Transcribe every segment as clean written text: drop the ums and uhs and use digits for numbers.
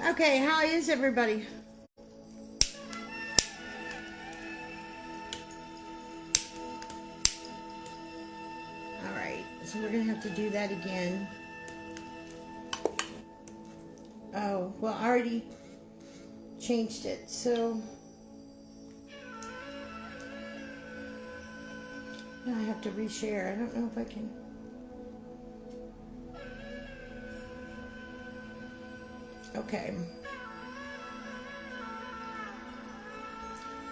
Okay, how is everybody? Alright, so we're going to have to do that again. Oh, well, I already changed it, so now I have to reshare. I don't know if I can. Okay.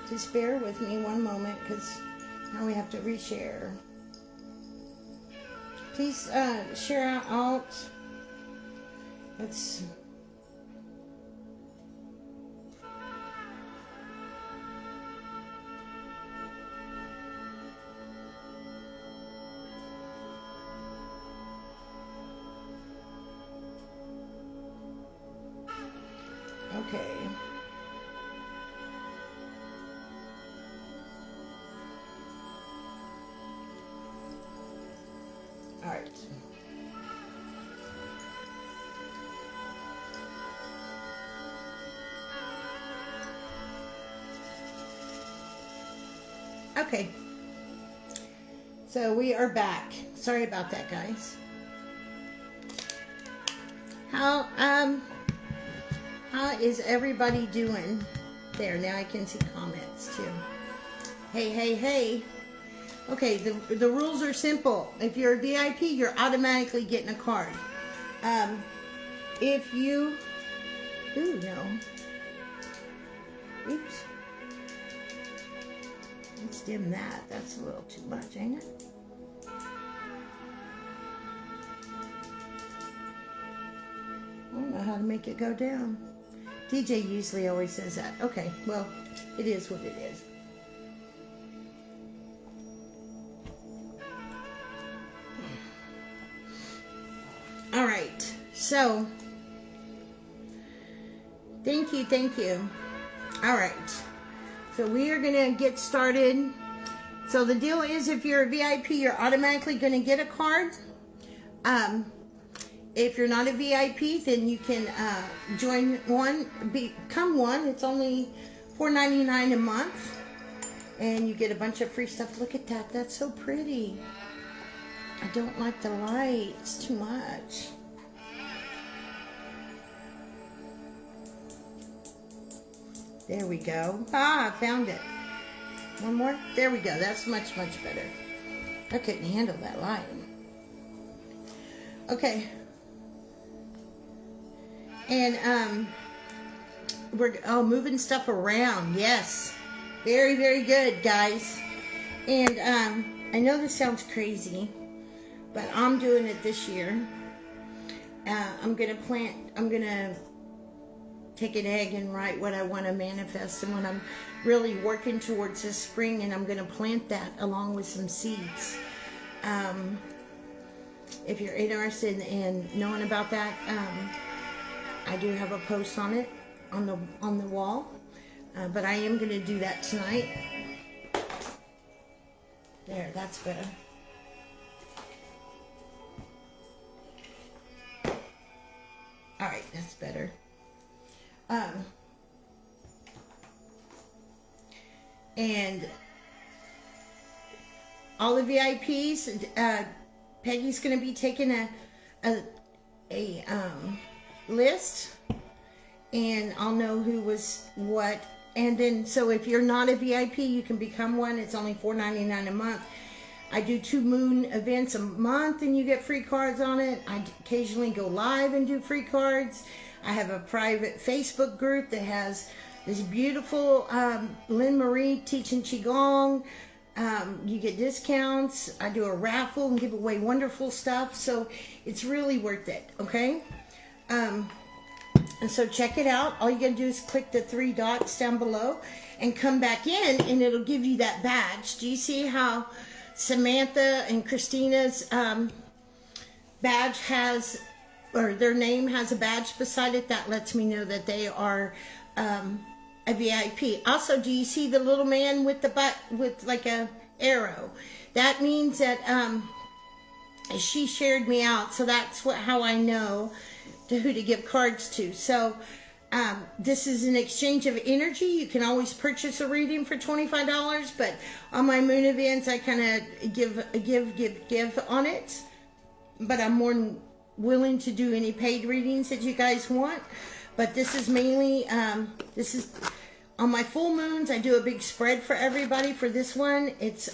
Just bear with me one moment because now we have to reshare. Please share out. Let's. Okay. All right. Okay. So we are back. Sorry about that, guys. How is everybody doing? There, now I can see comments too. Hey, hey, hey. Okay, the rules are simple. If you're a VIP, you're automatically getting a card. If you... Ooh, no. Oops. Let's dim that. That's a little too much, ain't it? I don't know how to make it go down. DJ usually always says that. Okay, well, it is what it is. All right, so thank you. All right, so we are gonna get started. So the deal is, if you're a VIP, you're automatically gonna get a card. If you're not a VIP, then you can join one, become one. It's only $4.99 a month, and you get a bunch of free stuff. Look at that, that's so pretty. I don't like the light, it's too much. There we go. Ah, I found it. One more. There we go. That's much better. I couldn't handle that light. Okay. And we're moving stuff around. Yes. Very good, guys. And I know this sounds crazy, but I'm doing it this year. I'm gonna take an egg and write what I want to manifest, and what I'm really working towards this spring, and I'm gonna plant that along with some seeds. If you're interested in knowing about that, I do have a post on it on the wall, but I am gonna do that tonight. There, that's better. All right, that's better. And all the VIPs, Peggy's going to be taking a list, and I'll know who was what. And then, so if you're not a VIP, you can become one. It's only $4.99 a month. I do 2 moon events a month, and you get free cards on it. I occasionally go live and do free cards. I have a private Facebook group that has this beautiful Lynn Marie teaching Qigong. You get discounts. I do a raffle and give away wonderful stuff. So it's really worth it, okay? And so check it out. All you gotta do is click the 3 dots down below and come back in, and it'll give you that badge. Do you see how Samantha and Christina's badge has, or their name has a badge beside it? That lets me know that they are a VIP. Also, do you see the little man with the with like a arrow? That means that she shared me out, so that's how I know who to give cards to. So This is an exchange of energy. You can always purchase a reading for $25, but on my moon events, I kind of give on it. But I'm more than willing to do any paid readings that you guys want. But this is mainly, this is on my full moons. I do a big spread for everybody. For this one, it's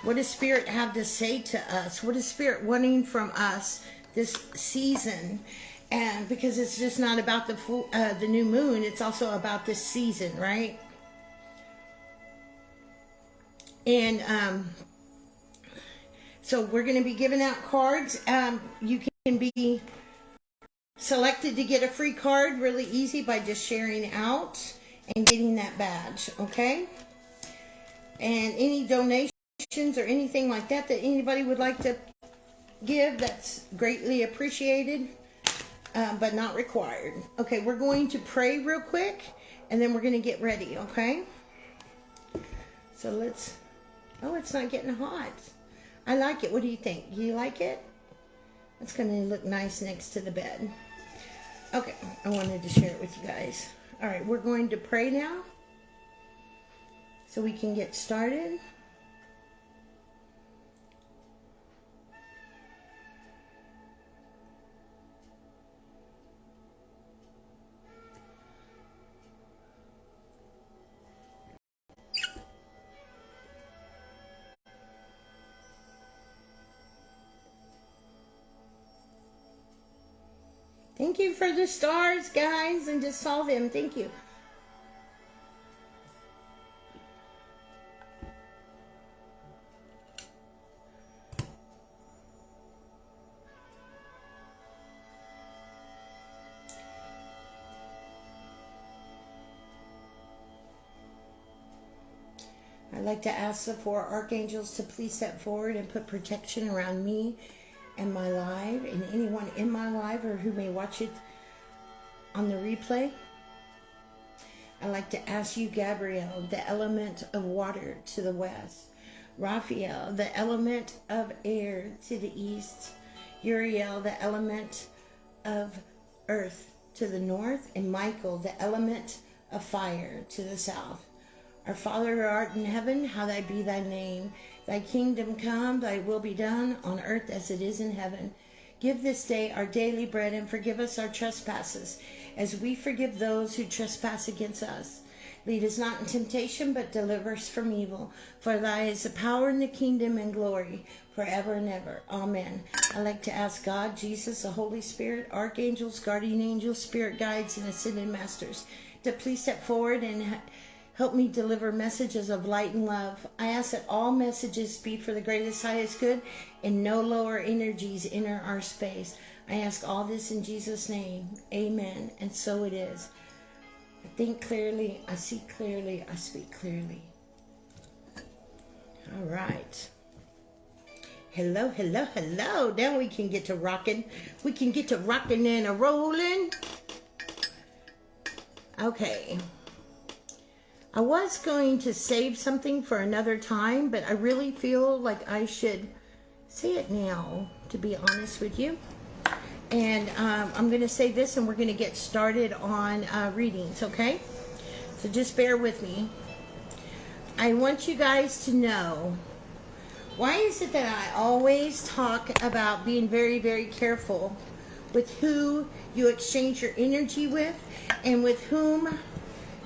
what does Spirit have to say to us? What is Spirit wanting from us this season? And because it's just not about the new moon, it's also about this season, right? And so we're going to be giving out cards. You can be selected to get a free card really easy by just sharing out and getting that badge, okay? And any donations or anything like that that anybody would like to give, that's greatly appreciated. But not required. Okay, we're going to pray real quick, and then we're going to get ready, okay? So let's... Oh, it's not getting hot. I like it. What do you think? Do you like it? It's going to look nice next to the bed. Okay, I wanted to share it with you guys. All right, we're going to pray now so we can get started. Thank you for the stars, guys, and just saw them. Thank you. I'd like to ask the four archangels to please step forward and put protection around me and my live, and anyone in my live or who may watch it on the replay. I'd like to ask you, Gabriel, the element of water to the west, Raphael, the element of air to the east, Uriel, the element of earth to the north, and Michael, the element of fire to the south. Our Father who art in heaven, hallowed be thy name. Thy kingdom come, thy will be done on earth as it is in heaven. Give this day our daily bread, and forgive us our trespasses, as we forgive those who trespass against us. Lead us not in temptation, but deliver us from evil. For thy is the power and the kingdom and glory, forever and ever. Amen. I'd like to ask God, Jesus, the Holy Spirit, archangels, guardian angels, spirit guides, and ascended masters to please step forward and help me deliver messages of light and love. I ask that all messages be for the greatest, highest good, and no lower energies enter our space. I ask all this in Jesus' name. Amen. And so it is. I think clearly, I see clearly, I speak clearly. All right. Hello, hello, hello. Now we can get to rocking. We can get to rocking and a rolling. Okay. I was going to save something for another time, but I really feel like I should say it now, to be honest with you. And I'm going to say this, and we're going to get started on readings, okay? So just bear with me. I want you guys to know, why is it that I always talk about being very, very careful with who you exchange your energy with and with whom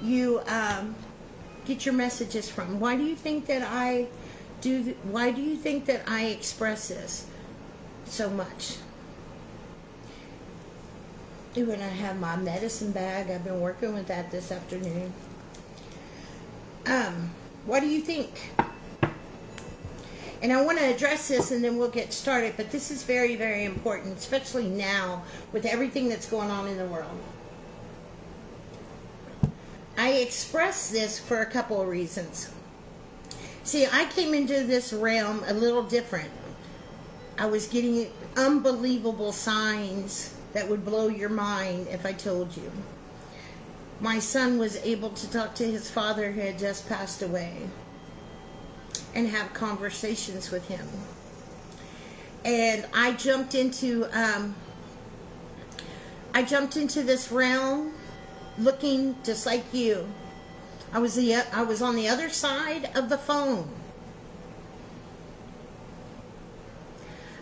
you get your messages from? Why do you think that I do? Why do you think that I express this so much? When I have my medicine bag, I've been working with that this afternoon. What do you think? And I want to address this, and then we'll get started. But this is very, very important, especially now with everything that's going on in the world. I express this for a couple of reasons. See, I came into this realm a little different. I was getting unbelievable signs that would blow your mind if I told you. My son was able to talk to his father who had just passed away and have conversations with him. And I jumped into this realm looking just like you. I was on the other side of the phone.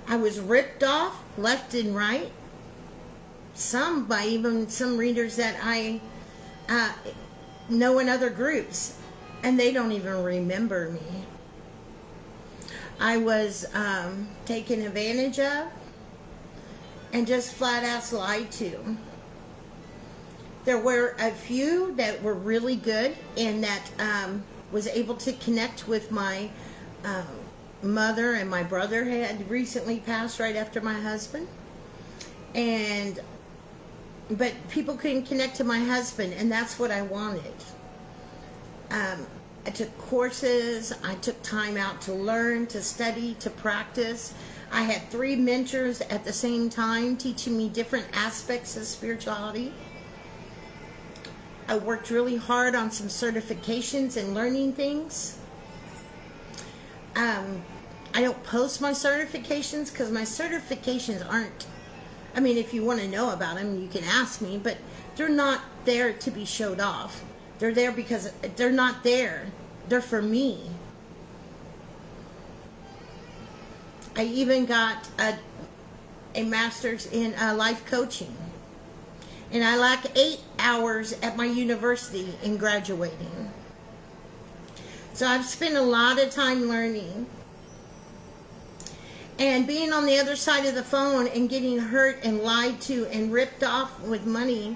I was ripped off left and right. Some by even some readers that I know in other groups, and they don't even remember me. I was taken advantage of and just flat ass lied to. There were a few that were really good and that was able to connect with my mother, and my brother had recently passed right after my husband. But people couldn't connect to my husband, and that's what I wanted. I took courses, I took time out to learn, to study, to practice. I had 3 mentors at the same time teaching me different aspects of spirituality. I worked really hard on some certifications and learning things. I don't post my certifications because my certifications aren't, I mean, if you want to know about them, you can ask me, but they're not there to be showed off. They're there because they're not there. They're for me. I even got a master's in life coaching. And I lack 8 hours at my university in graduating. So I've spent a lot of time learning. And being on the other side of the phone and getting hurt and lied to and ripped off with money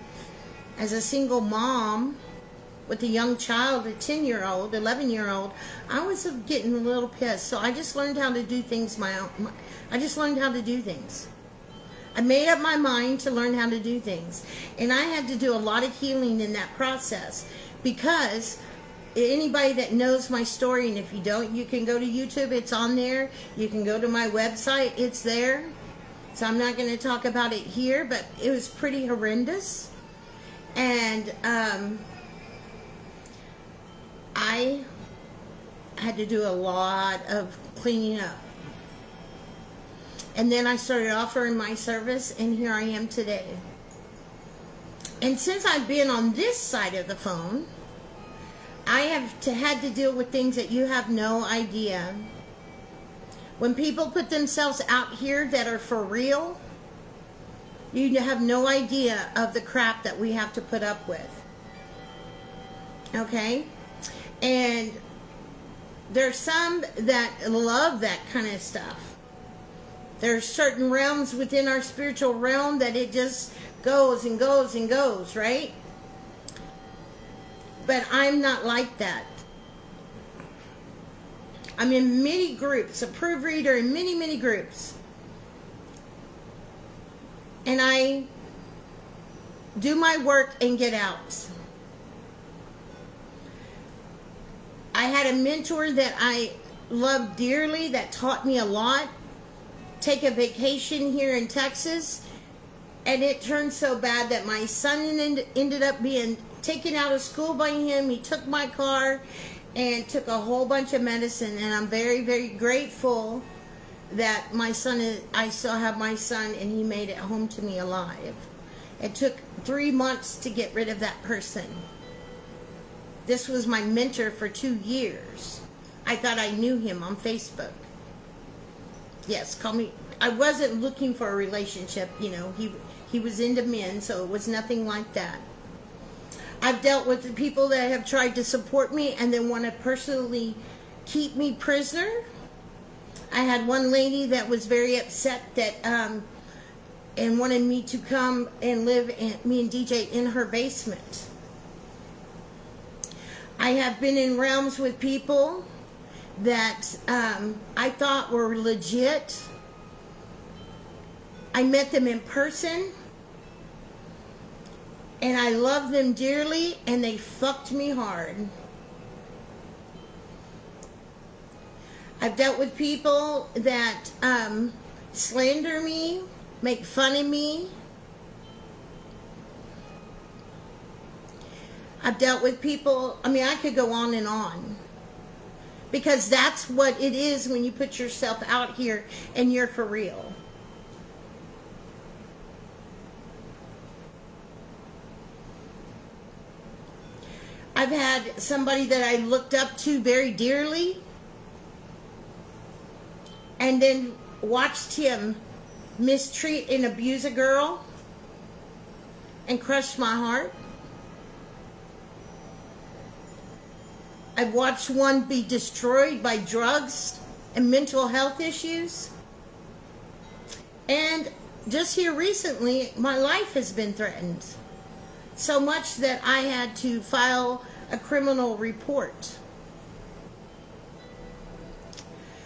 as a single mom with a young child, a 10-year-old, 11-year-old, I was getting a little pissed. So I just learned how to do things I just learned how to do things. I made up my mind to learn how to do things. And I had to do a lot of healing in that process, because anybody that knows my story, and if you don't, you can go to YouTube, it's on there. You can go to my website, it's there. So I'm not going to talk about it here, but it was pretty horrendous. And I had to do a lot of cleaning up. And then I started offering my service, and here I am today. And since I've been on this side of the phone, I have had to deal with things that you have no idea. When people put themselves out here that are for real, you have no idea of the crap that we have to put up with. Okay? And there's some that love that kind of stuff. There's certain realms within our spiritual realm that it just goes and goes and goes, right? But I'm not like that. I'm in many groups, approved reader in many, many groups. And I do my work and get out. I had a mentor that I loved dearly that taught me a lot. Take a vacation here in Texas, and it turned so bad that my son ended up being taken out of school by him. He took my car and took a whole bunch of medicine, and I'm very, very grateful that I still have my son, and he made it home to me alive. It took 3 months to get rid of that person. This was my mentor for 2 years. I thought I knew him on Facebook. Yes, call me. I wasn't looking for a relationship, you know. He was into men, so it was nothing like that. I've dealt with the people that have tried to support me and then want to personally keep me prisoner. I had one lady that was very upset that and wanted me to come and live me and DJ in her basement. I have been in realms with people that I thought were legit. I met them in person, and I love them dearly, and they fucked me hard. I've dealt with people that slander me, make fun of me. I've dealt with people, I mean, I could go on and on. Because that's what it is when you put yourself out here and you're for real. I've had somebody that I looked up to very dearly, and then watched him mistreat and abuse a girl and crush my heart. I've watched one be destroyed by drugs and mental health issues. And just here recently, my life has been threatened. So much that I had to file a criminal report.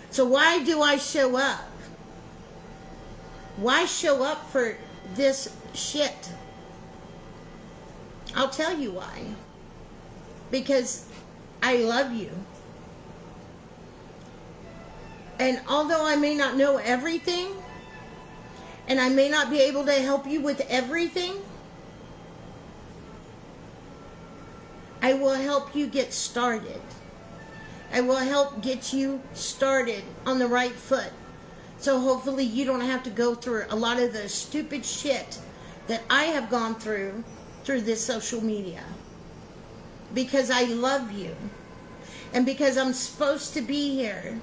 So why do I show up? Why show up for this shit? I'll tell you why. Because I love you. And although I may not know everything, and I may not be able to help you with everything, I will help you get started. I will help get you started on the right foot. So hopefully you don't have to go through a lot of the stupid shit that I have gone through this social media. Because I love you. And because I'm supposed to be here.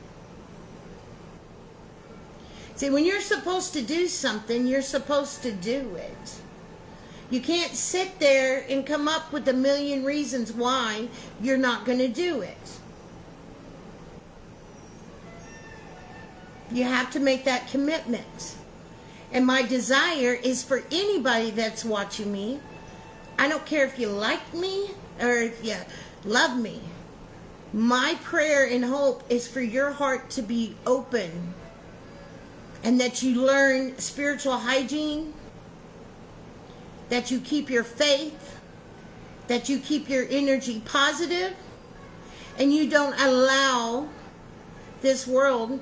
See, when you're supposed to do something, you're supposed to do it. You can't sit there and come up with a million reasons why you're not going to do it. You have to make that commitment. And my desire is for anybody that's watching me, I don't care if you like me or if you love me. My prayer and hope is for your heart to be open and that you learn spiritual hygiene, that you keep your faith, that you keep your energy positive, and you don't allow this world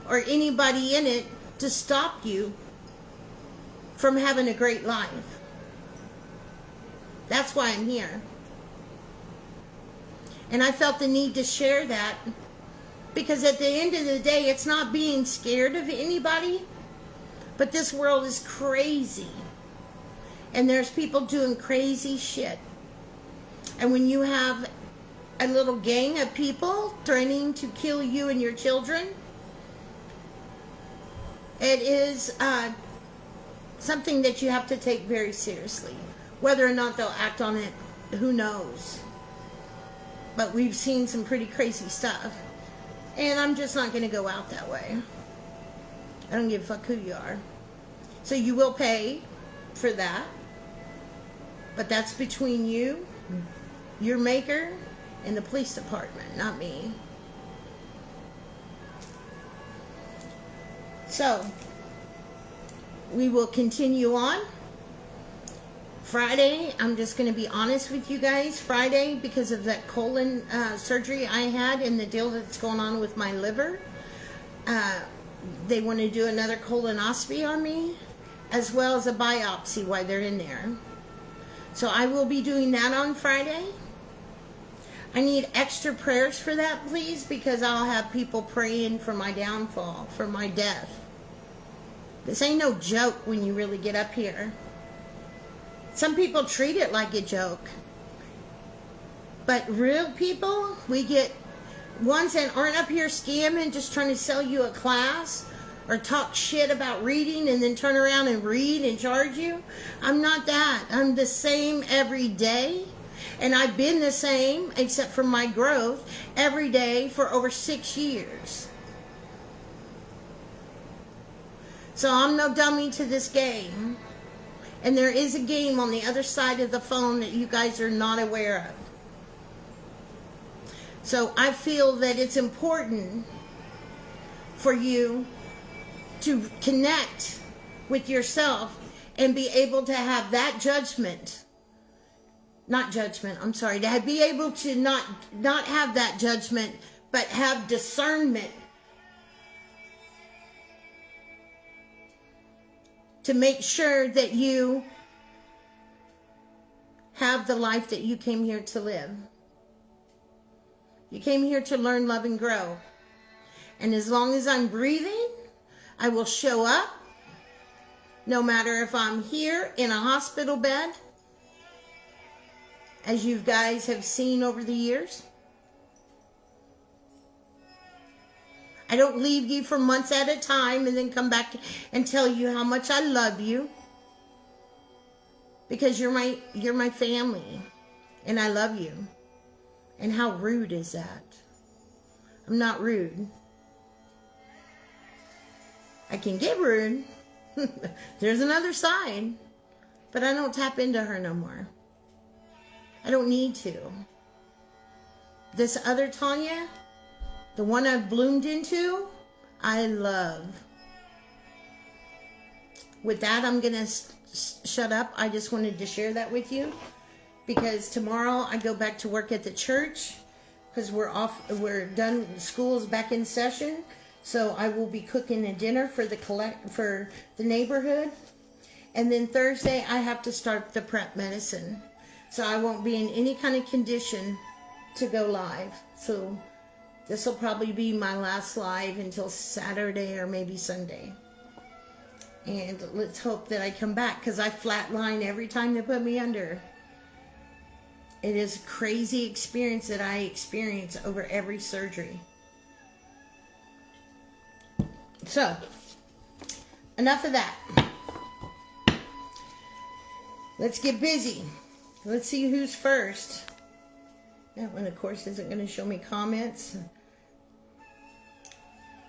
or anybody in it to stop you from having a great life. That's why I'm here. And I felt the need to share that because at the end of the day, it's not being scared of anybody, but this world is crazy. And there's people doing crazy shit. And when you have a little gang of people threatening to kill you and your children, it is something that you have to take very seriously. Whether or not they'll act on it, who knows? But we've seen some pretty crazy stuff. And I'm just not going to go out that way. I don't give a fuck who you are. So you will pay for that. But that's between you, your maker, and the police department, not me. So, we will continue on. Friday, I'm just going to be honest with you guys. Friday, because of that colon surgery I had and the deal that's going on with my liver, they want to do another colonoscopy on me, as well as a biopsy while they're in there. So I will be doing that on Friday. I need extra prayers for that, please, because I'll have people praying for my downfall, for my death. This ain't no joke when you really get up here. Some people treat it like a joke. But real people, we get ones that aren't up here scamming, just trying to sell you a class or talk shit about reading and then turn around and read and charge you. I'm not that. I'm the same every day. And I've been the same, except for my growth, every day for over 6 years. So I'm no dummy to this game. And there is a game on the other side of the phone that you guys are not aware of. So I feel that it's important for you to connect with yourself and be able to have that judgment. Not judgment, I'm sorry. To be able to not have that judgment, but have discernment. To make sure that you have the life that you came here to live. You came here to learn, love, and grow. And as long as I'm breathing, I will show up. No matter if I'm here in a hospital bed as you guys have seen over the years. I don't leave you for months at a time and then come back and tell you how much I love you. Because you're my family. And I love you. And how rude is that? I'm not rude. I can get rude. There's another side. But I don't tap into her no more. I don't need to. This other Tanya, the one I've bloomed into, I love. With that, I'm going to shut up. I just wanted to share that with you. Because tomorrow I go back to work at the church. Because we're done, school's back in session. So I will be cooking a dinner for the neighborhood. And then Thursday I have to start the prep medicine. So I won't be in any kind of condition to go live. So this will probably be my last live until Saturday or maybe Sunday. And let's hope that I come back, because I flatline every time they put me under. It is a crazy experience that I experience over every surgery. So, enough of that. Let's get busy. Let's see who's first. That one, of course, isn't going to show me comments.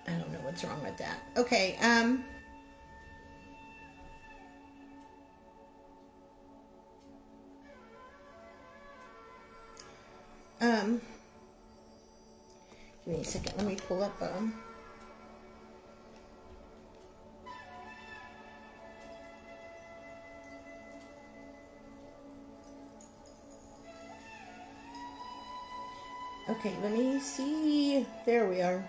I don't know what's wrong with that. Okay, give me a second. Let me pull up, okay, let me see. There we are.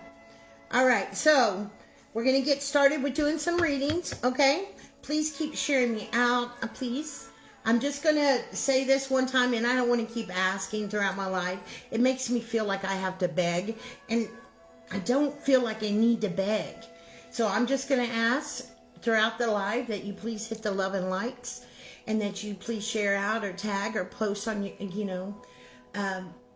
All right, so we're going to get started with doing some readings, okay? Please keep sharing me out, please. I'm just going to say this one time, and I don't want to keep asking throughout my life. It makes me feel like I have to beg, and I don't feel like I need to beg. So I'm just going to ask throughout the live that you please hit the love and likes, and that you please share out or tag or post on your,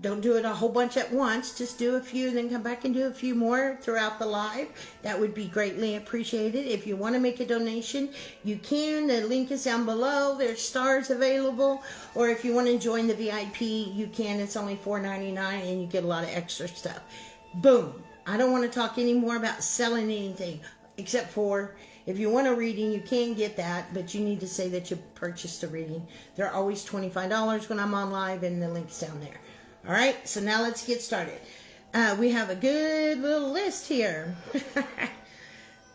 don't do it a whole bunch at once. Just do a few, then come back and do a few more throughout the live. That would be greatly appreciated. If you want to make a donation, you can. The link is down below. There's stars available. Or if you want to join the VIP, you can. It's only $4.99 and you get a lot of extra stuff. Boom. I don't want to talk anymore about selling anything, except for if you want a reading, you can get that, but you need to say that you purchased a reading. They're always $25 when I'm on live, and the link's down there. All right, so now let's get started. We have a good little list here.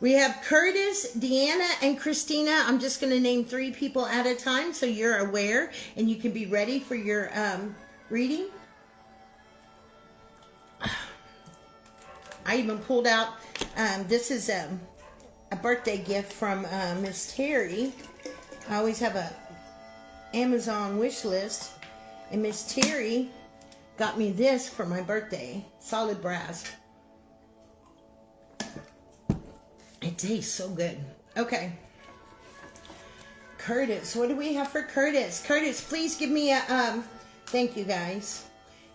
We have Curtis, Deanna, and Christina. I'm just going to name 3 people at a time so you're aware and you can be ready for your reading. I even pulled out, this is a birthday gift from Miss Terry. I always have a Amazon wish list, and Miss Terry got me this for my birthday. Solid brass. It tastes so good. Okay. Curtis. What do we have for Curtis? Curtis, please give me a, thank you guys.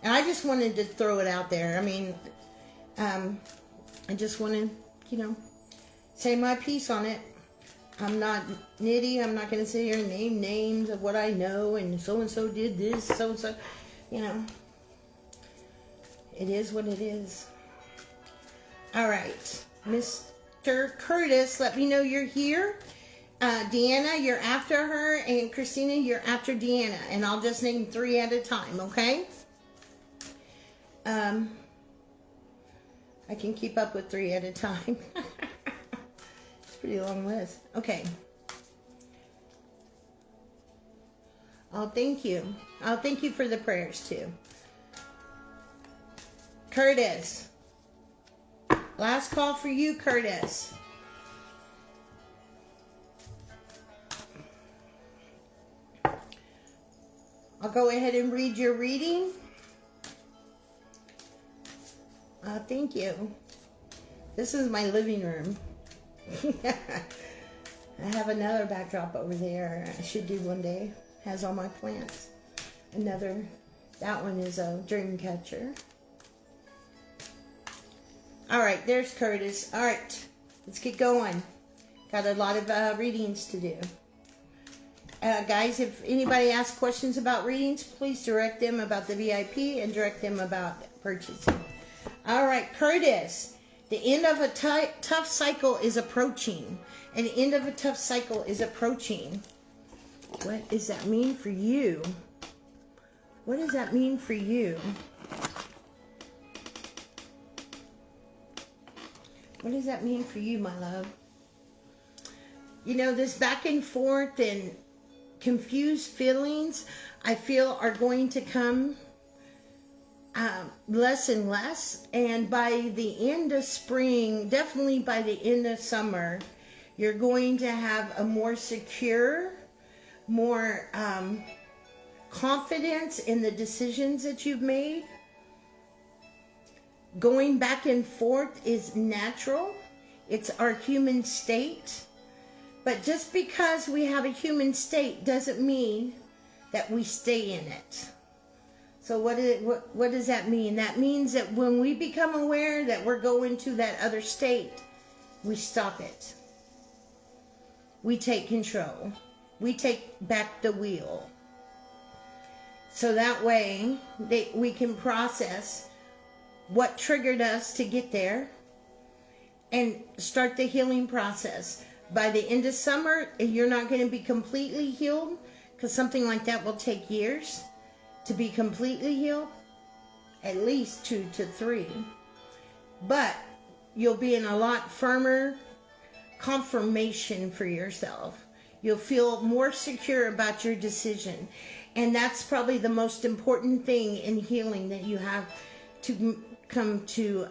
And I just wanted to throw it out there. I mean, I just want to, say my piece on it. I'm not nitty. I'm not going to sit here and name names of what I know and so did this, so-and-so, It is what it is. All right. Mr. Curtis, let me know you're here. Deanna, you're after her. And Christina, you're after Deanna. And I'll just name 3 at a time, okay? I can keep up with 3 at a time. It's a pretty long list. Okay. Oh, thank you. Oh, thank you for the prayers, too. Curtis. Last call for you, Curtis. I'll go ahead and read your reading. Thank you. This is my living room. I have another backdrop over there. I should do one day. Has all my plants. Another, that one is a dream catcher. All right, there's Curtis. All right, let's get going. Got a lot of readings to do. Guys, if anybody asks questions about readings, please direct them about the VIP and direct them about purchasing. All right, Curtis, the end of a tough cycle is approaching. An end of a tough cycle is approaching. What does that mean for you? What does that mean for you? What does that mean for you, my love? You know, this back and forth and confused feelings, I feel, are going to come less and less. And by the end of spring, definitely by the end of summer, you're going to have a more secure, more confidence in the decisions that you've made. Going back and forth is natural. It's our human state. But just because we have a human state doesn't mean that we stay in it. So what does that mean? That means that when we become aware that we're going to that other state, we stop it. We take control. We take back the wheel. So that way we can process what triggered us to get there and start the healing process. By the end of summer, you're not going to be completely healed, because something like that will take years to be completely healed, at least 2 to 3. But you'll be in a lot firmer confirmation for yourself. You'll feel more secure about your decision. And that's probably the most important thing in healing, that you have to come to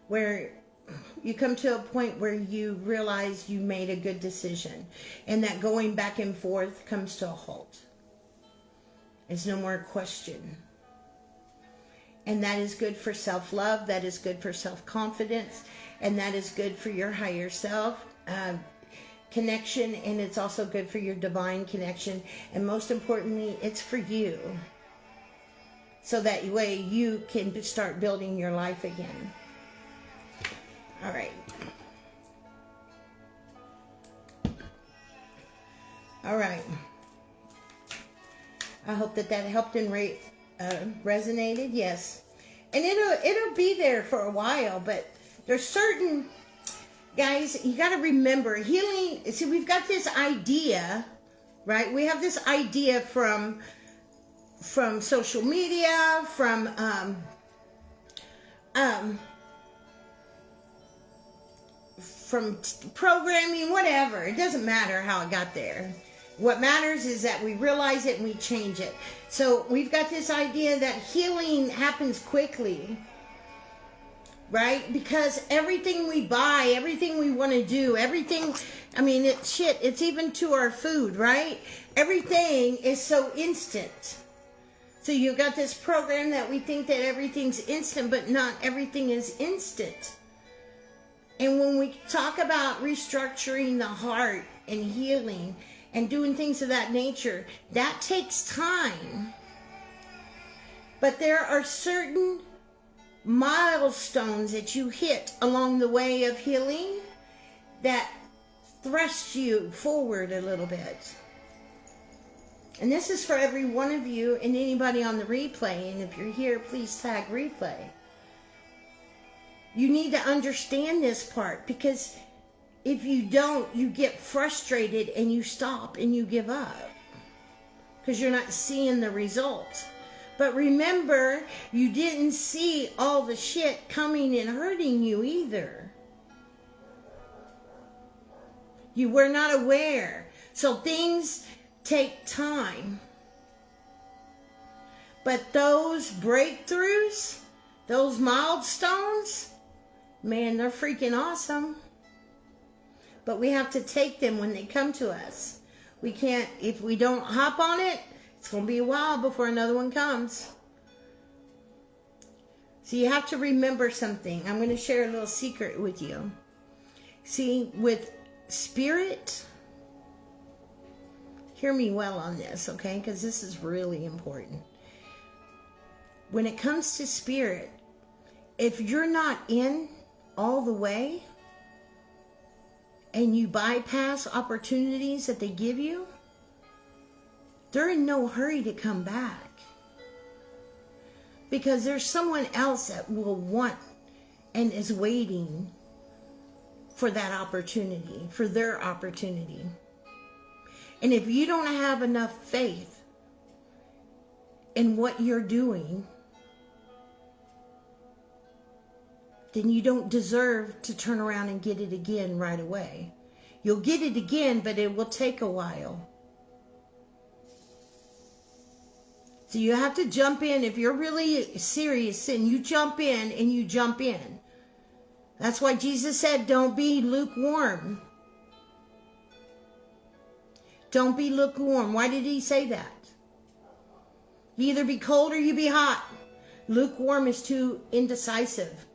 where you come to a point where you realize you made a good decision, and that going back and forth comes to a halt. There's no more question. And that is good for self-love. That is good for self-confidence. And that is good for your higher self connection. And it's also good for your divine connection. And most importantly, it's for you. So that way you can start building your life again. All right. All right. I hope that helped and resonated. Yes. And it'll be there for a while, but there's certain, guys, you got to remember, healing, see, we've got this idea, right? We have this idea from social media, from programming, whatever. It doesn't matter how it got there. What matters is that we realize it and we change it. So we've got this idea that healing happens quickly, right? Because everything we buy, everything we want to do, everything, I mean, it's even to our food, right? Everything is so instant. So you've got this program that we think that everything's instant, but not everything is instant. And when we talk about restructuring the heart and healing and doing things of that nature, that takes time. But there are certain milestones that you hit along the way of healing that thrust you forward a little bit. And this is for every one of you and anybody on the replay. And if you're here, please tag replay. You need to understand this part, because if you don't, you get frustrated and you stop and you give up because you're not seeing the results. But remember, you didn't see all the shit coming and hurting you either. You were not aware. So things take time. But those breakthroughs, those milestones, man, they're freaking awesome. But we have to take them when they come to us. We can't, if we don't hop on it, it's going to be a while before another one comes. So you have to remember something. I'm going to share a little secret with you. See, with spirit, hear me well on this, okay? Because this is really important. When it comes to spirit, if you're not in all the way and you bypass opportunities that they give you, they're in no hurry to come back. Because there's someone else that will want and is waiting for that opportunity, for their opportunity. And if you don't have enough faith in what you're doing, then you don't deserve to turn around and get it again right away. You'll get it again, but it will take a while. So you have to jump in. If you're really serious, and you jump in and you jump in. That's why Jesus said, don't be lukewarm. Don't be lukewarm. Why did he say that? You either be cold or you be hot. Lukewarm is too indecisive.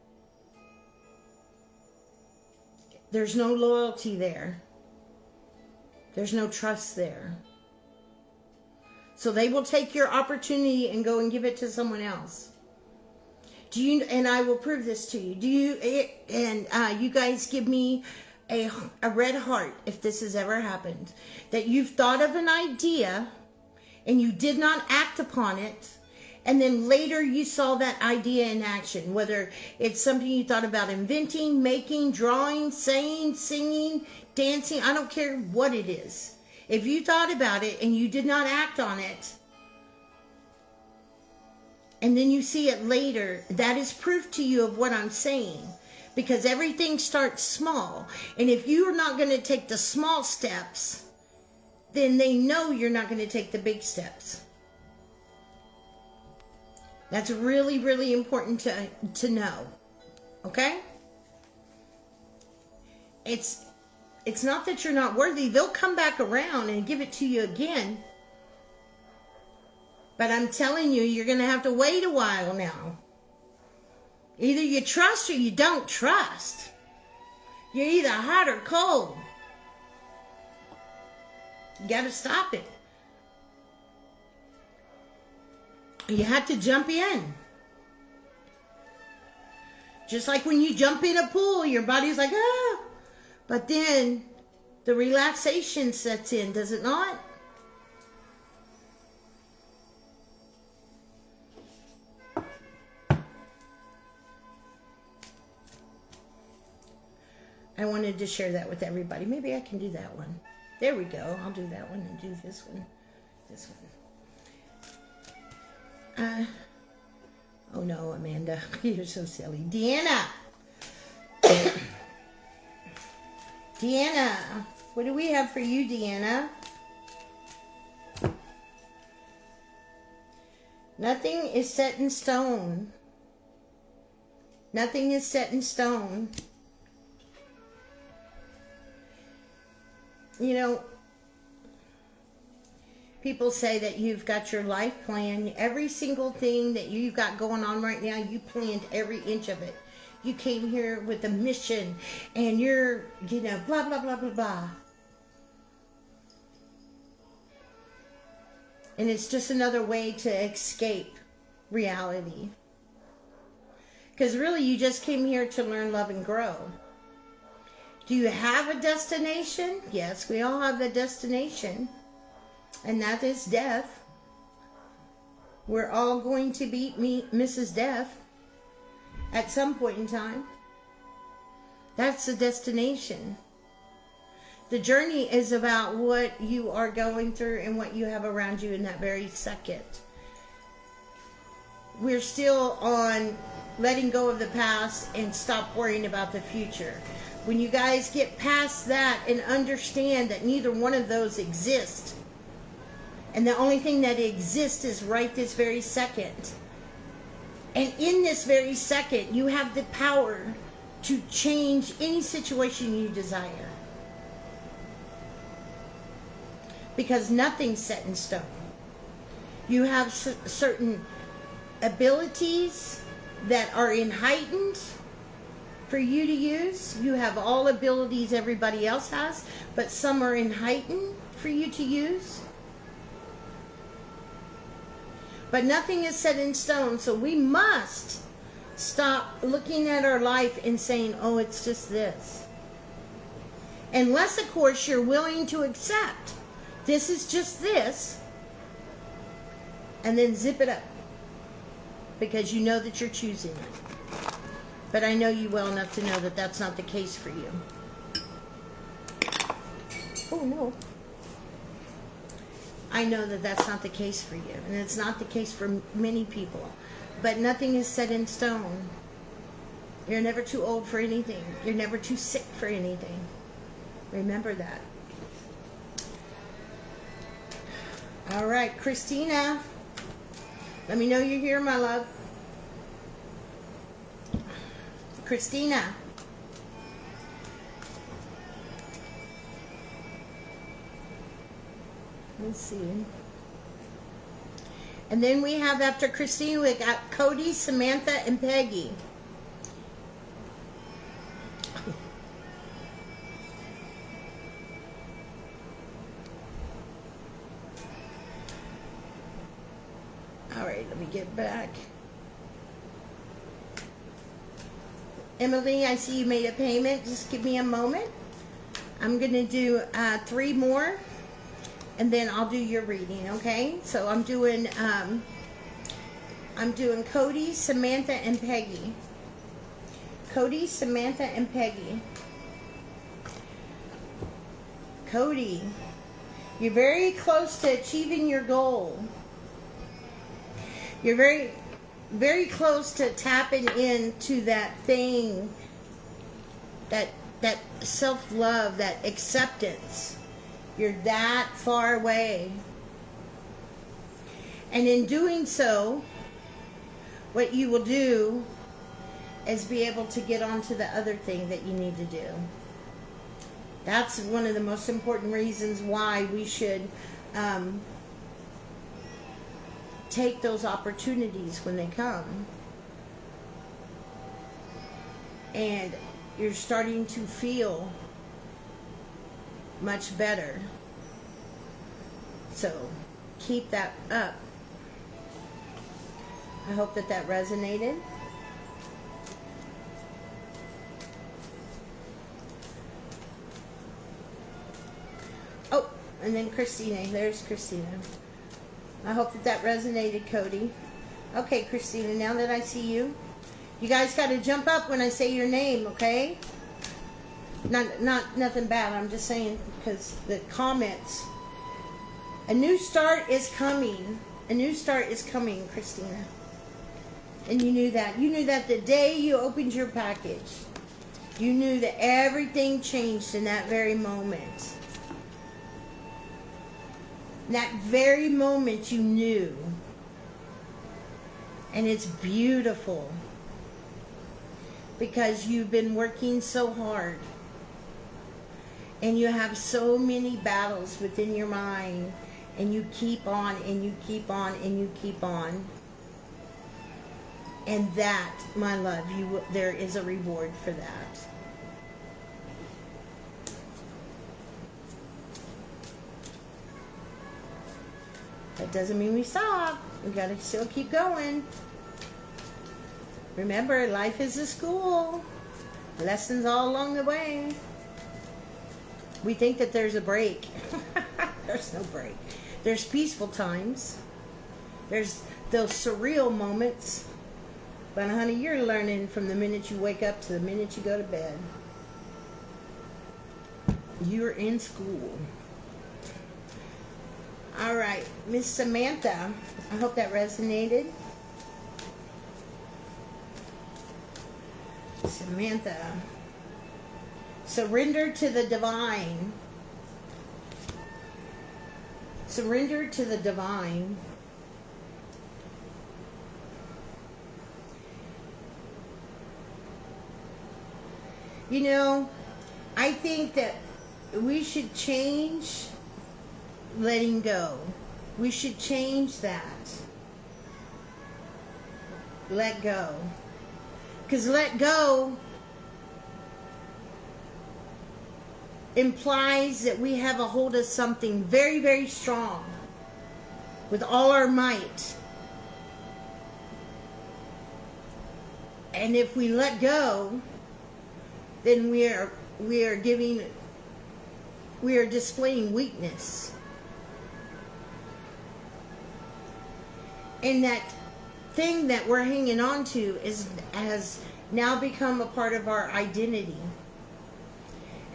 There's no loyalty there. There's no trust there. So they will take your opportunity and go and give it to someone else. Do you? And I will prove this to you. Do you? You guys give me a red heart if this has ever happened. That you've thought of an idea and you did not act upon it. And then later you saw that idea in action. Whether it's something you thought about inventing, making, drawing, saying, singing, dancing. I don't care what it is. If you thought about it and you did not act on it, and then you see it later, that is proof to you of what I'm saying. Because everything starts small. And if you're not going to take the small steps, then they know you're not going to take the big steps. That's really, really important to know. Okay? It's not that you're not worthy. They'll come back around and give it to you again. But I'm telling you, you're going to have to wait a while now. Either you trust or you don't trust. You're either hot or cold. You got to stop it. You have to jump in. Just like when you jump in a pool, your body's like, ah. But then the relaxation sets in, does it not? I wanted to share that with everybody. Maybe I can do that one. There we go. I'll do that one and do this one. This one. Oh no, Amanda. You're so silly. Deanna. Deanna. What do we have for you, Deanna? Nothing is set in stone. Nothing is set in stone. You know, people say that you've got your life plan. Every single thing that you've got going on right now, you planned every inch of it. You came here with a mission and you're, you know, blah, blah, blah, blah, blah. And it's just another way to escape reality. Because really, you just came here to learn, love, and grow. Do you have a destination? Yes, we all have a destination. And that is death. We're all going to beat Mrs. Death at some point in time. That's the destination. The journey is about what you are going through and what you have around you in that very second. We're still on letting go of the past and stop worrying about the future. When you guys get past that and understand that neither one of those exist, and the only thing that exists is right this very second. And in this very second, you have the power to change any situation you desire. Because nothing's set in stone. You have certain abilities that are in heightened for you to use. You have all abilities everybody else has, but some are in heightened for you to use. But nothing is set in stone, so we must stop looking at our life and saying, oh, it's just this. Unless, of course, you're willing to accept this is just this, and then zip it up, because you know that you're choosing it. But I know you well enough to know that that's not the case for you. Oh, no. I know that that's not the case for you, and it's not the case for many people. But nothing is set in stone. You're never too old for anything. You're never too sick for anything. Remember that. All right, Christina. Let me know you're here, my love. Christina. Let's see. And then we have, after Christina, we got Cody, Samantha, and Peggy. All right, let me get back. Emily, I see you made a payment. Just give me a moment. I'm going to do 3 more, and then I'll do your reading, okay? So I'm doing Cody, Samantha, and Peggy. Cody, Samantha, and Peggy. Cody, you're very close to achieving your goal. You're very, very close to tapping into that thing, that self-love, that acceptance. You're that far away. And in doing so, what you will do is be able to get on to the other thing that you need to do. That's one of the most important reasons why we should take those opportunities when they come. And you're starting to feel much better. So keep that up. I hope that that resonated. Oh, and then Christina. There's Christina. I hope that that resonated, Cody. Okay, Christina, now that I see you, you guys got to jump up when I say your name, okay? Nothing bad. I'm just saying because the comments. A new start is coming. A new start is coming, Christina. And you knew that. You knew that the day you opened your package. You knew that everything changed in that very moment. In that very moment you knew. And it's beautiful. Because you've been working so hard. And you have so many battles within your mind. And you keep on, and you keep on, and you keep on. And that, my love, there is a reward for that. That doesn't mean we stop. We gotta still keep going. Remember, life is a school. Lessons all along the way. We think that there's a break. There's no break. There's peaceful times. There's those surreal moments. But honey, you're learning from the minute you wake up to the minute you go to bed. You're in school. All right, Miss Samantha, I hope that resonated. Samantha, surrender to the divine. Surrender to the divine. You know, I think that we should change letting go. We should change that. Let go. Because let go implies that we have a hold of something very, very strong with all our might. And if we let go, then we are displaying weakness. And that thing that we're hanging on to has now become a part of our identity.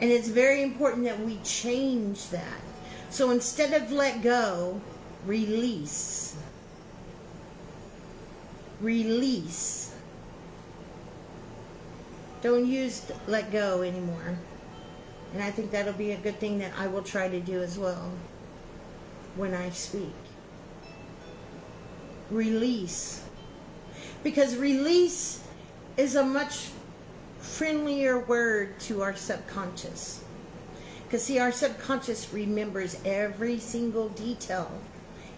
And it's very important that we change that. So instead of let go, release. Release. Don't use let go anymore. And I think that'll be a good thing that I will try to do as well when I speak. Release. Because release is a much friendlier word to our subconscious. Because see, our subconscious remembers every single detail,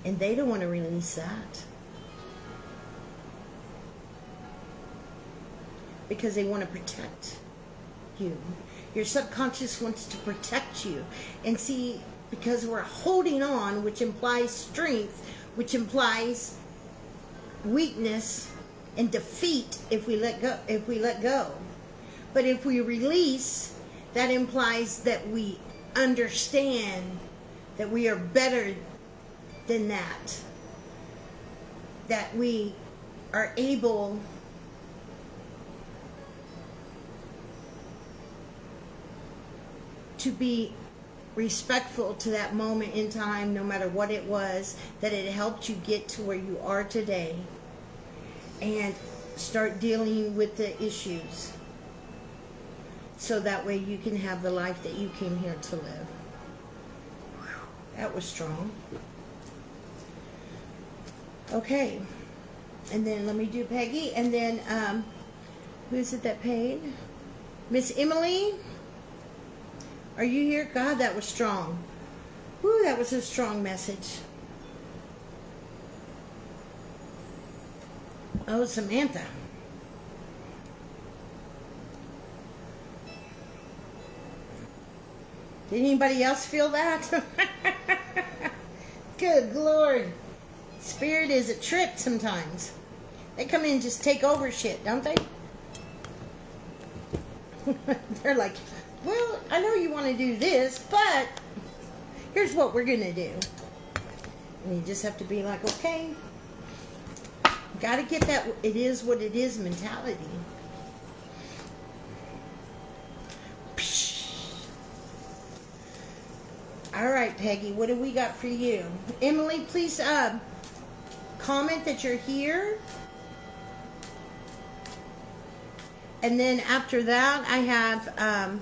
and they don't want to release that. Because they want to protect you. Your subconscious wants to protect you. And see, because we're holding on, which implies strength, which implies weakness and defeat if we let go. But if we release, that implies that we understand that we are better than that. That we are able to be respectful to that moment in time, no matter what it was, that it helped you get to where you are today, and start dealing with the issues so that way you can have the life that you came here to live. Whew, that was strong. Okay, and then let me do Peggy, and then who is it that paid? Miss Emily, are you here? God, that was strong. Whew, that was a strong message. Oh, Samantha. Did anybody else feel that? Good Lord. Spirit is a trip sometimes. They come in and just take over shit, don't they? They're like, well, I know you want to do this, but here's what we're going to do. And you just have to be like, okay. Got to get that it is what it is mentality. All right, Peggy, what do we got for you? Emily, please comment that you're here. And then after that, I have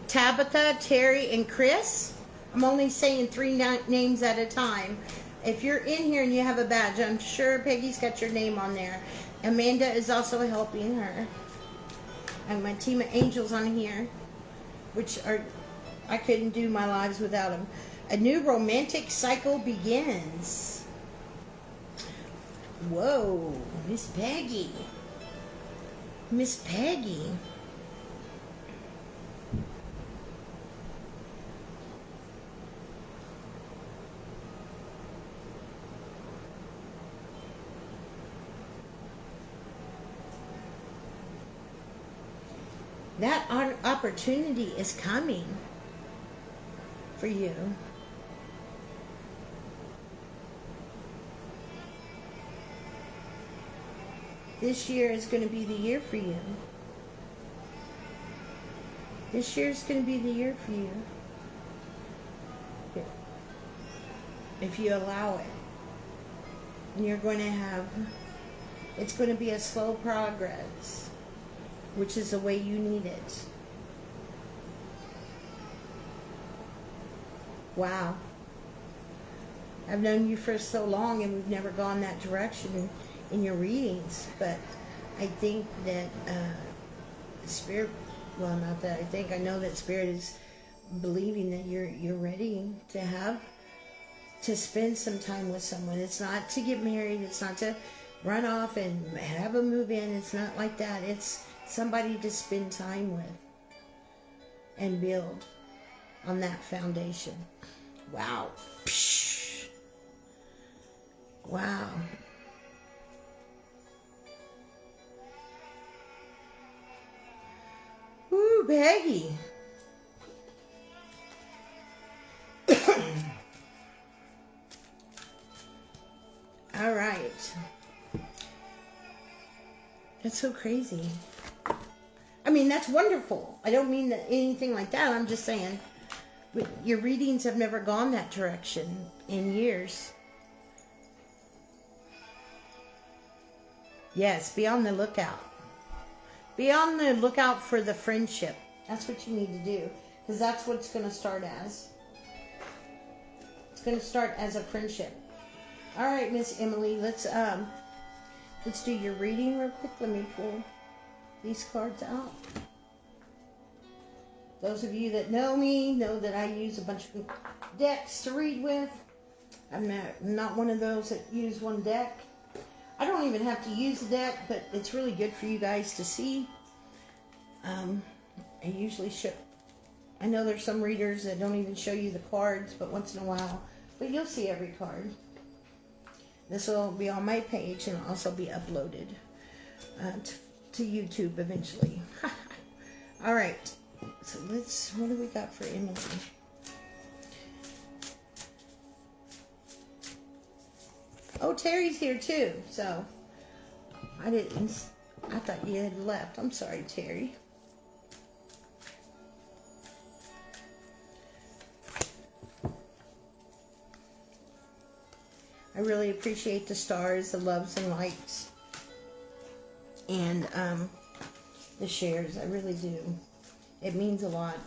Tabitha, Terry, and Chris. I'm only saying 3 names at a time. If you're in here and you have a badge, I'm sure Peggy's got your name on there. Amanda is also helping her. And my team of angels on here, which are, I couldn't do my lives without them. A new romantic cycle begins. Whoa, Miss Peggy. Miss Peggy. That opportunity is coming for you. This year is going to be the year for you. This year is going to be the year for you. If you allow it. And you're going to have, it's going to be a slow progress, which is the way you need it. Wow. I've known you for so long and we've never gone that direction in your readings, but I think that Spirit, well, not that I think, I know that Spirit is believing that you're ready to spend some time with someone. It's not to get married, it's not to run off and have a move in, it's not like that. It's somebody to spend time with and build on that foundation. Wow. Psh. Wow. Peggy. All right. That's so crazy. I mean, that's wonderful. I don't mean that anything like that. I'm just saying, your readings have never gone that direction in years. Yes, be on the lookout. Be on the lookout for the friendship. That's what you need to do. Because that's what it's going to start as. It's going to start as a friendship. All right, Miss Emily, let's do your reading real quick. Let me pull these cards out. Those of you that know me know that I use a bunch of decks to read with. I'm not one of those that use one deck. I don't even have to use a deck, but it's really good for you guys to see. I usually show. I know there's some readers that don't even show you the cards, but once in a while, but you'll see every card. This will be on my page and also be uploaded to YouTube eventually. All right. So what do we got for Emily? Oh, Terry's here too. So I thought you had left. I'm sorry, Terry. I really appreciate the stars, the loves and lights, and the shares. I really do. It means a lot.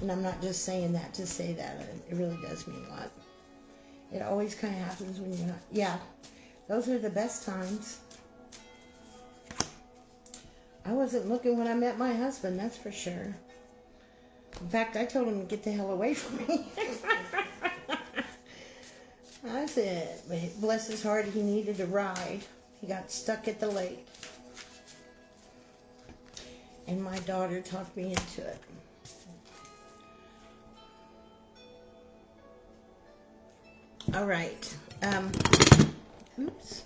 And I'm not just saying that to say that. It really does mean a lot. It always kind of happens when you're not. Yeah, those are the best times. I wasn't looking when I met my husband, that's for sure. In fact, I told him to get the hell away from me. I said, but bless his heart, he needed a ride. He got stuck at the lake. And my daughter talked me into it. All right. Oops.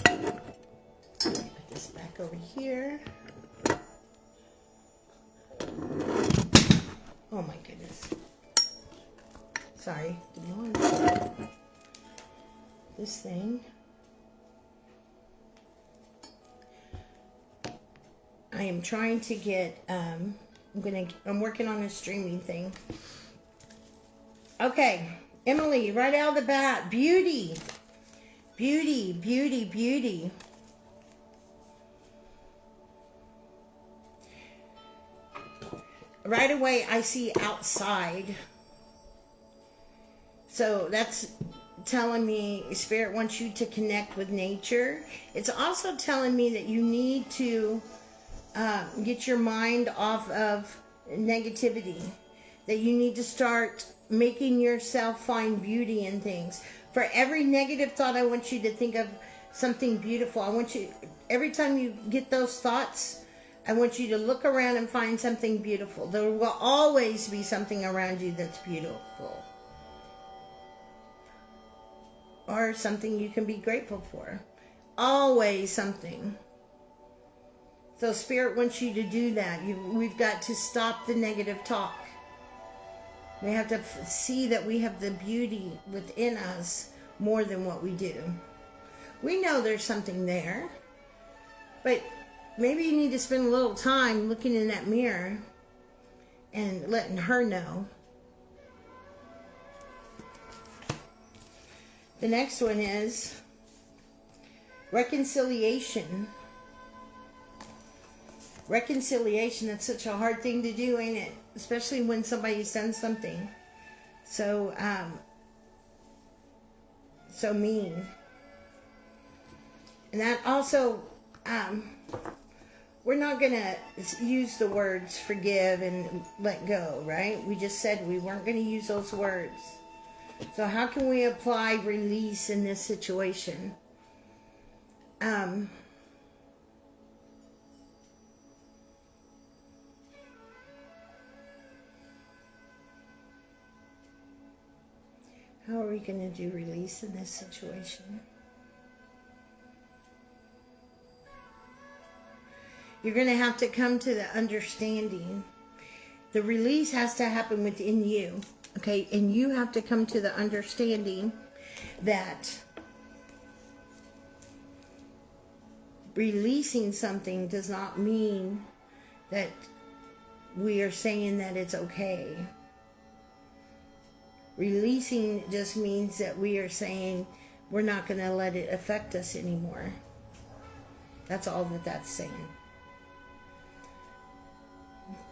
Put this back over here. Oh my goodness. Sorry. Give me one second. This thing. I am trying to get, I'm working on a streaming thing. Okay, Emily, right out of the bat, beauty. Beauty, beauty, beauty. Right away, I see outside. So that's telling me Spirit wants you to connect with nature. It's also telling me that you need to get your mind off of negativity. That you need to start making yourself find beauty in things. For every negative thought, I want you to think of something beautiful. I want you, every time you get those thoughts, I want you to look around and find something beautiful. There will always be something around you that's beautiful. Or something you can be grateful for. Always something. So Spirit wants you to do that. We've got to stop the negative talk. We have to see that we have the beauty within us more than what we do. We know there's something there, but maybe you need to spend a little time looking in that mirror and letting her know. The next one is reconciliation. Reconciliation, that's such a hard thing to do, ain't it? Especially when somebody's done something so so mean. And that also, we're not going to use the words forgive and let go, right? We just said we weren't going to use those words. So how can we apply release in this situation? How are we going to do release in this situation? You're going to have to come to the understanding. The release has to happen within you. Okay? And you have to come to the understanding that releasing something does not mean that we are saying that it's okay. Releasing just means that we are saying we're not going to let it affect us anymore. That's all that that's saying.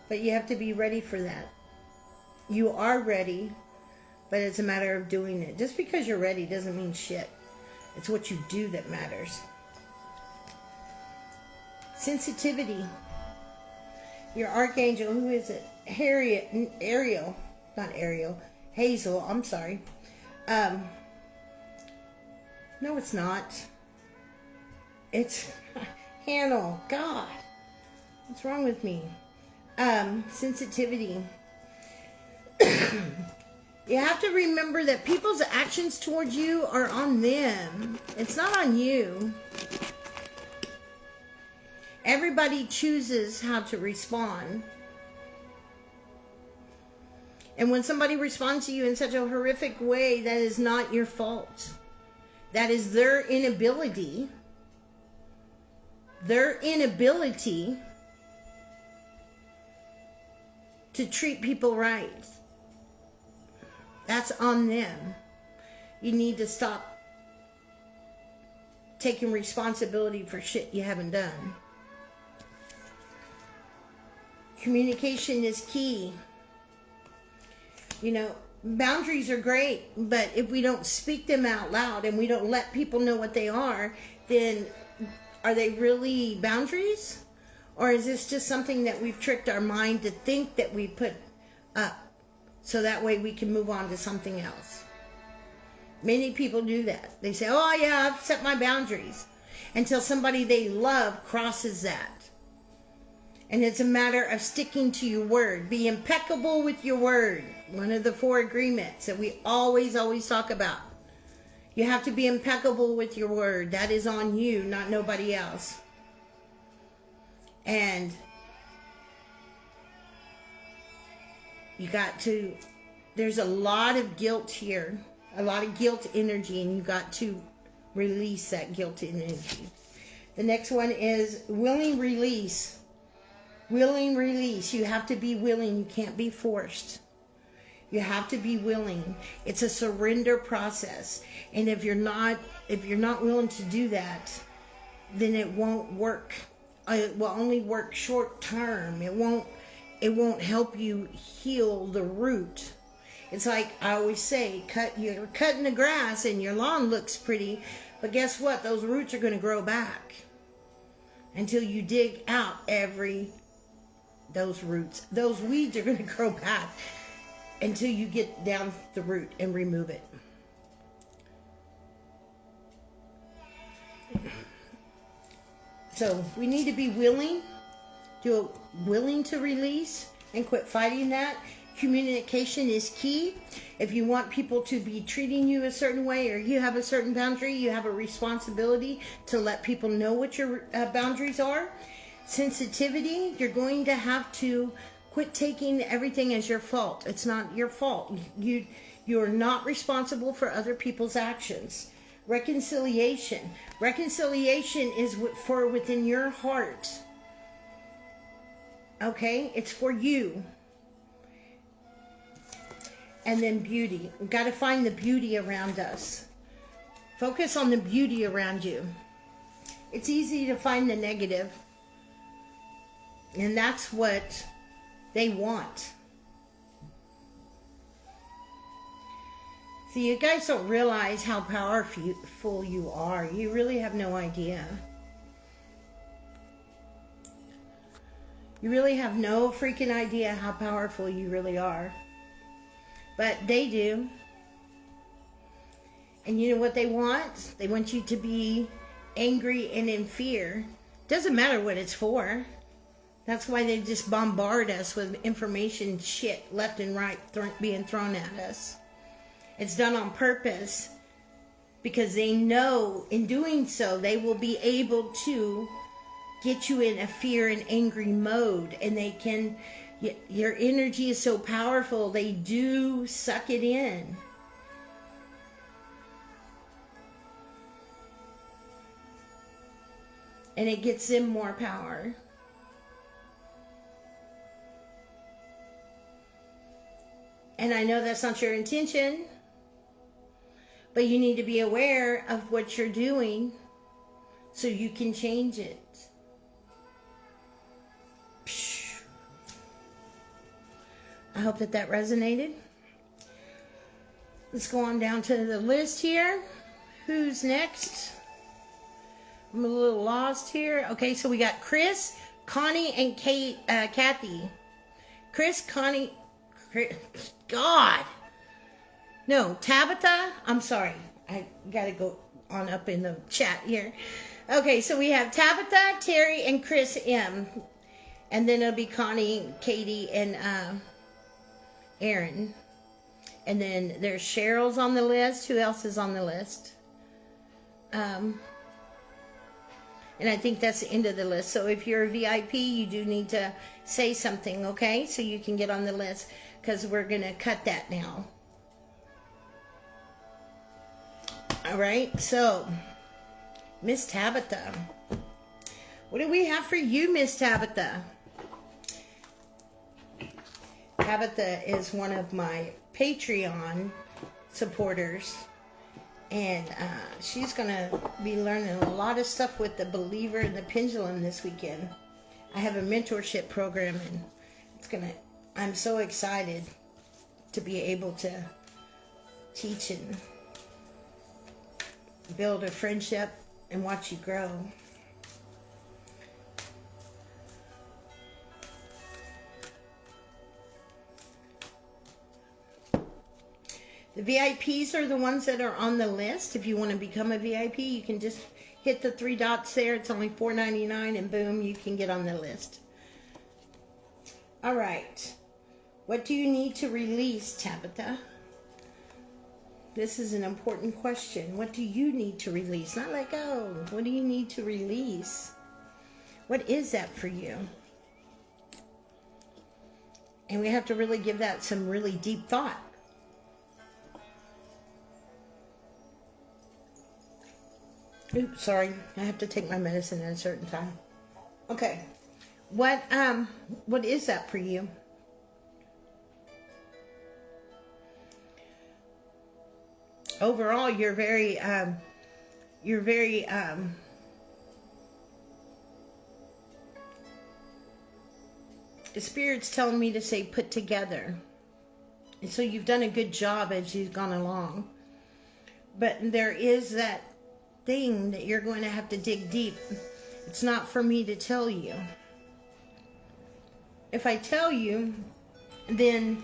But you have to be ready for that. You are ready, but it's a matter of doing it. Just because you're ready doesn't mean shit. It's what you do that matters. Sensitivity. Your archangel, who is it? Ariel. Not Ariel. Hazel, I'm sorry. No, it's not. It's Hannah. God. What's wrong with me? Sensitivity. You have to remember that people's actions towards you are on them. It's not on you. Everybody chooses how to respond. And when somebody responds to you in such a horrific way, that is not your fault. That is their inability. Their inability to treat people right. That's on them. You need to stop taking responsibility for shit you haven't done. Communication is key. You know, boundaries are great, but if we don't speak them out loud and we don't let people know what they are, then are they really boundaries? Or is this just something that we've tricked our mind to think that we put up so that way we can move on to something else? Many people do that. They say, oh yeah, I've set my boundaries, until somebody they love crosses that. And it's a matter of sticking to your word. Be impeccable with your word. One of the 4 agreements that we always talk about. You have to be impeccable with your word. That is on you, not nobody else. And you got to, there's a lot of guilt here. A lot of guilt energy, and you got to release that guilt energy. The next one is willing release. Willing release. You have to be willing. You can't be forced. You have to be willing. It's a surrender process. And if you're not willing to do that, then it won't work. It will only work short term. It won't help you heal the root. It's like I always say, you're cutting the grass and your lawn looks pretty, but guess what? Those roots are going to grow back until you dig out those roots. Those weeds are going to grow back until you get down the root and remove it. So we need to be willing to release and quit fighting that. Communication is key. If you want people to be treating you a certain way, or you have a certain boundary, you have a responsibility to let people know what your boundaries are. Sensitivity, you're going to have to quit taking everything as your fault. It's not your fault. You're not responsible for other people's actions. Reconciliation is for within your heart. Okay? It's for you. And then beauty. We've got to find the beauty around us. Focus on the beauty around you. It's easy to find the negative. And that's what they want. See, you guys don't realize how powerful you are. You really have no idea. You really have no freaking idea how powerful you really are. But they do. And you know what they want? They want you to be angry and in fear. Doesn't matter what it's for. That's why they just bombard us with information shit left and right being thrown at us. It's done on purpose because they know in doing so they will be able to get you in a fear and angry mode, and they can, your energy is so powerful, they do suck it in. And it gets them more power. And I know that's not your intention, but you need to be aware of what you're doing so you can change it. I hope that resonated. Let's go on down to the list here. Who's next? I'm a little lost here. Okay, so we got Chris, Connie, and Kathy. Chris, Connie, Tabitha. I'm sorry. I gotta go on up in the chat here. Okay, so we have Tabitha, Terry, and Chris M. And then it'll be Connie, Katie, and Aaron. And then there's Cheryl's on the list. Who else is on the list? And I think that's the end of the list. So if you're a VIP, you do need to say something, okay? So you can get on the list, because we're going to cut that now. All right, so Miss Tabitha. What do we have for you, Miss Tabitha? Tabitha is one of my Patreon supporters. And she's going to be learning a lot of stuff with the Believer and the Pendulum this weekend. I have a mentorship program, and I'm so excited to be able to teach and build a friendship and watch you grow. The VIPs are the ones that are on the list. If you want to become a VIP, you can just hit the 3 dots there. It's only $4.99, and boom, you can get on the list. All right. What do you need to release, Tabitha? This is an important question. What do you need to release? Not let go. What do you need to release? What is that for you? And we have to really give that some really deep thought. Oops, sorry. I have to take my medicine at a certain time. Okay. What is that for you? Overall, you're very the Spirit's telling me to say put together. And so you've done a good job as you've gone along. But there is that thing that you're going to have to dig deep. It's not for me to tell you. If I tell you, then,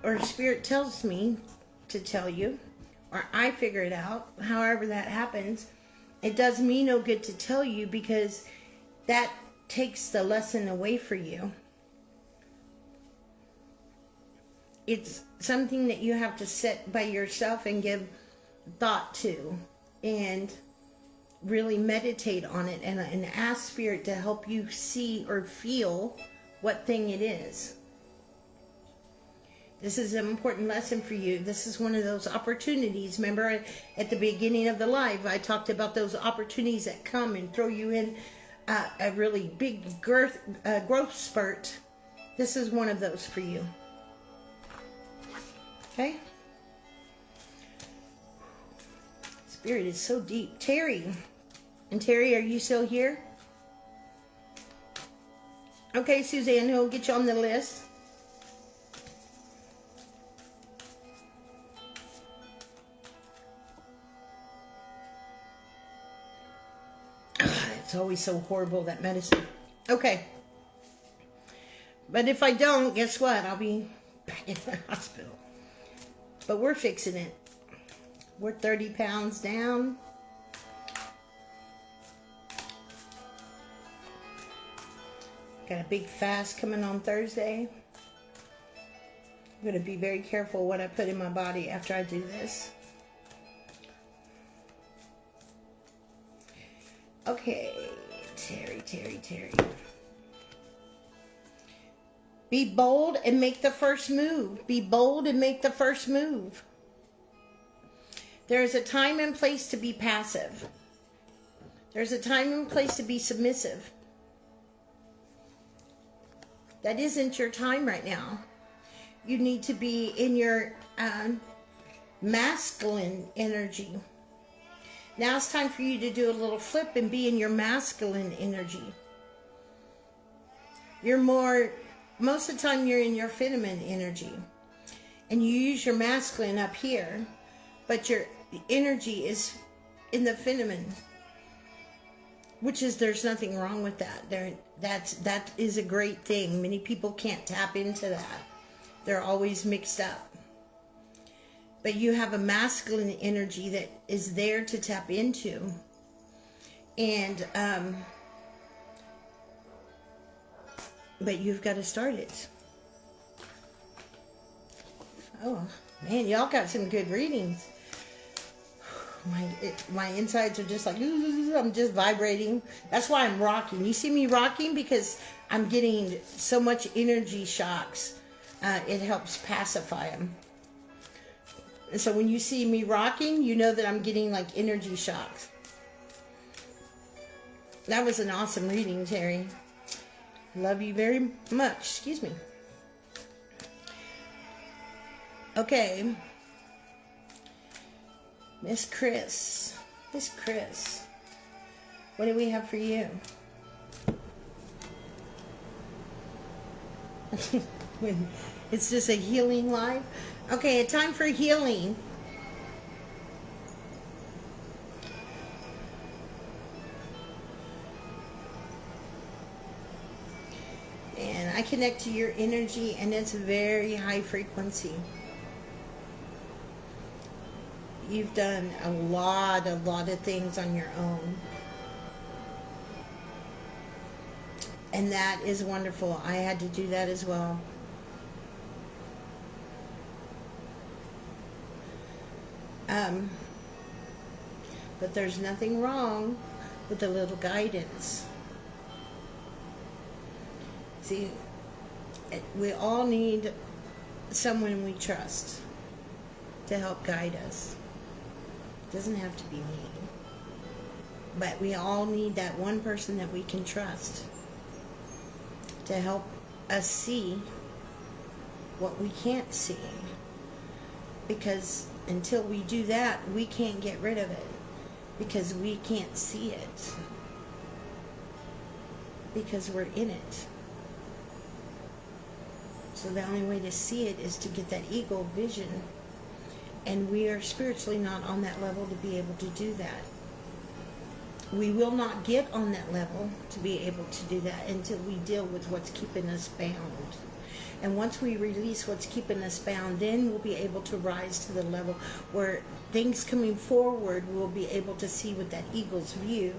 or Spirit tells me to tell you, or I figure it out, however that happens, it does me no good to tell you, because that takes the lesson away for you. It's something that you have to sit by yourself and give thought to, and really meditate on it, and ask Spirit to help you see or feel what thing it is. This is an important lesson for you. This is one of those opportunities. Remember at the beginning of the live, I talked about those opportunities that come and throw you in a really big growth spurt. This is one of those for you. Okay? Spirit is so deep. Terry. And Terry, are you still here? Okay, Suzanne, who'll get you on the list. It's always so horrible, that medicine. Okay. But if I don't, guess what? I'll be back in the hospital. But we're fixing it. We're 30 pounds down. Got a big fast coming on Thursday. I'm going to be very careful what I put in my body after I do this. Okay, Terry. Be bold and make the first move. Be bold and make the first move. There's a time and place to be passive. There's a time and place to be submissive. That isn't your time right now. You need to be in your masculine energy. Now it's time for you to do a little flip and be in your masculine energy. Most of the time you're in your feminine energy. And you use your masculine up here, but your energy is in the feminine. There's nothing wrong with that. That is a great thing. Many people can't tap into that. They're always mixed up. But you have a masculine energy that is there to tap into. And, but you've got to start it. Oh, man, y'all got some good readings. My insides are just like, I'm just vibrating. That's why I'm rocking. You see me rocking because I'm getting so much energy shocks. It helps pacify them. And so when you see me rocking, you know that I'm getting like energy shocks. That was an awesome reading, Terry. Love you very much. Excuse me. Okay. Miss Chris, what do we have for you? It's just a healing life. Okay, a time for healing. And I connect to your energy, and it's very high frequency. You've done a lot of things on your own. And that is wonderful. I had to do that as well. But there's nothing wrong with a little guidance. See, we all need someone we trust to help guide us. It doesn't have to be me. But we all need that one person that we can trust to help us see what we can't see. Because until we do that, we can't get rid of it. Because we can't see it. Because we're in it. So the only way to see it is to get that eagle vision. And we are spiritually not on that level to be able to do that. We will not get on that level to be able to do that until we deal with what's keeping us bound. And once we release what's keeping us bound, then we'll be able to rise to the level where things coming forward, we'll be able to see with that eagle's view,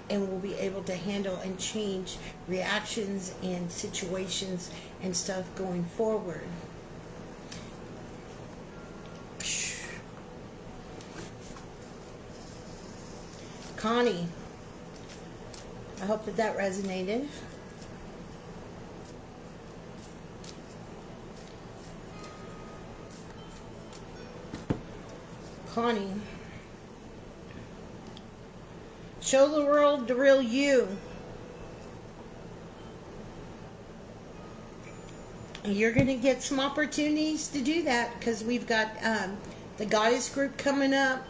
and we'll be able to handle and change reactions and situations and stuff going forward. Connie, I hope that resonated. Connie, show the world the real you. You're going to get some opportunities to do that because we've got the goddess group coming up.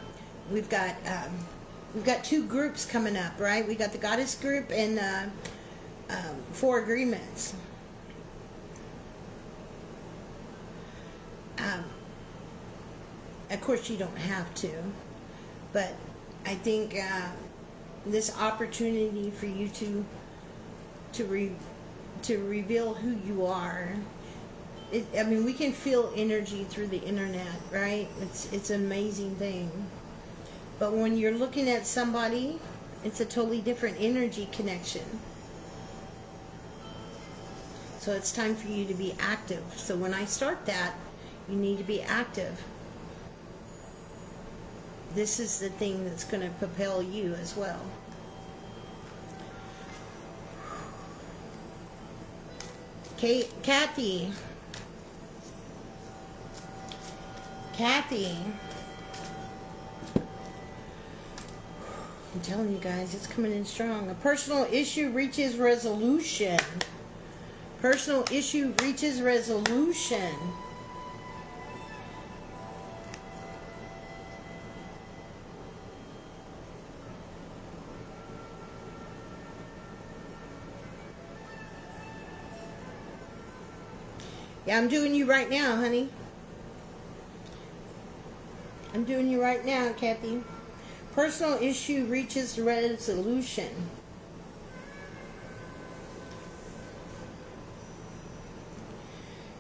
We've got 2 groups coming up, right? We got the goddess group and 4 agreements. Of course, you don't have to, but I think this opportunity for you to reveal who you are. I mean, we can feel energy through the internet, right? It's an amazing thing. But when you're looking at somebody, it's a totally different energy connection. So it's time for you to be active. So when I start that, you need to be active. This is the thing that's going to propel you as well. Kathy. I'm telling you guys, it's coming in strong. A personal issue reaches resolution. Personal issue reaches resolution. Yeah, I'm doing you right now, honey. I'm doing you right now, Kathy. Personal issue reaches resolution.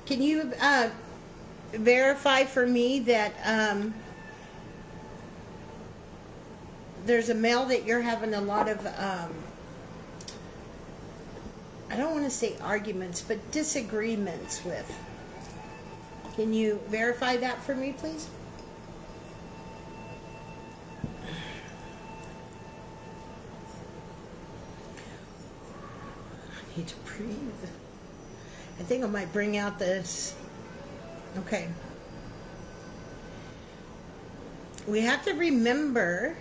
Can you verify for me that there's a male that you're having a lot of, I don't want to say arguments, but disagreements with? Can you verify that for me, please? I need to breathe. I think I might bring out this. Okay. We have to remember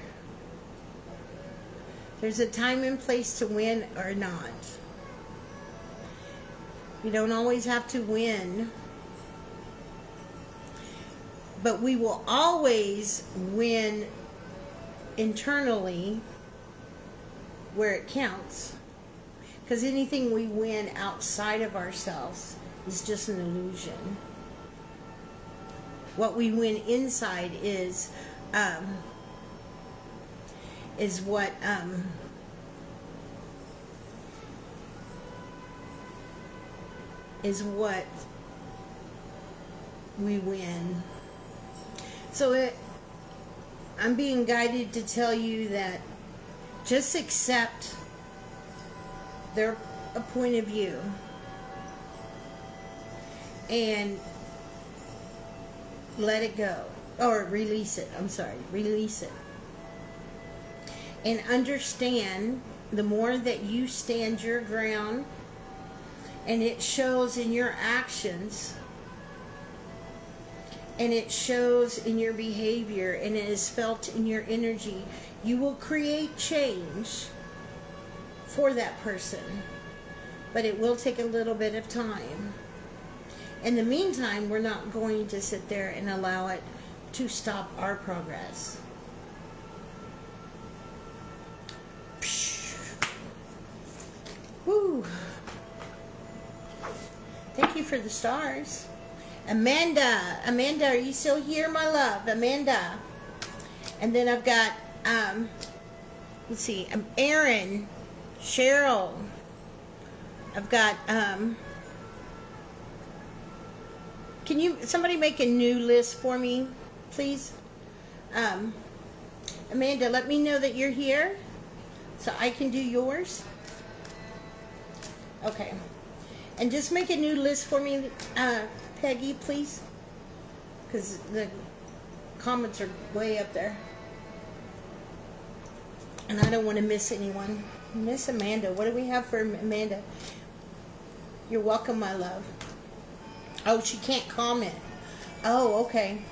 there's a time and place to win or not. You don't always have to win, but we will always win internally where it counts. Because anything we win outside of ourselves is just an illusion. What we win inside is what we win. So I'm being guided to tell you that just accept their point of view and let it go, or release it. I'm sorry, release it. And understand, the more that you stand your ground, and it shows in your actions, and it shows in your behavior, and it is felt in your energy, you will create change for that person. But it will take a little bit of time. In the meantime, we're not going to sit there and allow it to stop our progress. Woo. Thank you for the stars. Amanda, are you still here, my love? Amanda. And then I've got, let's see, Aaron, Cheryl. I've got, can you, somebody make a new list for me, please? Amanda, let me know that you're here so I can do yours. Okay. And just make a new list for me, Peggy, please. Because the comments are way up there. And I don't want to miss anyone. Miss Amanda. What do we have for Amanda? You're welcome, my love. Oh, she can't comment. Oh, okay.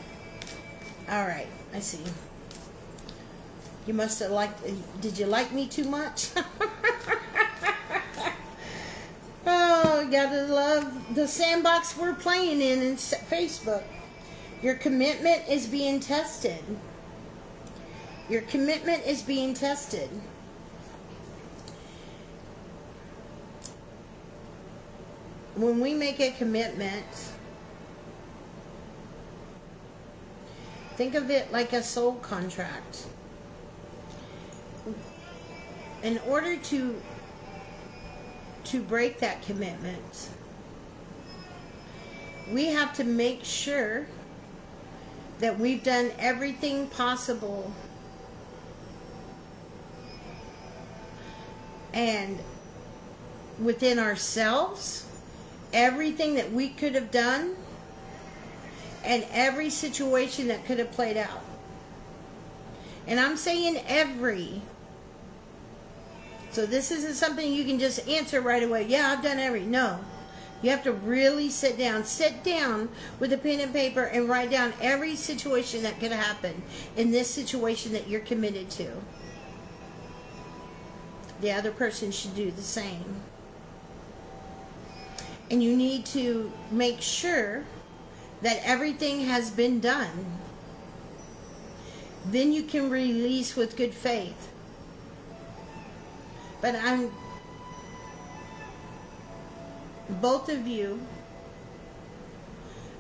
All right. I see. You must have liked... Did you like me too much? Oh, you gotta love the sandbox we're playing in Facebook. Your commitment is being tested. Your commitment is being tested. When we make a commitment, think of it like a soul contract. In order to break that commitment, we have to make sure that we've done everything possible and within ourselves, everything that we could have done and every situation that could have played out. And I'm saying every. So this isn't something you can just answer right away. Yeah, I've done every. No. You have to really sit down with a pen and paper and write down every situation that could happen in this situation that you're committed to. The other person should do the same. And you need to make sure that everything has been done. Then you can release with good faith. But both of you,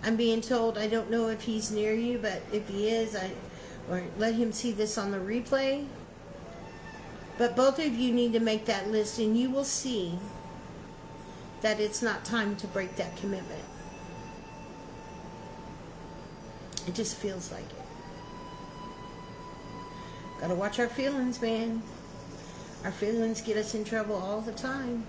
I'm being told, I don't know if he's near you, but if he is, or let him see this on the replay. But both of you need to make that list, and you will see that it's not time to break that commitment. It just feels like it. Gotta watch our feelings, man. Our feelings get us in trouble all the time.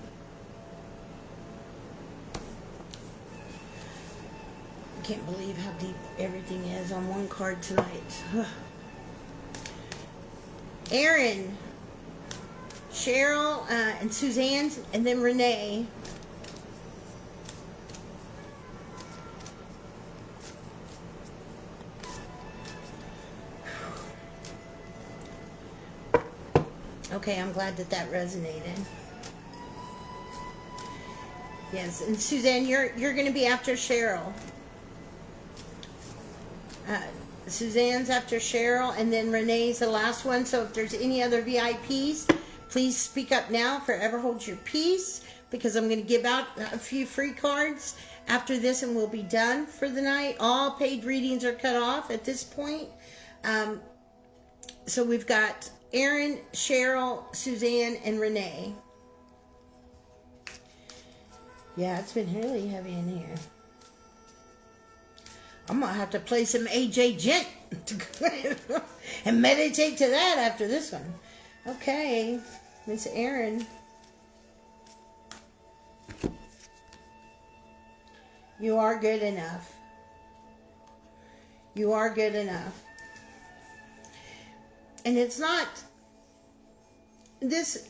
I can't believe how deep everything is on one card tonight. Aaron, Cheryl, and Suzanne, and then Renee. Okay, I'm glad that resonated. Yes, and Suzanne, you're going to be after Cheryl. Suzanne's after Cheryl, and then Renee's the last one. So if there's any other VIPs, please speak up now. Forever hold your peace, because I'm going to give out a few free cards after this, and we'll be done for the night. All paid readings are cut off at this point. So we've got Aaron, Cheryl, Suzanne, and Renee. Yeah, it's been really heavy in here. I'm going to have to play some AJ Gent and meditate to that after this one. Okay, Miss Aaron. You are good enough. You are good enough. And it's not this.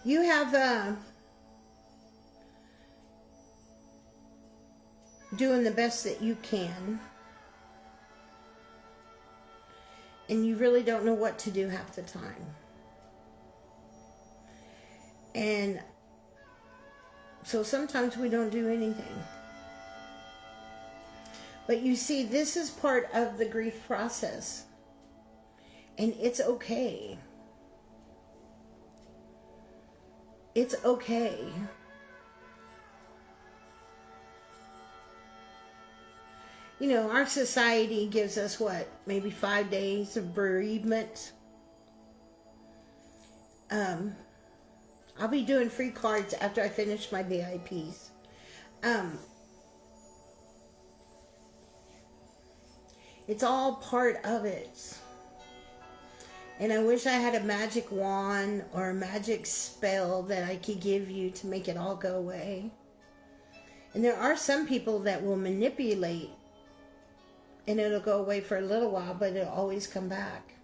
You have doing the best that you can, and you really don't know what to do half the time. And so sometimes we don't do anything. But you see, this is part of the grief process. And it's okay. It's okay. You know, our society gives us what? Maybe 5 days of bereavement. I'll be doing free cards after I finish my VIPs. It's all part of it. And I wish I had a magic wand or a magic spell that I could give you to make it all go away. And there are some people that will manipulate, and it'll go away for a little while, but it'll always come back.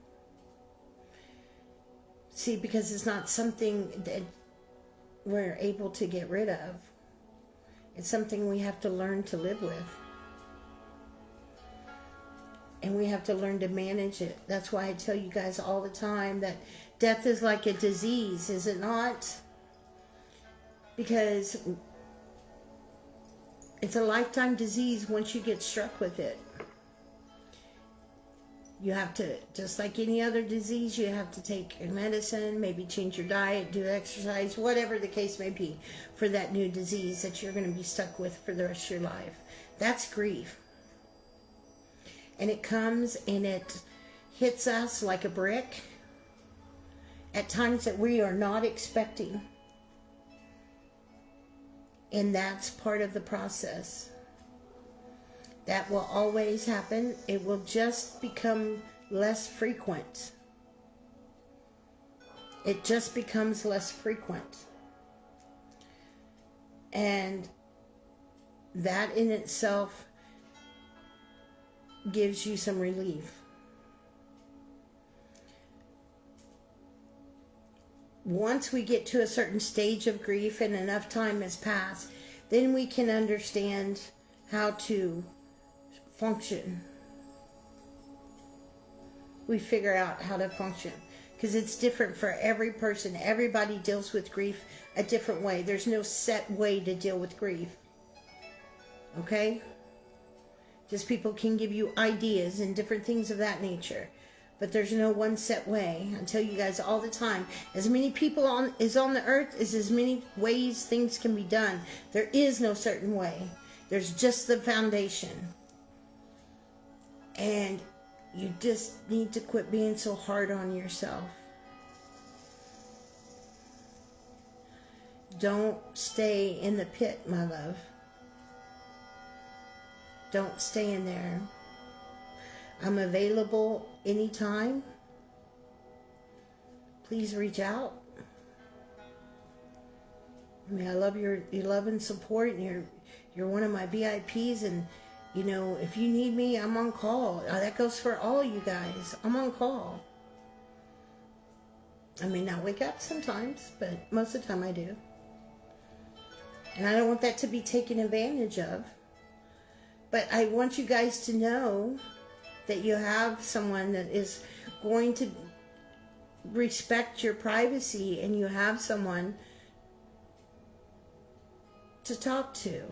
See, because it's not something that we're able to get rid of. It's something we have to learn to live with. And we have to learn to manage it. That's why I tell you guys all the time that death is like a disease, is it not? Because it's a lifetime disease once you get struck with it. You have to, just like any other disease, you have to take your medicine, maybe change your diet, do exercise, whatever the case may be for that new disease that you're going to be stuck with for the rest of your life. That's grief. And it comes and it hits us like a brick at times that we are not expecting. And that's part of the process. That will always happen. It will just become less frequent. It just becomes less frequent. And that in itself gives you some relief. once we get to a certain stage of grief and enough time has passed, then we can understand how to function. We figure out how to function, because it's different for every person. Everybody deals with grief a different way. There's no set way to deal with grief. Okay? Just people can give you ideas and different things of that nature. But there's no one set way. I tell you guys all the time, as many people on the earth is as many ways things can be done. There is no certain way. There's just the foundation. And you just need to quit being so hard on yourself. Don't stay in the pit, my love. Don't stay in there. I'm available anytime. Please reach out. I mean, I love your love and support, and you're one of my VIPs, and you know, if you need me, I'm on call. That goes for all you guys. I'm on call. I may not wake up sometimes, but most of the time I do. And I don't want that to be taken advantage of. But I want you guys to know that you have someone that is going to respect your privacy, and you have someone to talk to.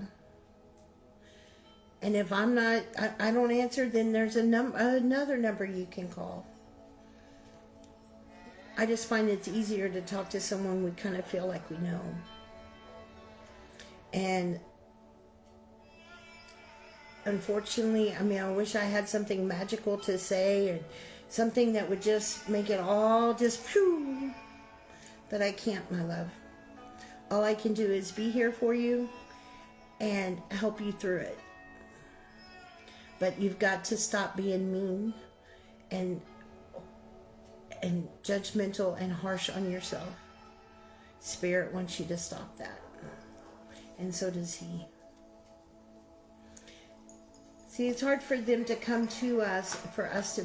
And if I'm not, I don't answer, then there's another number you can call. I just find it's easier to talk to someone we kind of feel like we know. And unfortunately, I mean, I wish I had something magical to say, or something that would just make it all just phew. But I can't, my love. All I can do is be here for you and help you through it. But you've got to stop being mean and judgmental and harsh on yourself. Spirit wants you to stop that. And so does he. See, it's hard for them to come to us, for us to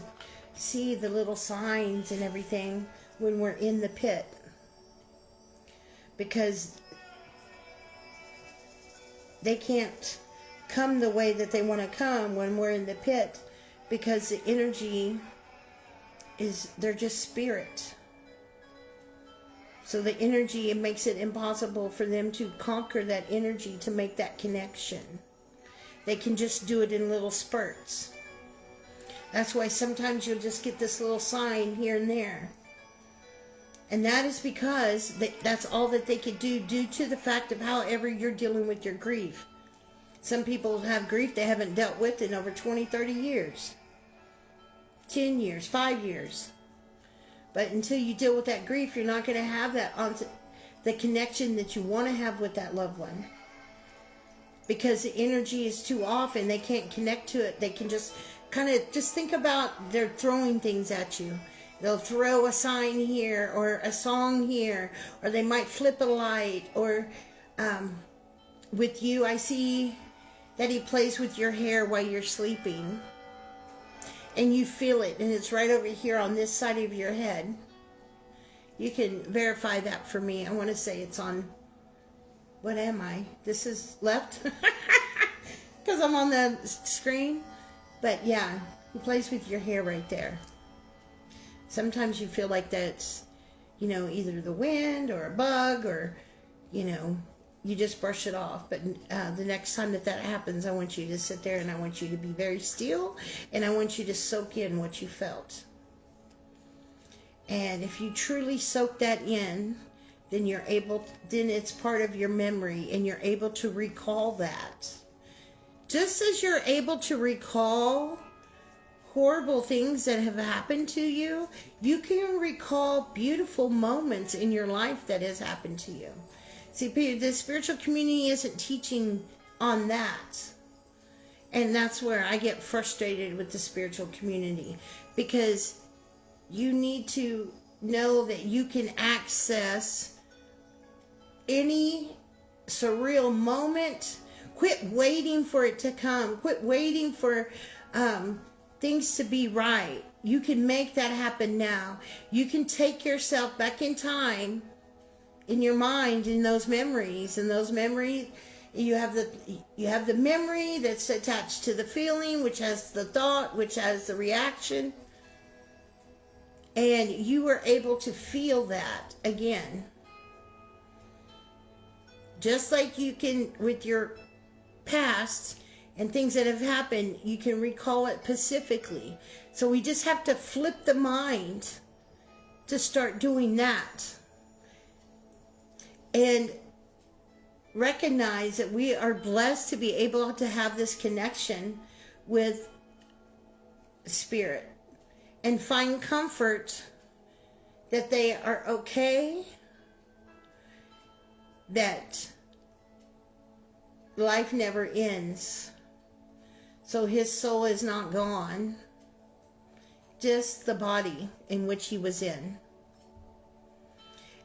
see the little signs and everything when we're in the pit. Because they can't come the way that they want to come when we're in the pit, because the energy is, they're just spirit. So the energy, it makes it impossible for them to conquer that energy, to make that connection. They can just do it in little spurts. That's why sometimes you'll just get this little sign here and there. And that is because that's all that they could do, due to the fact of however you're dealing with your grief. Some people have grief they haven't dealt with in over 20, 30 years. 10 years, 5 years. But until you deal with that grief, you're not going to have the connection that you want to have with that loved one. Because the energy is too off and they can't connect to it. They can just kind of, just think about, they're throwing things at you. They'll throw a sign here or a song here, or they might flip a light, or with you, I see that he plays with your hair while you're sleeping. And you feel it, and it's right over here on this side of your head. You can verify that for me. I want to say it's on, what am I? This is left? Because I'm on the screen. But yeah, he plays with your hair right there. Sometimes you feel like that's, you know, either the wind or a bug, or, you know, you just brush it off. But the next time that happens, I want you to sit there and I want you to be very still, and I want you to soak in what you felt. And if you truly soak that in, then then it's part of your memory, and you're able to recall that. Just as you're able to recall horrible things that have happened to you, you can recall beautiful moments in your life that has happened to you. See, the spiritual community isn't teaching on that. And that's where I get frustrated with the spiritual community. Because you need to know that you can access any surreal moment. Quit waiting for it to come. Quit waiting for things to be right. You can make that happen now. You can take yourself back in time in your mind, in those memories, and those memories, you have the memory that's attached to the feeling, which has the thought, which has the reaction, and you were able to feel that again. Just like you can with your past and things that have happened, you can recall it specifically. So we just have to flip the mind to start doing that. And recognize that we are blessed to be able to have this connection with Spirit. And find comfort that they are okay, that life never ends. So his soul is not gone, just the body in which he was in.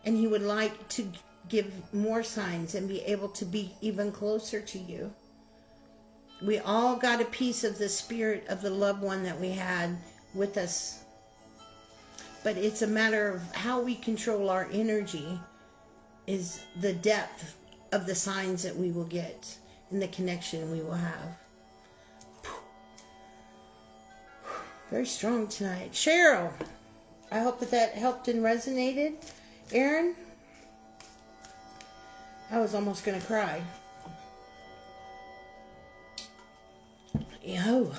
And he would like to give more signs and be able to be even closer to you. We all got a piece of the spirit of the loved one that we had with us. But it's a matter of how we control our energy is the depth of the signs that we will get and the connection we will have. Very strong tonight. Cheryl, I hope that helped and resonated. Aaron, I was almost going to cry. Yo,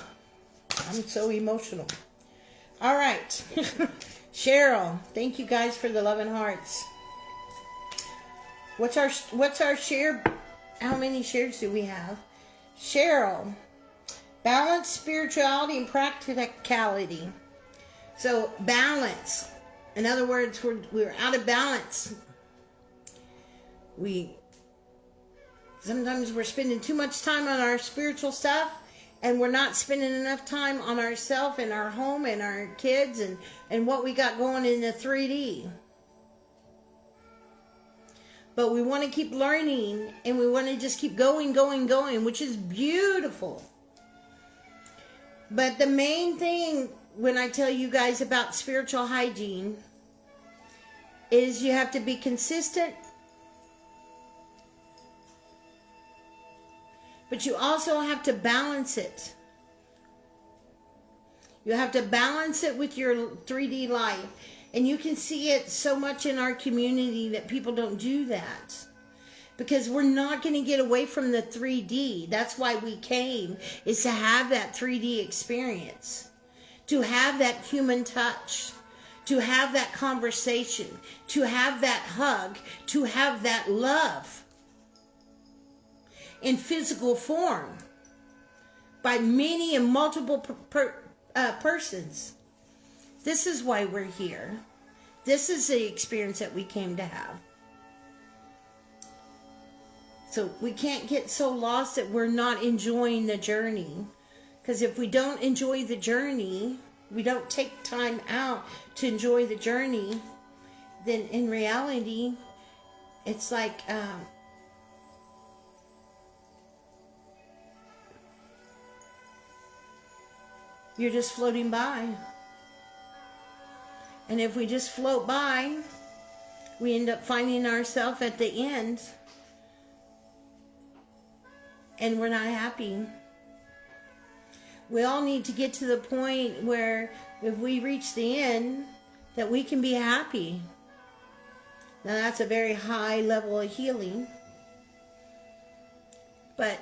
I'm so emotional. All right. Cheryl, thank you guys for the love and hearts. What's our share? How many shares do we have? Cheryl, balance, spirituality, and practicality. So balance. In other words, we're out of balance. Sometimes we're spending too much time on our spiritual stuff, and we're not spending enough time on ourselves and our home and our kids and what we got going in the 3D. But we want to keep learning, and we want to just keep going, which is beautiful. But the main thing when I tell you guys about spiritual hygiene is you have to be consistent, but you also have to balance it. You have to balance it with your 3D life. And you can see it so much in our community that people don't do that. Because we're not going to get away from the 3D. That's why we came, is to have that 3D experience. To have that human touch. To have that conversation. To have that hug. To have that love. In physical form. By many and multiple persons. This is why we're here. This is the experience that we came to have. So we can't get so lost that we're not enjoying the journey. Because if we don't enjoy the journey, we don't take time out to enjoy the journey, then in reality, it's like you're just floating by. And if we just float by, we end up finding ourselves at the end. And we're not happy. We all need to get to the point where if we reach the end, that we can be happy. Now that's a very high level of healing. But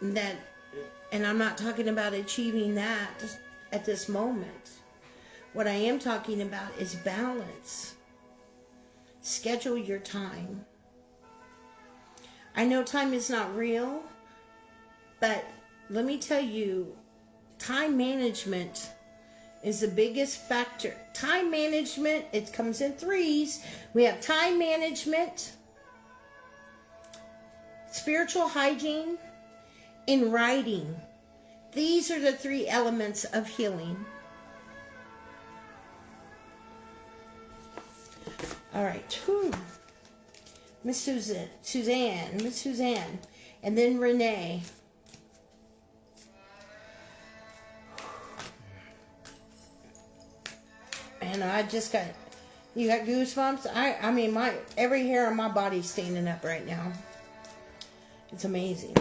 that, and I'm not talking about achieving that at this moment. What I am talking about is balance. Schedule your time. I know time is not real, but let me tell you, time management is the biggest factor. Time management, it comes in threes. We have time management, spiritual hygiene, and writing. These are the three elements of healing. All right. Whew. Miss Suzanne, and then Renee. And I just got You got goosebumps? I mean, every hair on my body's standing up right now. It's amazing.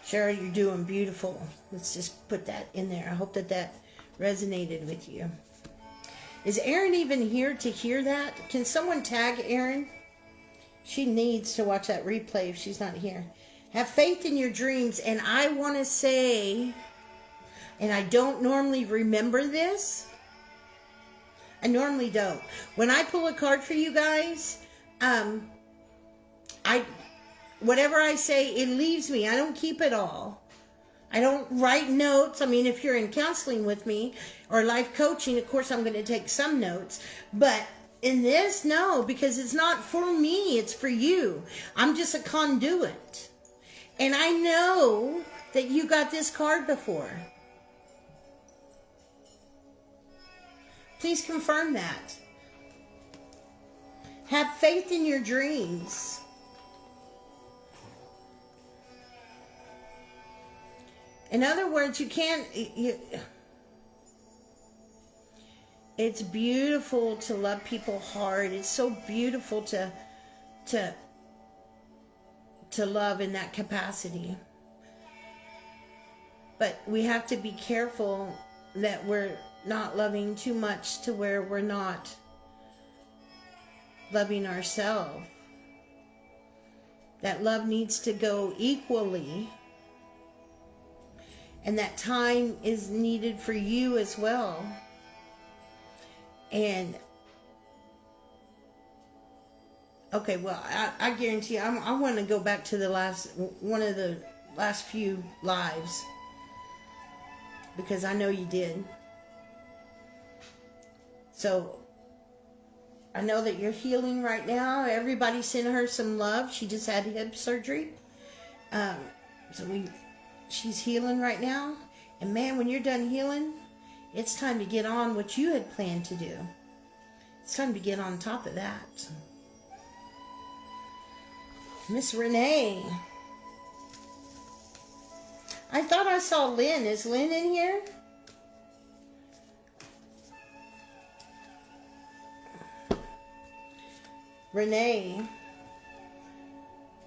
Cheryl, you're doing beautiful. Let's just put that in there. I hope that resonated with you. Is Erin even here to hear that? Can someone tag Erin? She needs to watch that replay if she's not here. Have faith in your dreams. And I want to say, and I don't normally remember this. I normally don't. When I pull a card for you guys, whatever I say, it leaves me. I don't keep it all. I don't write notes. I mean, if you're in counseling with me or life coaching, of course I'm going to take some notes. But in this, no, because it's not for me. It's for you. I'm just a conduit. And I know that you got this card before. Please confirm that. Have faith in your dreams. In other words, it's beautiful to love people hard. It's so beautiful to love in that capacity. But we have to be careful that we're not loving too much to where we're not loving ourselves. That love needs to go equally. And that time is needed for you as well. And okay, well, I guarantee you, I want to go back to one of the last few lives, because I know you did. So I know that you're healing right now. Everybody send her some love. She just had hip surgery. She's healing right now. And man, when you're done healing, it's time to get on what you had planned to do. It's time to get on top of that. Miss Renee. I thought I saw Lynn. Is Lynn in here? Renee.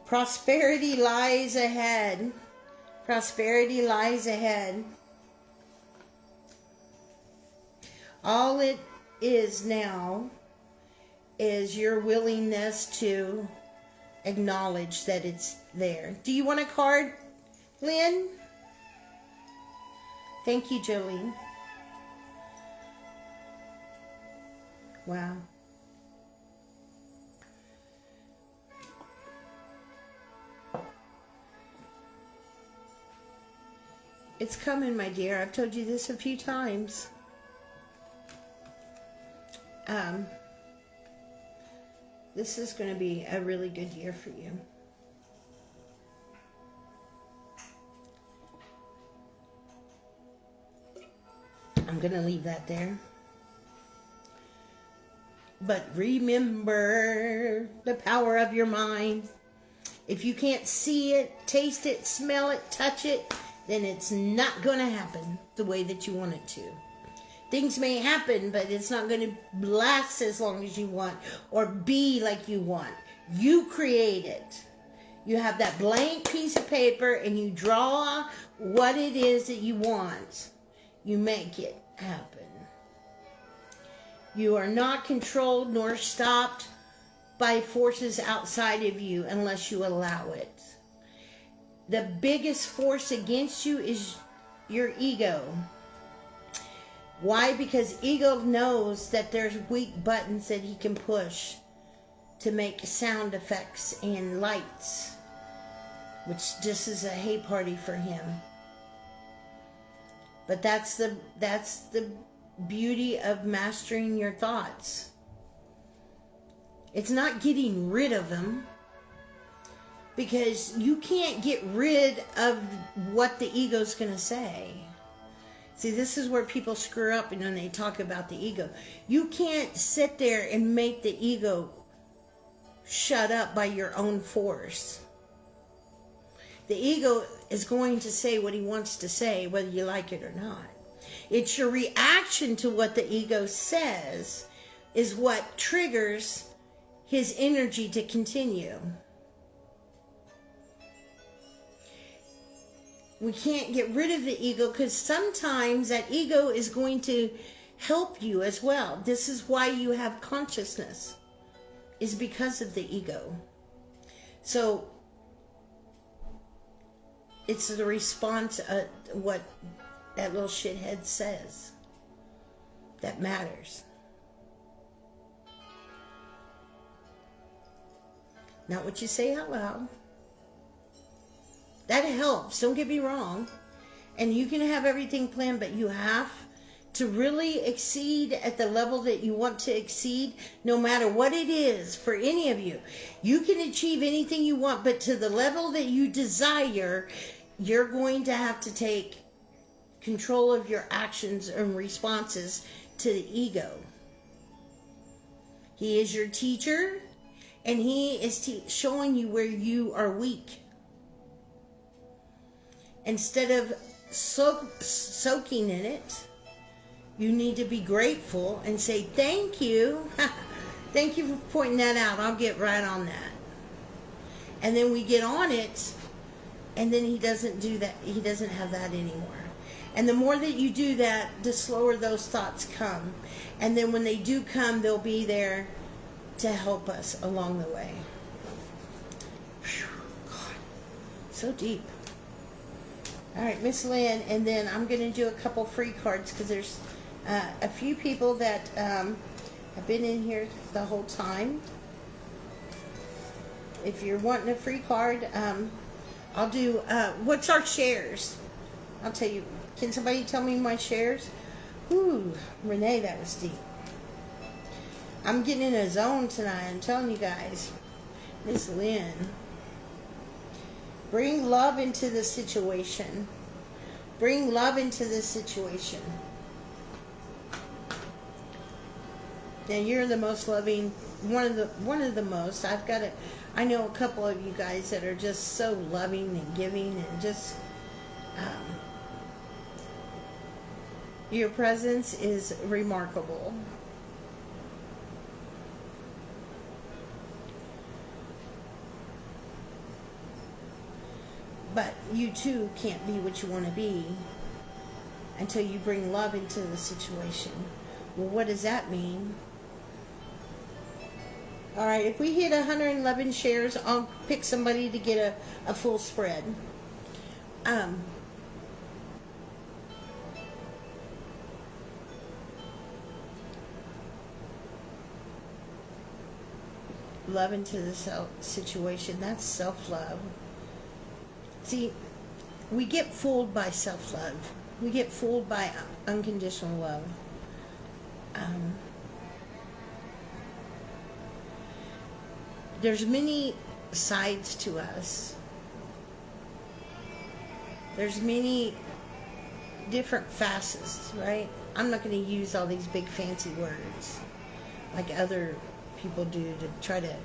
Prosperity lies ahead. Prosperity lies ahead. All it is now is your willingness to acknowledge that it's there. Do you want a card, Lynn? Thank you, Jolene. Wow. It's coming, my dear. I've told you this a few times. This is going to be a really good year for you. I'm going to leave that there. But remember the power of your mind. If you can't see it, taste it, smell it, touch it, then it's not going to happen the way that you want it to. Things may happen, but it's not going to last as long as you want or be like you want. You create it. You have that blank piece of paper and you draw what it is that you want. You make it happen. You are not controlled nor stopped by forces outside of you unless you allow it. The biggest force against you is your ego. Why? Because ego knows that there's weak buttons that he can push to make sound effects and lights, which just is a hay party for him. But that's the beauty of mastering your thoughts. It's not getting rid of them, because you can't get rid of what the ego's going to say. See, this is where people screw up when they talk about the ego. You can't sit there and make the ego shut up by your own force. The ego is going to say what he wants to say, whether you like it or not. It's your reaction to what the ego says is what triggers his energy to continue. We can't get rid of the ego, because sometimes that ego is going to help you as well. This is why you have consciousness, is because of the ego. So it's the response of what that little shithead says that matters. Not what you say out loud. That helps, don't get me wrong. And you can have everything planned, but you have to really exceed at the level that you want to exceed, no matter what it is for any of you. You can achieve anything you want, but to the level that you desire, you're going to have to take control of your actions and responses to the ego. He is your teacher, and he is showing you where you are weak. Instead of soaking in it, you need to be grateful and say, thank you. Thank you for pointing that out. I'll get right on that. And then we get on it, and then he doesn't do that. He doesn't have that anymore. And the more that you do that, the slower those thoughts come. And then when they do come, they'll be there to help us along the way. Whew, God, so deep. All right, Miss Lynn, and then I'm going to do a couple free cards, because there's a few people that have been in here the whole time. If you're wanting a free card, I'll do, what's our shares? I'll tell you. Can somebody tell me my shares? Ooh, Renee, that was deep. I'm getting in a zone tonight, I'm telling you guys. Miss Lynn. Bring love into the situation. Bring love into the situation. Now you're the most loving, one of the most. I know a couple of you guys that are just so loving and giving, and just your presence is remarkable. But you too can't be what you want to be until you bring love into the situation. Well, what does that mean? All right, if we hit 111 shares, I'll pick somebody to get a full spread. Love into the situation, that's self-love. See, we get fooled by self-love. We get fooled by unconditional love. There's many sides to us. There's many different facets, right? I'm not going to use all these big fancy words like other people do to try to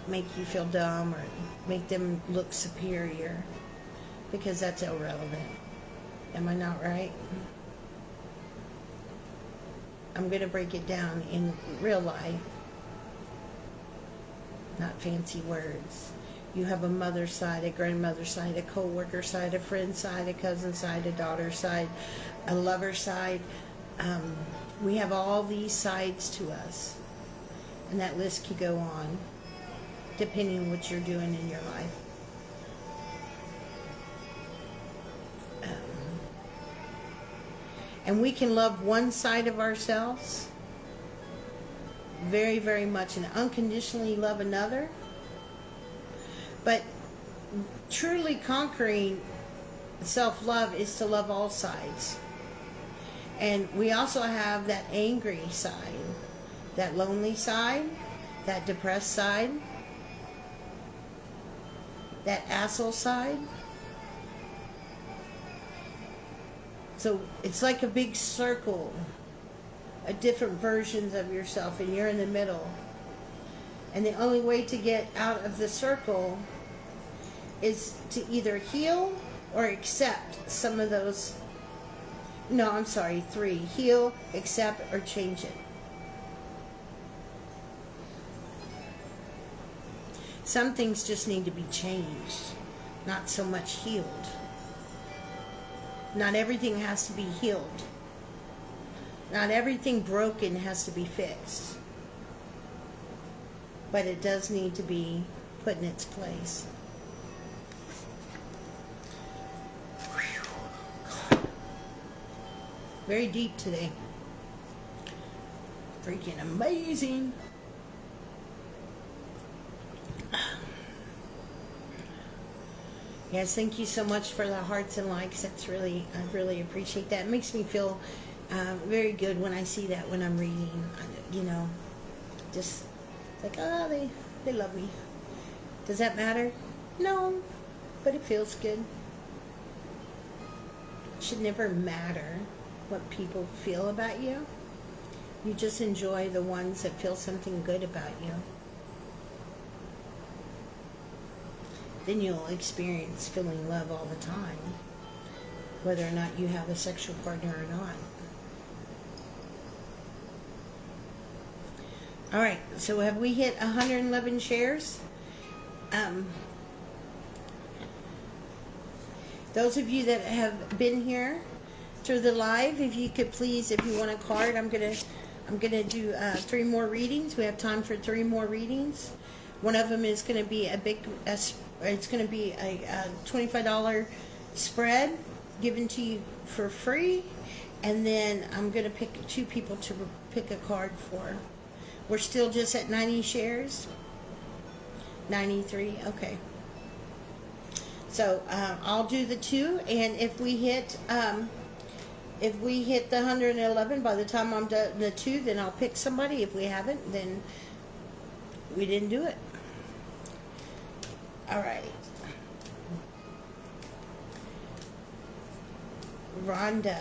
make you feel dumb or make them look superior, because that's irrelevant. Am I not right? I'm going to break it down in real life, not fancy words. You have a mother side, a grandmother side, a co-worker side, a friend side, a cousin side, a daughter side, a lover side. We have all these sides to us, and that list could go on, depending on what you're doing in your life. And we can love one side of ourselves very, very much and unconditionally love another. But truly conquering self-love is to love all sides. And we also have that angry side, that lonely side, that depressed side, that asshole side. So it's like a big circle of different versions of yourself, and you're in the middle. And the only way to get out of the circle is to either heal or accept some of those. No, I'm sorry, 3. Heal, accept, or change it. Some things just need to be changed, not so much healed. Not everything has to be healed. Not everything broken has to be fixed. But it does need to be put in its place. Very deep today. Freaking amazing. Yes, thank you so much for the hearts and likes. That's really, I really appreciate that. It makes me feel very good when I see that when I'm reading. You know, just like, oh, they love me. Does that matter? No, but it feels good. It should never matter what people feel about you. You just enjoy the ones that feel something good about you. Then you'll experience feeling love all the time, whether or not you have a sexual partner or not. All right, so have we hit 111 shares? Those of you that have been here through the live, if you could please, if you want a card, I'm gonna do 3 more readings. We have time for 3 more readings. One of them is going to be it's going to be a $25 spread given to you for free, and then I'm going to pick 2 people to pick a card for. We're still just at 90 shares. 93. Okay. So I'll do the 2, and if we hit the 111 by the time I'm done the 2, then I'll pick somebody. If we haven't, then we didn't do it. All right. Rhonda.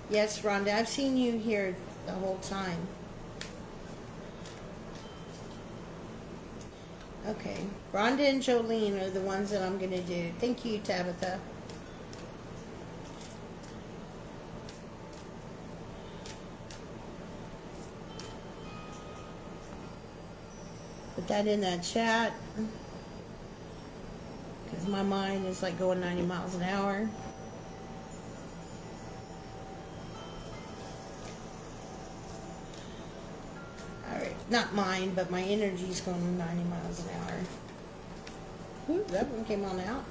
Yes, Rhonda, I've seen you here the whole time. Okay. Rhonda and Jolene are the ones that I'm going to do. Thank you, Tabitha. Put that in that chat. Because my mind is like going 90 miles an hour. Alright, not mine, but my energy's going 90 miles an hour. Ooh, that one came on out.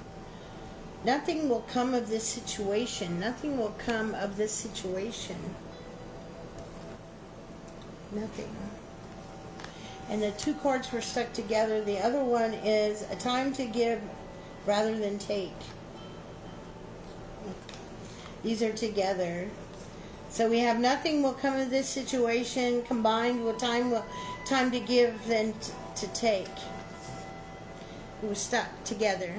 Nothing will come of this situation. Nothing will come of this situation. Nothing. And the 2 cards were stuck together. The other one is a time to give rather than take. These are together. So we have nothing will come of this situation combined with time to give than to take. It was stuck together.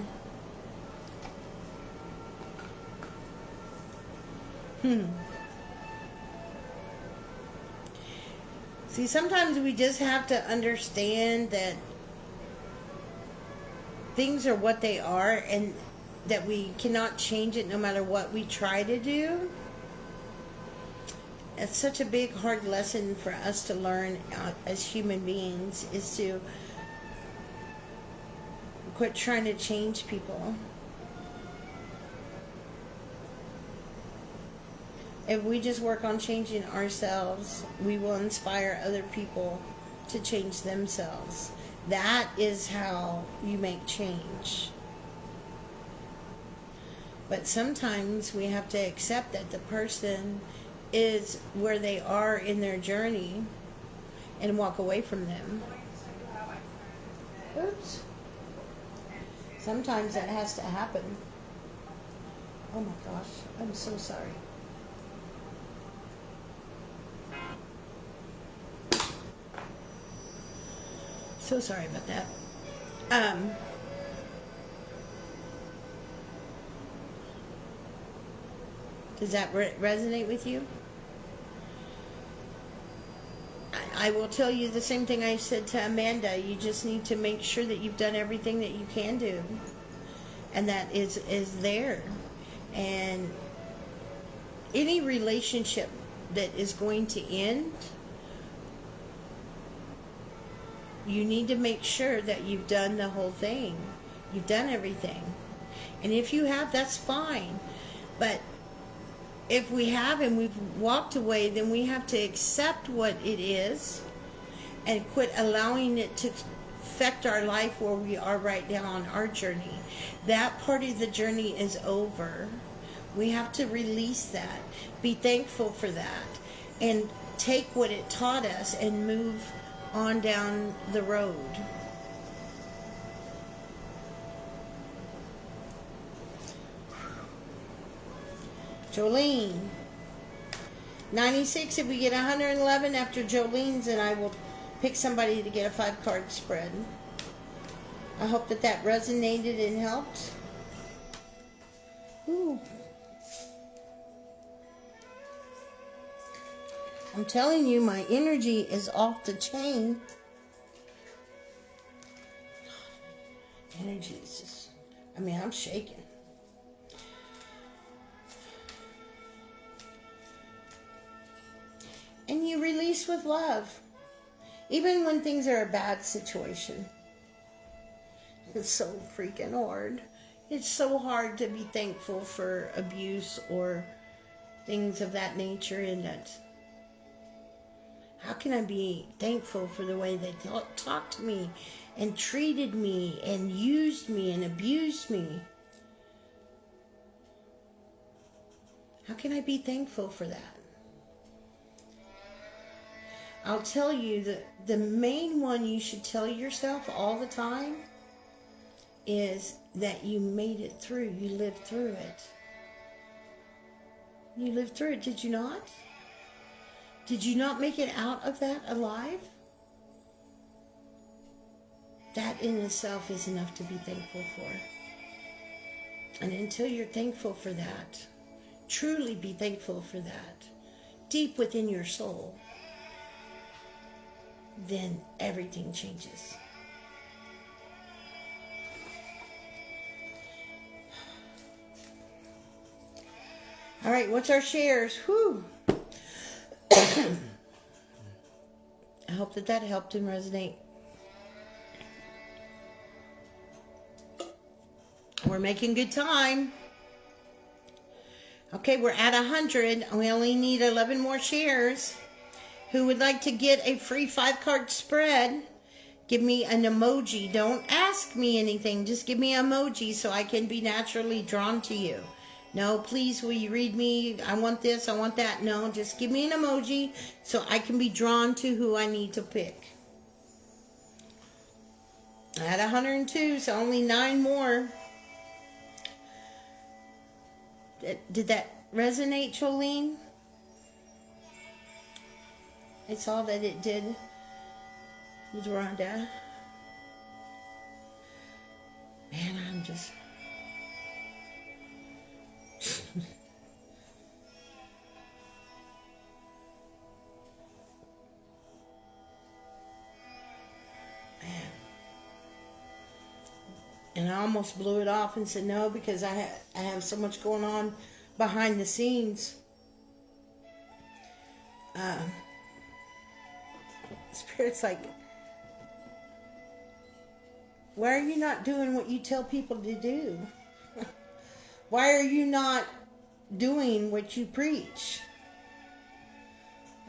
See, sometimes we just have to understand that things are what they are and that we cannot change it no matter what we try to do. It's such a big, hard lesson for us to learn as human beings, is to quit trying to change people. If we just work on changing ourselves, we will inspire other people to change themselves. That is how you make change. But sometimes we have to accept that the person is where they are in their journey and walk away from them. Oops. Sometimes that has to happen. Oh my gosh, I'm so sorry. So sorry about that. Does that resonate with you? I will tell you the same thing I said to Amanda. You just need to make sure that you've done everything that you can do. And that is there. And any relationship that is going to end you need to make sure that you've done the whole thing. You've done everything. And if you have, that's fine. But if we have and we've walked away, then we have to accept what it is and quit allowing it to affect our life where we are right now on our journey. That part of the journey is over. We have to release that. Be thankful for that. And take what it taught us and move on down the road. Jolene. 96 if we get 111 after Jolene's, and I will pick somebody to get a 5-card spread. I hope that that resonated and helped. Ooh. I'm telling you, my energy is off the chain. Energy is just, I mean, I'm shaking. And you release with love. Even when things are a bad situation. It's so freaking hard. It's so hard to be thankful for abuse or things of that nature, in that. How can I be thankful for the way they talked to me and treated me and used me and abused me? How can I be thankful for that? I'll tell you that the main one you should tell yourself all the time is that you made it through. You lived through it. You lived through it, did you not? Did you not make it out of that alive? That in itself is enough to be thankful for. And until you're thankful for that, truly be thankful for that, deep within your soul, then everything changes. All right, what's our shares? Whew. I hope that that helped and resonate. We're making good time. Okay, we're at 100. We only need 11 more shares. Who would like to get a free 5-card spread? Give me an emoji. Don't ask me anything. Just give me an emoji so I can be naturally drawn to you. No, please, will you read me? I want this, I want that. No, just give me an emoji so I can be drawn to who I need to pick. At 102, so only 9 more. Did that resonate, Jolene? I saw that it did with Rhonda. Man, I'm just... Man. And I almost blew it off and said no, because I have so much going on behind the scenes. Spirit's like, why are you not doing what you tell people to do? Why are you not doing what you preach?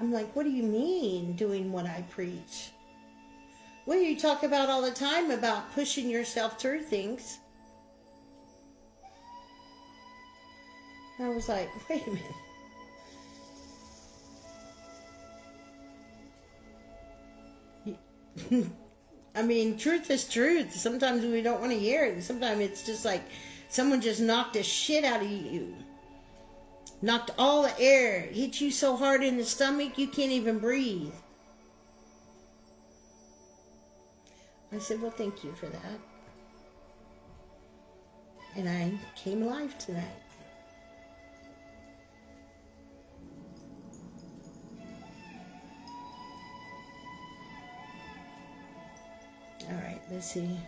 I'm like, what do you mean doing what I preach? Well, you talk about all the time about pushing yourself through things. And I was like, wait a minute. I mean, truth is truth. Sometimes we don't want to hear it. And sometimes it's just like someone just knocked the shit out of you. Knocked all the air. Hit you so hard in the stomach you can't even breathe. I said, well, thank you for that. And I came alive tonight. All right, let's see.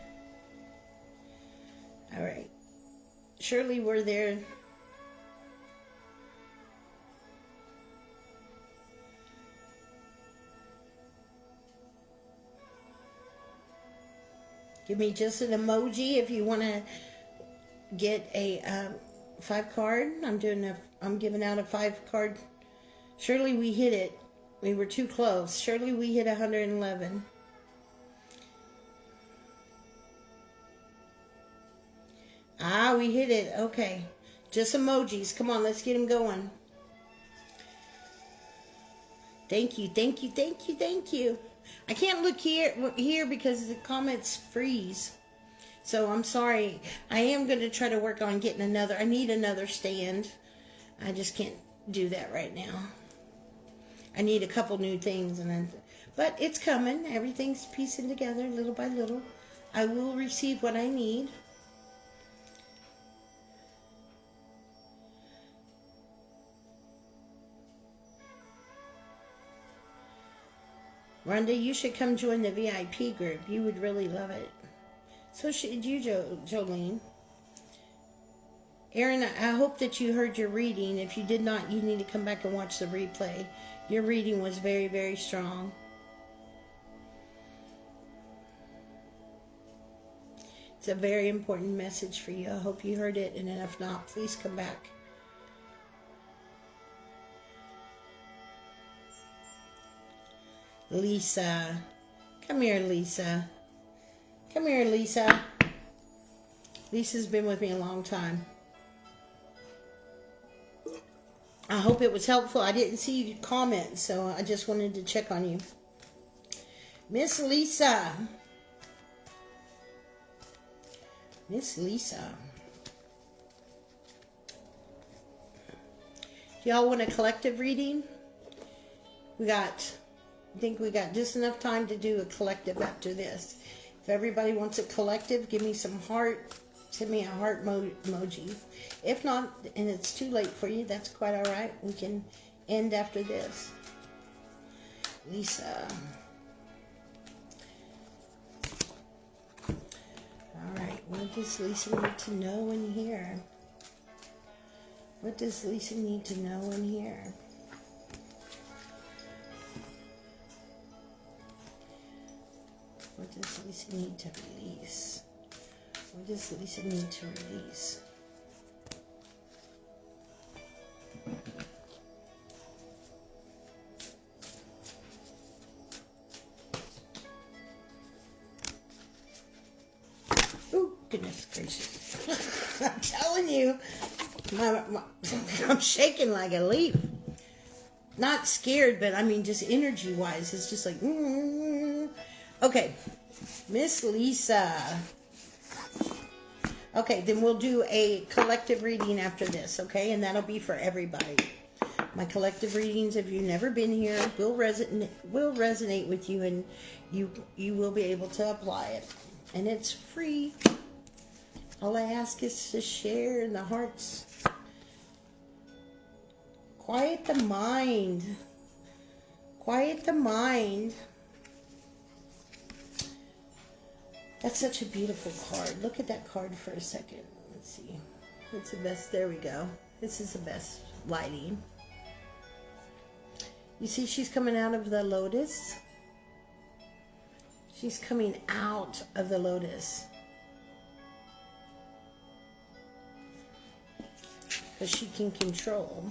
All right. Surely we're there. Give me just an emoji if you want to get a 5 card. I'm giving out a 5 card. Surely we hit it. We were too close. Surely we hit 111. Ah, we hit it. Okay. Just emojis. Come on, let's get them going. Thank you, thank you, thank you, thank you. I can't look here because the comments freeze. So I'm sorry. I am going to try to work on getting another. I need another stand. I just can't do that right now. I need a couple new things, but it's coming. Everything's piecing together little by little. I will receive what I need. Rhonda, you should come join the VIP group. You would really love it. So should you, Jolene. Erin, I hope that you heard your reading. If you did not, you need to come back and watch the replay. Your reading was very, very strong. It's a very important message for you. I hope you heard it, and if not, please come back. Lisa. Come here, Lisa. Come here, Lisa. Lisa's been with me a long time. I hope it was helpful. I didn't see you comment, so I just wanted to check on you. Miss Lisa. Miss Lisa. Do y'all want a collective reading? I think we got just enough time to do a collective after this. If everybody wants a collective, give me some heart. Send me a heart emoji. If not, and it's too late for you, that's quite all right. We can end after this. Lisa. All right. What does Lisa need to know in here? What does Lisa need to know in here? What does Lisa need to release? What does Lisa need to release? Oh, goodness gracious. I'm telling you, I'm shaking like a leaf. Not scared, but I mean just energy-wise. It's just like, Okay, Miss Lisa. Okay, then we'll do a collective reading after this, okay? And that'll be for everybody. My collective readings, if you've never been here, will resonate with you, and you will be able to apply it. And it's free. All I ask is to share in the hearts. Quiet the mind. Quiet the mind. That's such a beautiful card. Look at that card for a second. Let's see. It's the best. There we go. This is the best lighting. You see she's coming out of the lotus? She's coming out of the lotus. Because she can control.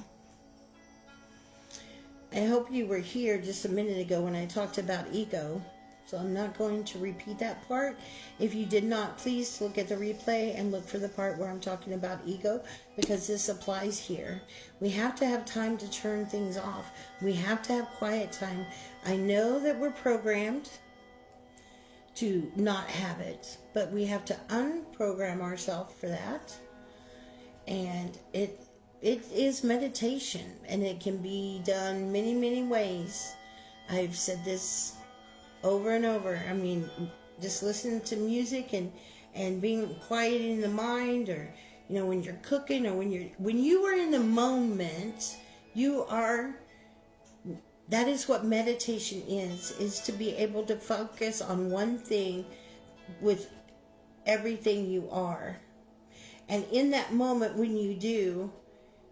I hope you were here just a minute ago when I talked about ego. So I'm not going to repeat that part. If you did not, please look at the replay and look for the part where I'm talking about ego, because this applies here. We have to have time to turn things off. We have to have quiet time. I know that we're programmed to not have it, but we have to unprogram ourselves for that. And it is meditation, and it can be done many, many ways. I've said this over and over. I mean, just listening to music and being quiet in the mind, or when you're cooking, or when you are in the moment, that is what meditation is to be able to focus on one thing with everything you are. And in that moment, when you do,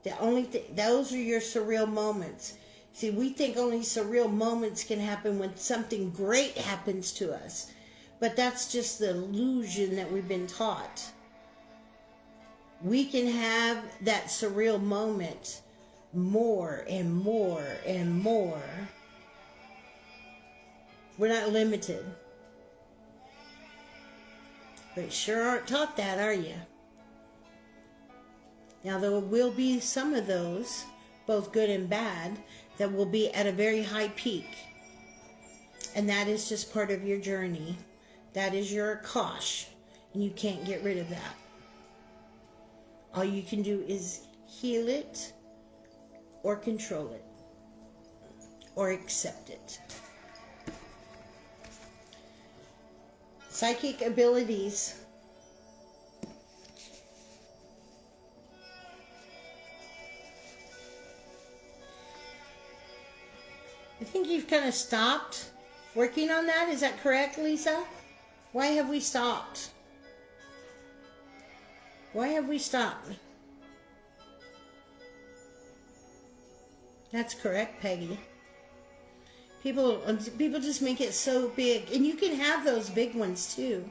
those are your surreal moments. See, we think only surreal moments can happen when something great happens to us. But that's just the illusion that we've been taught. We can have that surreal moment more and more and more. We're not limited. But you sure aren't taught that, are you? Now, there will be some of those, both good and bad, that will be at a very high peak. And that is just part of your journey. That is your kosh. And you can't get rid of that. All you can do is heal it or control it or accept it. Psychic abilities. I think you've kind of stopped working on that. Is that correct, Lisa? Why have we stopped? Why have we stopped? That's correct, Peggy. People just make it so big. And you can have those big ones too.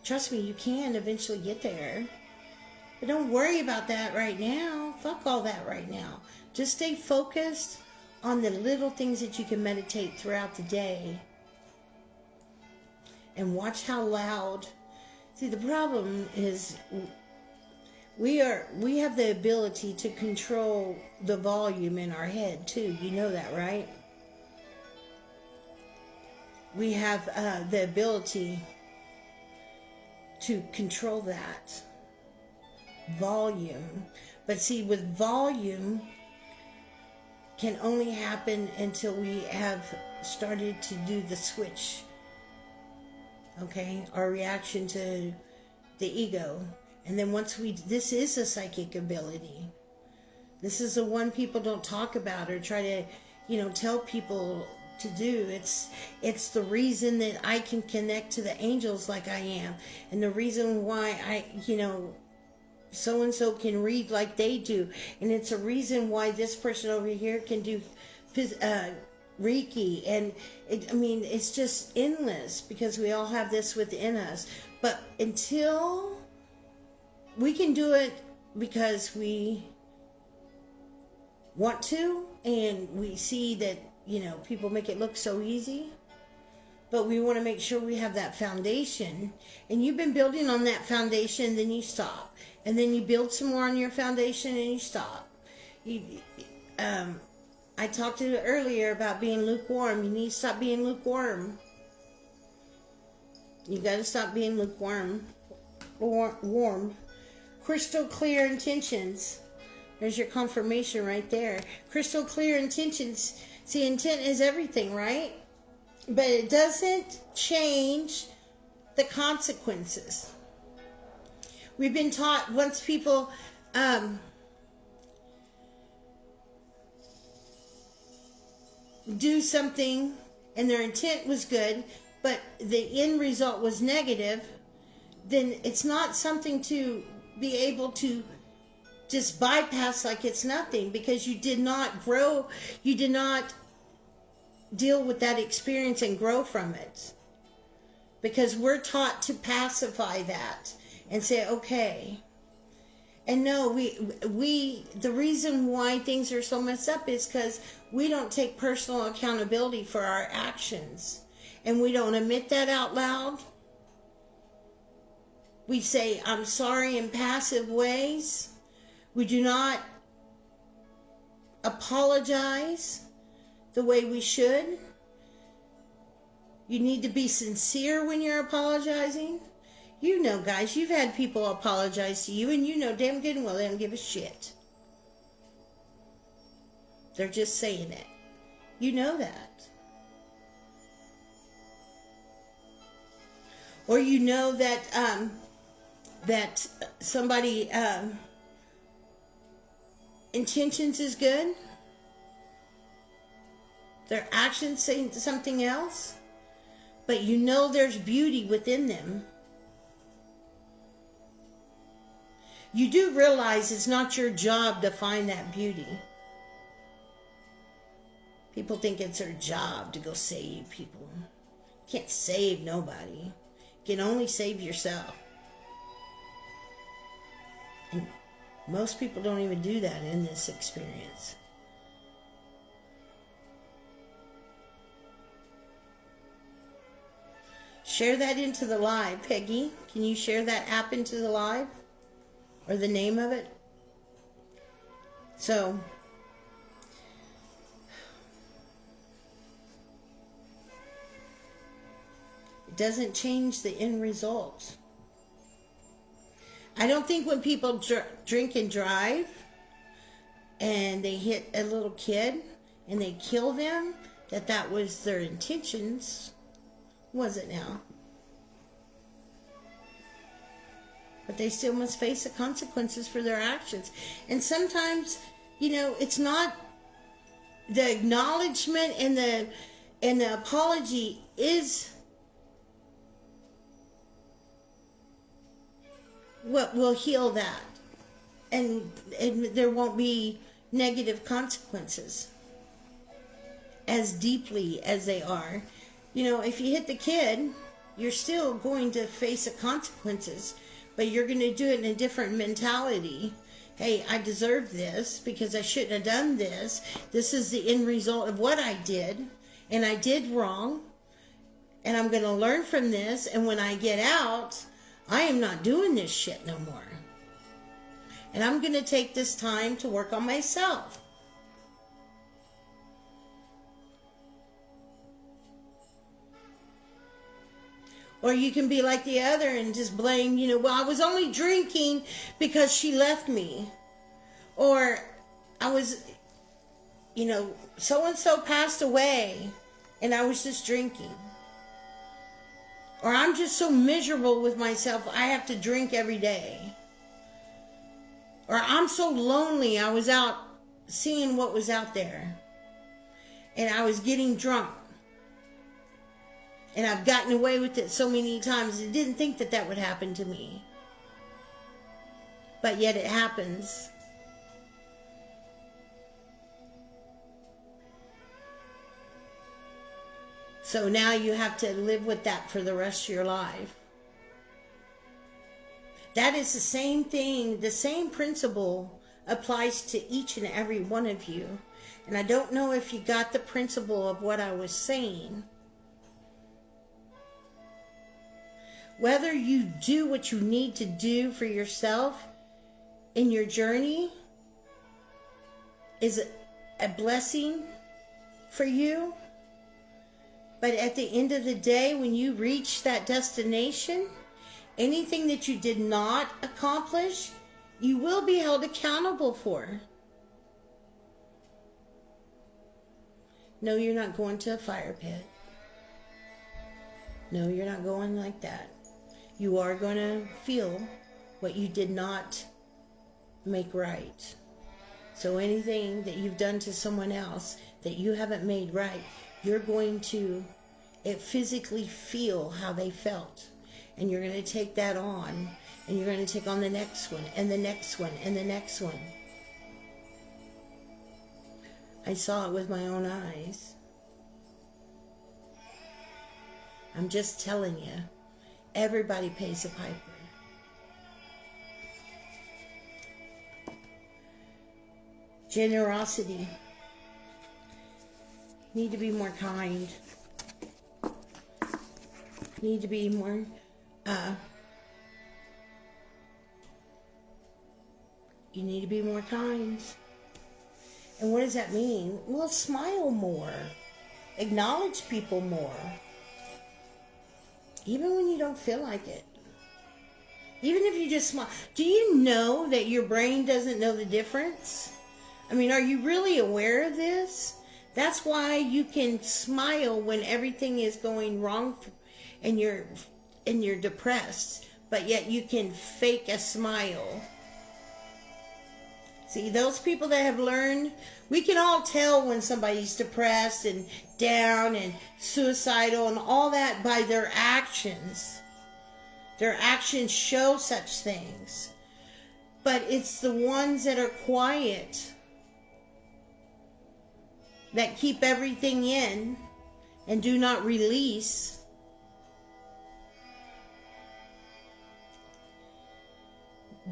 Trust me, you can eventually get there. But don't worry about that right now. Fuck all that right now. Just stay focused on the little things that you can meditate throughout the day. And watch how loud. See, the problem is we have the ability to control the volume in our head too. You know that, right? We have the ability to control that volume. But see, with volume can only happen until we have started to do the switch. Okay? Our reaction to the ego. And then once this is a psychic ability. This is the one people don't talk about or try to, tell people to do. It's the reason that I can connect to the angels like I am. And the reason why so-and-so can read like they do. And it's a reason why this person over here can do Reiki. And it's just endless because we all have this within us. But until we can do it because we want to, and we see that, people make it look so easy. But we want to make sure we have that foundation. And you've been building on that foundation, then you stop. And then you build some more on your foundation and you stop. I talked to you earlier about being lukewarm. You need to stop being lukewarm. You got to stop being lukewarm. Warm. Crystal clear intentions. There's your confirmation right there. Crystal clear intentions. See, intent is everything, right? But it doesn't change the consequences. We've been taught once people do something and their intent was good, but the end result was negative, then it's not something to be able to just bypass like it's nothing, because you did not grow, you did not deal with that experience and grow from it. Because we're taught to pacify that and say, okay. And no, the reason why things are so messed up is because we don't take personal accountability for our actions. And we don't admit that out loud. We say, I'm sorry in passive ways. We do not apologize the way we should. You need to be sincere when you're apologizing. You know, guys, you've had people apologize to you, and you know damn good and well they don't give a shit. They're just saying it. You know that. Or you know that that somebody intentions is good. Their actions say something else. But you know there's beauty within them. You do realize it's not your job to find that beauty. People think it's their job to go save people. Can't save nobody. You can only save yourself. And most people don't even do that in this experience. Share that into the live. Peggy, can you share that app into the live? Or the name of it? So, it doesn't change the end result. I don't think when people drink and drive and they hit a little kid and they kill them, that was their intentions. Was it now? But they still must face the consequences for their actions. And sometimes, it's not the acknowledgement and the apology is what will heal that. And there won't be negative consequences as deeply as they are. If you hit the kid, you're still going to face the consequences, but you're going to do it in a different mentality. Hey, I deserve this because I shouldn't have done this. This is the end result of what I did, and I did wrong, and I'm going to learn from this, and when I get out, I am not doing this shit no more. And I'm going to take this time to work on myself. Or you can be like the other and just blame, well, I was only drinking because she left me. Or I was, so-and-so passed away and I was just drinking. Or I'm just so miserable with myself, I have to drink every day. Or I'm so lonely, I was out seeing what was out there. And I was getting drunk. And I've gotten away with it so many times. I didn't think that would happen to me. But yet it happens. So now you have to live with that for the rest of your life. That is the same thing. The same principle applies to each and every one of you. And I don't know if you got the principle of what I was saying. Whether you do what you need to do for yourself in your journey is a blessing for you. But at the end of the day, when you reach that destination, anything that you did not accomplish, you will be held accountable for. No, you're not going to a fire pit. No, you're not going like that. You are going to feel what you did not make right. So anything that you've done to someone else that you haven't made right, you're going to physically feel how they felt. And you're going to take that on. And you're going to take on the next one, and the next one, and the next one. I saw it with my own eyes. I'm just telling you. Everybody pays a piper. Generosity. Need to be more kind. Need to be more you need to be more kind. And what does that mean? Well, smile more. Acknowledge people more. Even when you don't feel like it. Even if you just smile. Do you know that your brain doesn't know the difference? I mean, are you really aware of this? That's why you can smile when everything is going wrong and you're depressed. But yet you can fake a smile. See, those people that have learned, we can all tell when somebody's depressed and down and suicidal and all that by their actions. Their actions show such things. But it's the ones that are quiet, that keep everything in and do not release,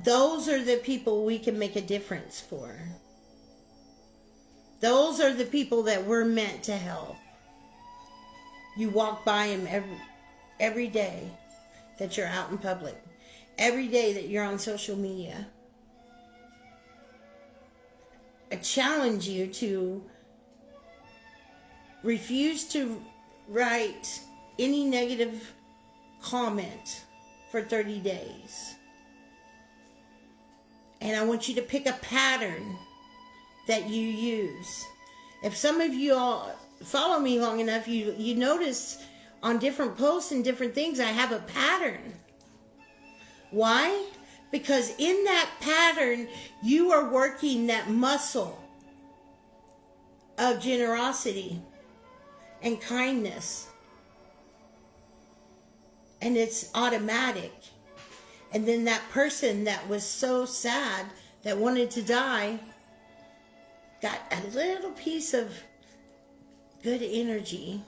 Those are the people we can make a difference for. Those are the people that we're meant to help. You walk by them every day that you're out in public. Every day that you're on social media. I challenge you to refuse to write any negative comment for 30 days. And I want you to pick a pattern that you use. If some of you all follow me long enough, you notice on different posts and different things, I have a pattern. Why? Because in that pattern, you are working that muscle of generosity and kindness. And it's automatic. And then that person that was so sad, that wanted to die, got a little piece of good energy.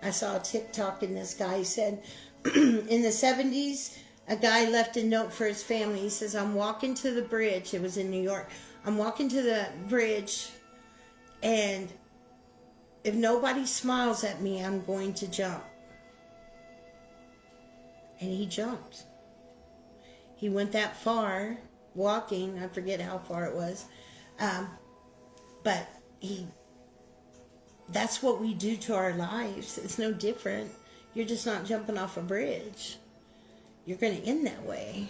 I saw a TikTok and this guy said, in the 70s, a guy left a note for his family. He says, I'm walking to the bridge. It was in New York. I'm walking to the bridge, and if nobody smiles at me, I'm going to jump. And he jumped. He went that far, walking. I forget how far it was. But that's what we do to our lives. It's no different. You're just not jumping off a bridge. You're going to end that way.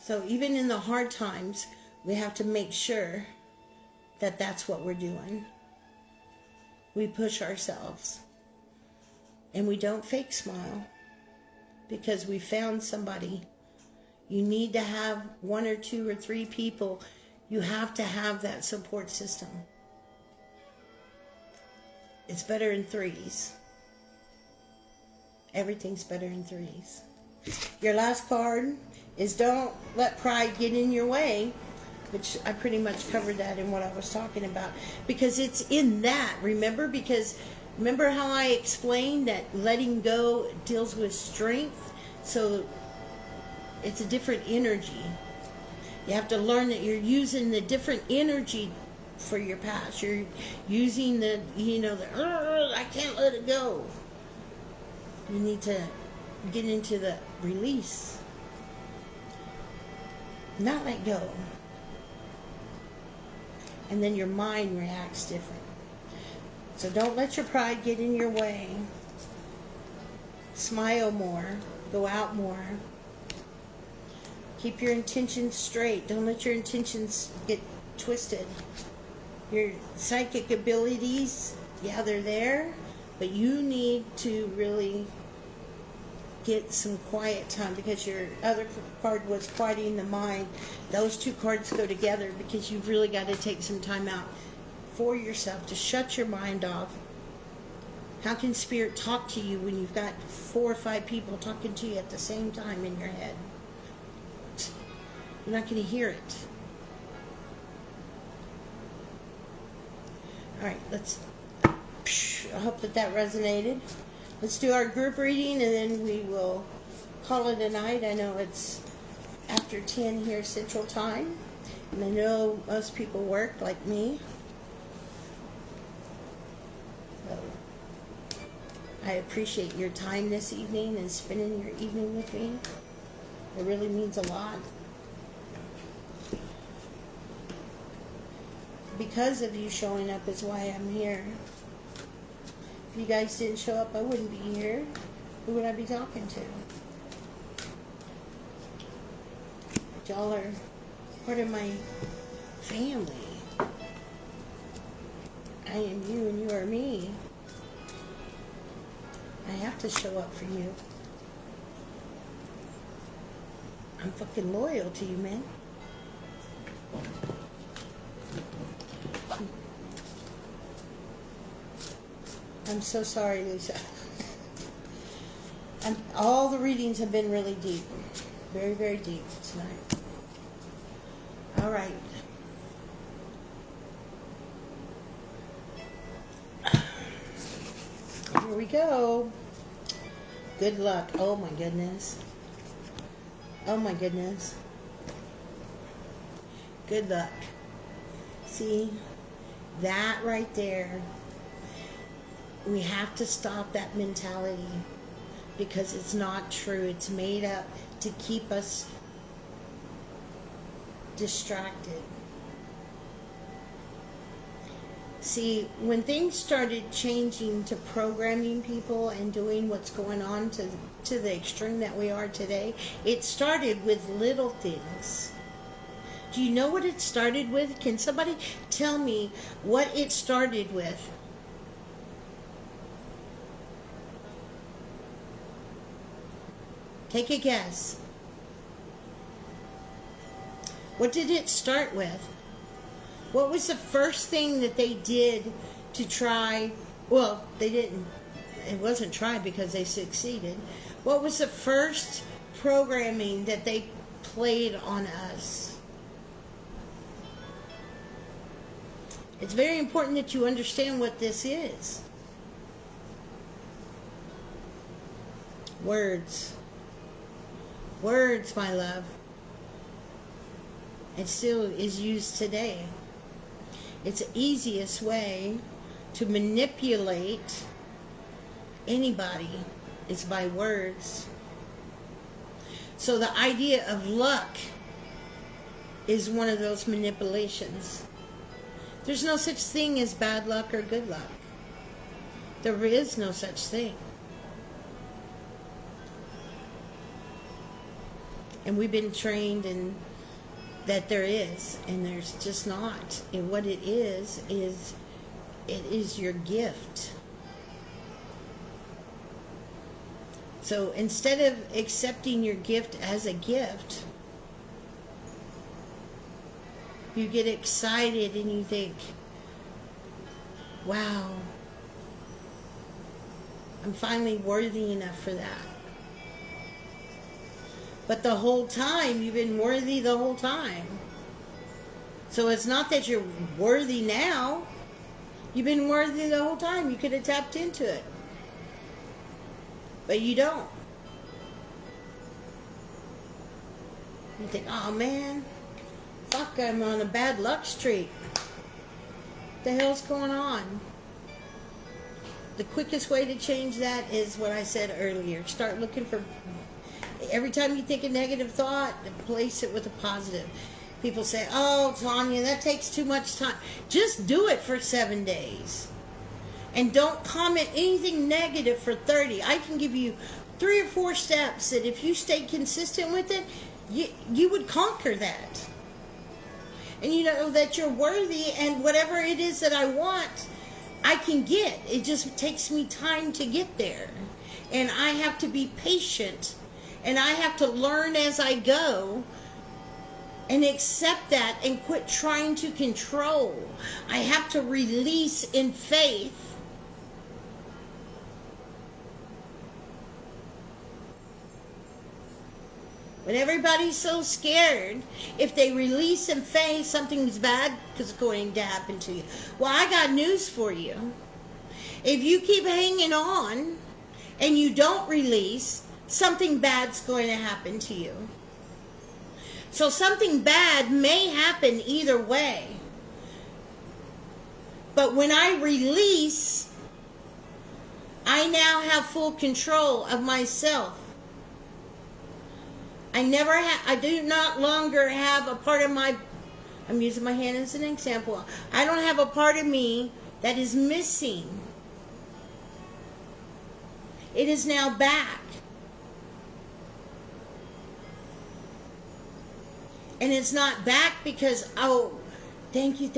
So even in the hard times, we have to make sure that that's what we're doing. We push ourselves. And we don't fake smile. Because we found somebody. You need to have 1 or 2 or 3 people. You have to have that support system. It's better in threes. Everything's better in threes. Your last card is don't let pride get in your way, which I pretty much covered that in what I was talking about. Because it's in that, remember? Because remember how I explained that letting go deals with strength? So it's a different energy. You have to learn that you're using the different energy for your past. You're using the, I can't let it go. You need to get into the release. Not let go. And then your mind reacts different. So don't let your pride get in your way. Smile more. Go out more. Keep your intentions straight. Don't let your intentions get twisted. Your psychic abilities, yeah, they're there, but you need to really get some quiet time, because your other card was quieting the mind. Those 2 cards go together, because you've really got to take some time out for yourself to shut your mind off. How can Spirit talk to you when you've got 4 or 5 people talking to you at the same time in your head? You're not going to hear it. All right, I hope that resonated. Let's do our group reading, and then we will call it a night. I know it's after 10 here Central Time, and I know most people work like me. So I appreciate your time this evening and spending your evening with me. It really means a lot. Because of you showing up is why I'm here. If you guys didn't show up, I wouldn't be here. Who would I be talking to? Y'all are part of my family. I am you and you are me. I have to show up for you. I'm fucking loyal to you, man. I'm so sorry, Lisa. All the readings have been really deep. Very, very deep tonight. All right. we go. Good luck. Oh my goodness. Oh my goodness. Good luck. See? That right there. We have to stop that mentality because it's not true. It's made up to keep us distracted. See, when things started changing to programming people and doing what's going on to the extreme that we are today, it started with little things. Do you know what it started with? Can somebody tell me what it started with? Take a guess. What did it start with? What was the first thing that they did to try? Well, they didn't. It wasn't try because they succeeded. What was the first programming that they played on us? It's very important that you understand what this is. Words. Words, my love. It still is used today. It's the easiest way to manipulate anybody is by words. So the idea of luck is one of those manipulations. There's no such thing as bad luck or good luck. There is no such thing. And we've been trained in that there is, and there's just not. And what it is it is your gift. So instead of accepting your gift as a gift, you get excited and you think, wow, I'm finally worthy enough for that. But the whole time, you've been worthy the whole time. So it's not that you're worthy now. You've been worthy the whole time. You could have tapped into it. But you don't. You think, oh man, fuck, I'm on a bad luck streak. What the hell's going on? The quickest way to change that is what I said earlier. Start looking for... Every time you think a negative thought, replace it with a positive. People say, oh, Tanya, that takes too much time. Just do it for 7 days. And don't comment anything negative for 30. I can give you 3 or 4 steps that if you stay consistent with it, you would conquer that. And you know that you're worthy, and whatever it is that I want, I can get. It just takes me time to get there. And I have to be patient. And I have to learn as I go and accept that and quit trying to control. I have to release in faith. When everybody's so scared, if they release in faith, something's bad because it's going to happen to you. Well, I got news for you. If you keep hanging on and you don't release, something bad's going to happen to you. So something bad may happen either way. But when I release, I now have full control of myself. I do not longer have a part of my, I'm using my hand as an example. I don't have a part of me that is missing. It is now back. And it's not back because, oh, thank you.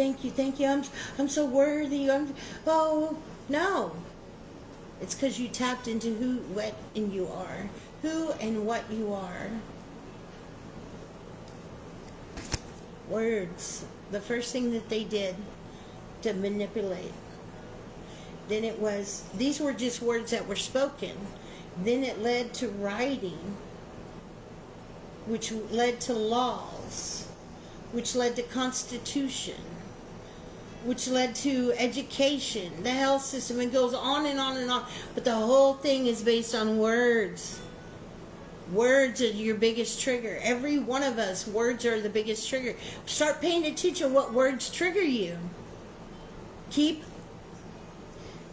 I'm so worthy. Oh, no. It's because you tapped into who, what, and you are. Who and what you are. Words. The first thing that they did to manipulate. Then it was, these were just words that were spoken. Then it led to writing, which led to laws, which led to constitution, which led to education, the health system. It goes on and on and on. But the whole thing is based on words. Words are your biggest trigger. Every one of us, words are the biggest trigger. Start paying attention what words trigger you.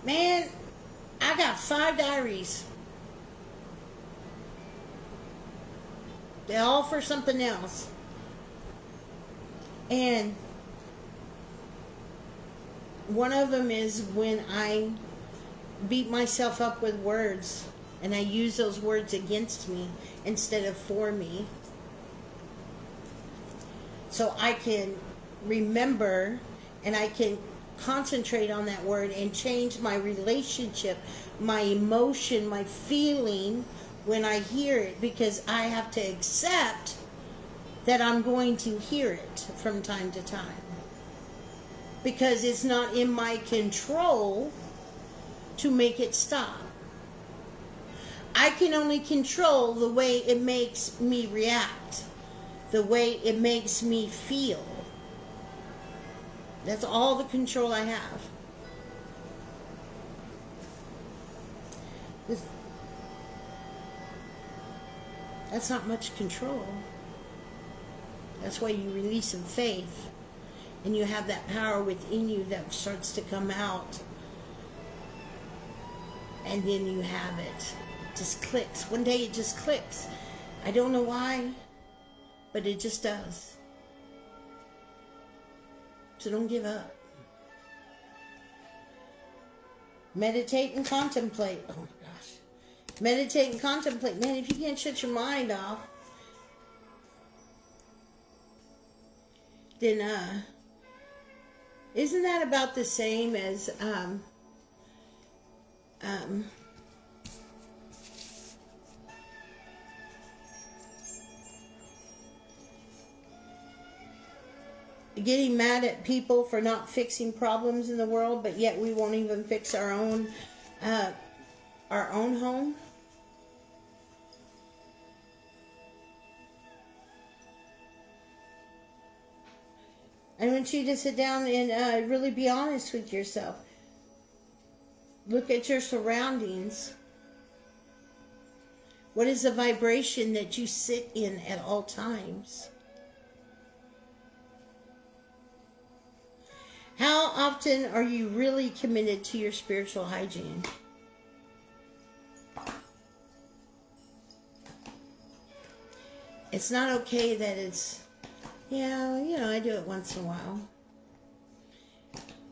Man, I got 5 diaries. They're all for something else. And one of them is when I beat myself up with words. And I use those words against me instead of for me. So I can remember and I can concentrate on that word and change my relationship, my emotion, my feeling when I hear it. Because I have to accept that I'm going to hear it from time to time. Because it's not in my control to make it stop. I can only control the way it makes me react, the way it makes me feel. That's all the control I have. That's not much control. That's why you release some faith, and you have that power within you that starts to come out, and then you have it. Just clicks. One day it just clicks. I don't know why, but it just does. So don't give up. Meditate and contemplate. Oh my gosh. Meditate and contemplate. Man, if you can't shut your mind off, then isn't that about the same as getting mad at people for not fixing problems in the world, but yet we won't even fix our own home? I want you to sit down and really be honest with yourself. Look at your surroundings. What is the vibration that you sit in at all times? How often are you really committed to your spiritual hygiene? It's not okay that it's, I do it once in a while.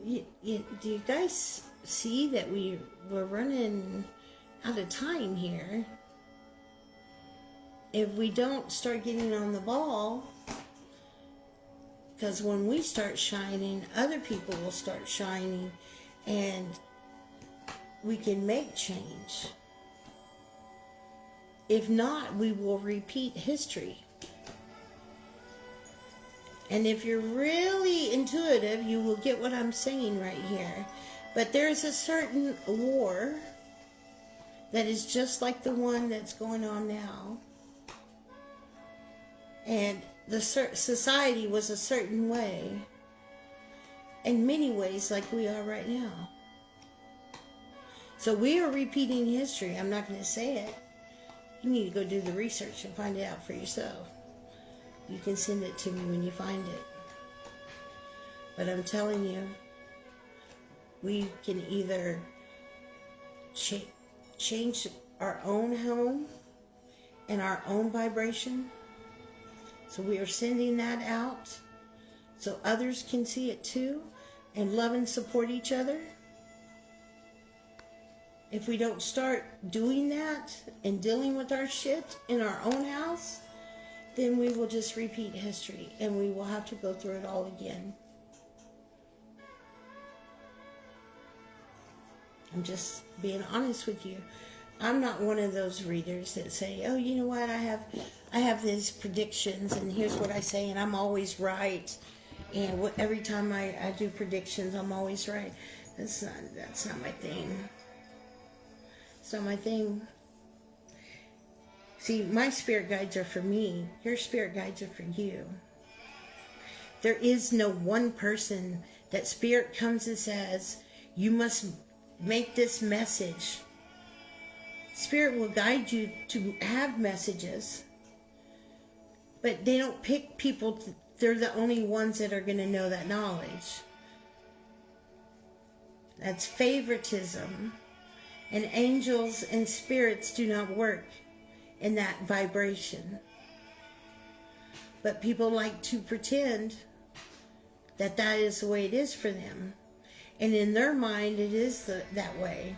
Do you guys see that we're running out of time here? If we don't start getting on the ball, because when we start shining, other people will start shining, and we can make change. If not, we will repeat history. And if you're really intuitive, you will get what I'm saying right here. But there's a certain war that is just like the one that's going on now. And the society was a certain way, in many ways like we are right now. So we are repeating history. I'm not going to say it. You need to go do the research and find it out for yourself. You can send it to me when you find it. But I'm telling you, we can either change our own home and our own vibration. So we are sending that out so others can see it too and love and support each other. If we don't start doing that and dealing with our shit in our own house, then we will just repeat history and we will have to go through it all again. I'm just being honest with you. I'm not one of those readers that say, oh, you know what, I have these predictions and here's what I say and I'm always right. And every time I do predictions, I'm always right. That's not my thing. It's not my thing. See, my spirit guides are for me. Your spirit guides are for you. There is no one person that Spirit comes and says, you must make this message. Spirit will guide you to have messages, but they don't pick people. They're the only ones that are going to know that knowledge. That's favoritism. And angels and spirits do not work in that vibration. But people like to pretend that that is the way it is for them. And in their mind, it is that way.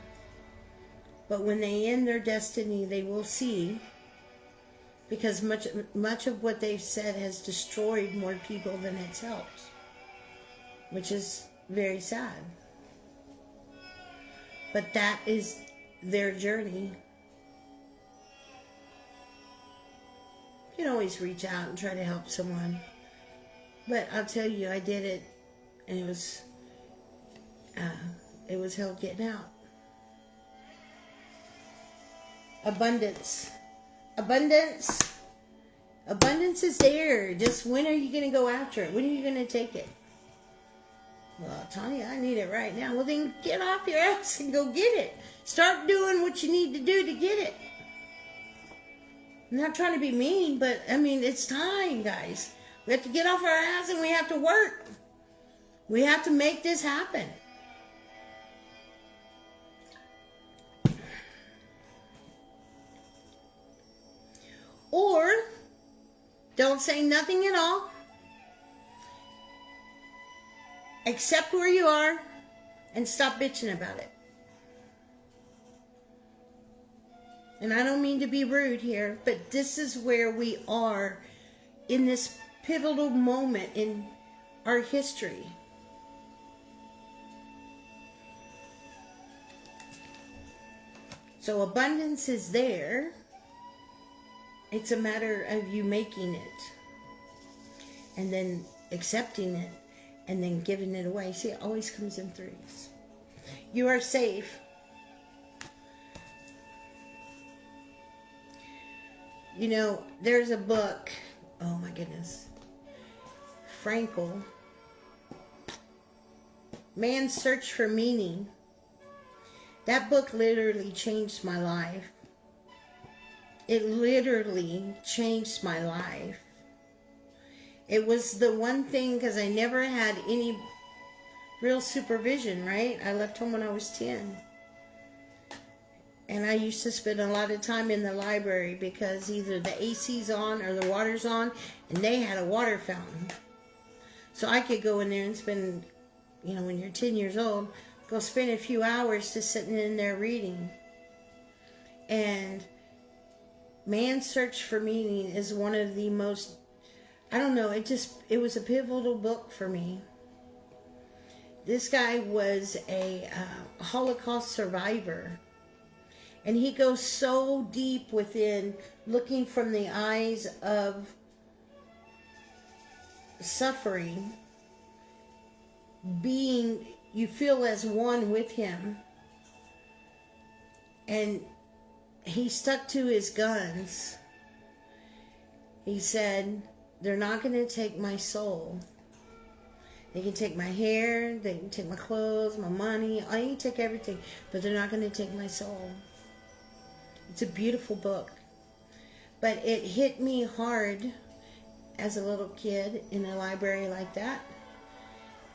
But when they end their destiny, they will see, because much of what they've said has destroyed more people than it's helped, which is very sad. But that is their journey. You can always reach out and try to help someone. But I'll tell you, I did it, and it was hell getting out. Abundance. Abundance is there. Just when are you going to go after it? When are you going to take it? Well, Tanya, I need it right now. Well, then get off your ass and go get it. Start doing what you need to do to get it. I'm not trying to be mean, but I mean, it's time, guys. We have to get off our ass and we have to work. We have to make this happen. Or don't say nothing at all. Accept where you are and stop bitching about it. And I don't mean to be rude here, but this is where we are in this pivotal moment in our history. So abundance is there. It's a matter of you making it and then accepting it and then giving it away. See, it always comes in threes. You are safe. You know, there's a book. Oh my goodness. Frankl. Man's Search for Meaning. That book literally changed my life. It literally changed my life. It was the one thing, because I never had any real supervision, right? I left home when I was 10. And I used to spend a lot of time in the library because either the AC's on or the water's on, and they had a water fountain. So I could go in there and spend, you know, when you're 10 years old, go spend a few hours just sitting in there reading. And Man's Search for Meaning is one of the most, I don't know, it was a pivotal book for me. This guy was a Holocaust survivor. And he goes so deep within, looking from the eyes of suffering, being, you feel as one with him. And he stuck to his guns. He said, they're not going to take my soul. They can take my hair, they can take my clothes, my money, I can take everything, but they're not going to take my soul. It's a beautiful book. But it hit me hard as a little kid in a library like that.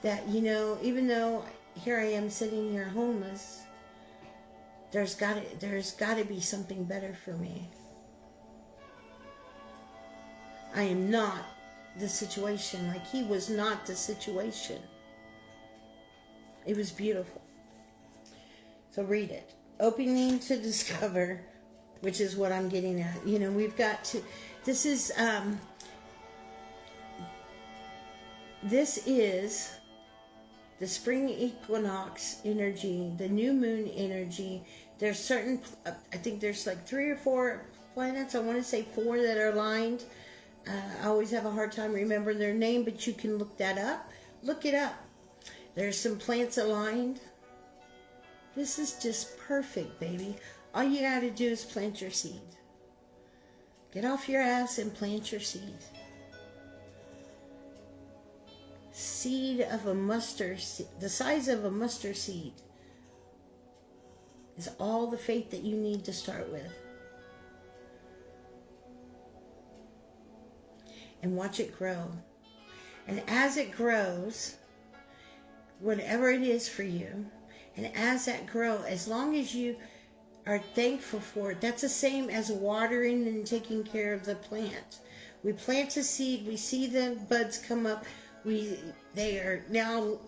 That, you know, even though here I am sitting here homeless, there's got to be something better for me. I am not the situation. Like he was not the situation. It was beautiful. So read it. Opening to Discover, which is what I'm getting at. You know, we've got to, this is the spring equinox energy, the new moon energy. There's certain, I think there's like 3 or 4 planets, I want to say 4 that are aligned. I always have a hard time remembering their name, but you can look that up. Look it up. There's some plants aligned. This is just perfect, baby. All you got to do is plant your seed. Get off your ass and plant your seed. seed of a mustard, the size of a mustard seed, is all the faith that you need to start with. And watch it grow. And as it grows, whatever it is for you, and as that grows, as long as you are thankful for it, that's the same as watering and taking care of the plant. We plant a seed, we see the buds come up, they are now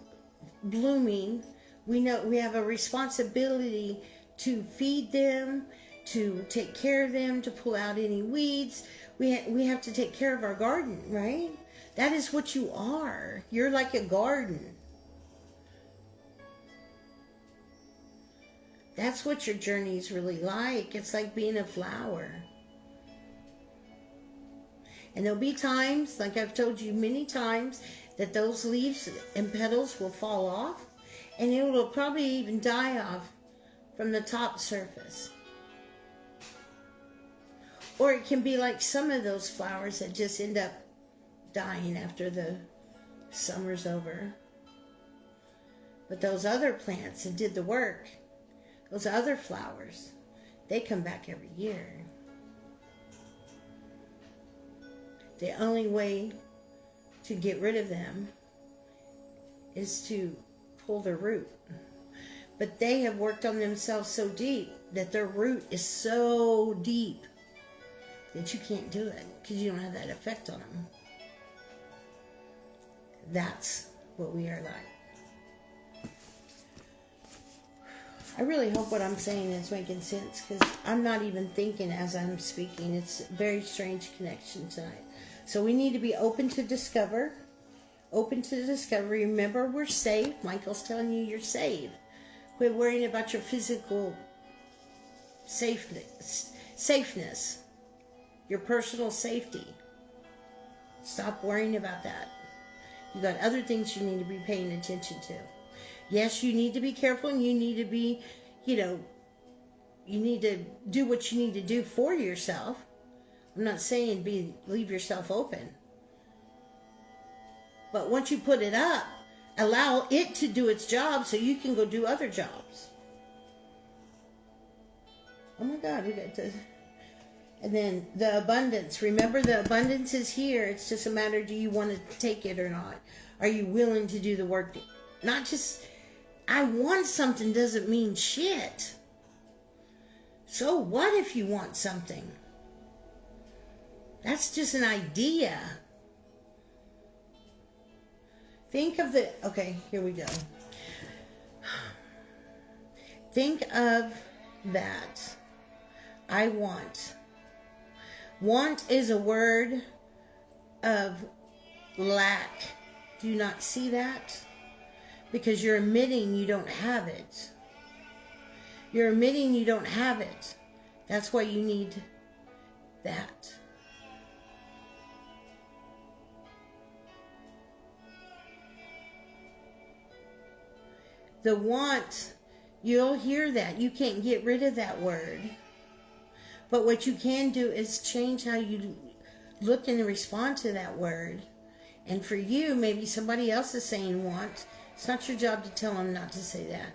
blooming. We know we have a responsibility to feed them, to take care of them, to pull out any weeds. We have to take care of our garden, right? That is what you are. You're like a garden. That's what your journey is really like. It's like being a flower. And there'll be times, like I've told you many times, that those leaves and petals will fall off, and it will probably even die off from the top surface. Or it can be like some of those flowers that just end up dying after the summer's over. But those other plants that did the work, those other flowers, they come back every year. The only way to get rid of them is to pull their root. But they have worked on themselves so deep that their root is so deep that you can't do it because you don't have that effect on them. That's what we are like. I really hope what I'm saying is making sense because I'm not even thinking as I'm speaking. It's a very strange connection tonight. So we need to be open to discover. Open to discovery. Remember, we're safe. Michael's telling you you're safe. Quit worrying about your physical safeness. Your personal safety. Stop worrying about that. You got other things you need to be paying attention to. Yes, you need to be careful and you need to be, you need to do what you need to do for yourself. I'm not saying leave yourself open. But once you put it up, allow it to do its job so you can go do other jobs. Oh my God, we got this. And then the abundance. Remember, the abundance is here. It's just a matter, do you want to take it or not? Are you willing to do the work? Not just, I want something doesn't mean shit. So what if you want something? That's just an idea. Think of okay, here we go. Think of that. I want. Want is a word of lack. Do you not see that? Because you're admitting you don't have it. You're admitting you don't have it. That's why you need that. The want, you'll hear that. You can't get rid of that word. But what you can do is change how you look and respond to that word. And for you, maybe somebody else is saying want. It's not your job to tell them not to say that.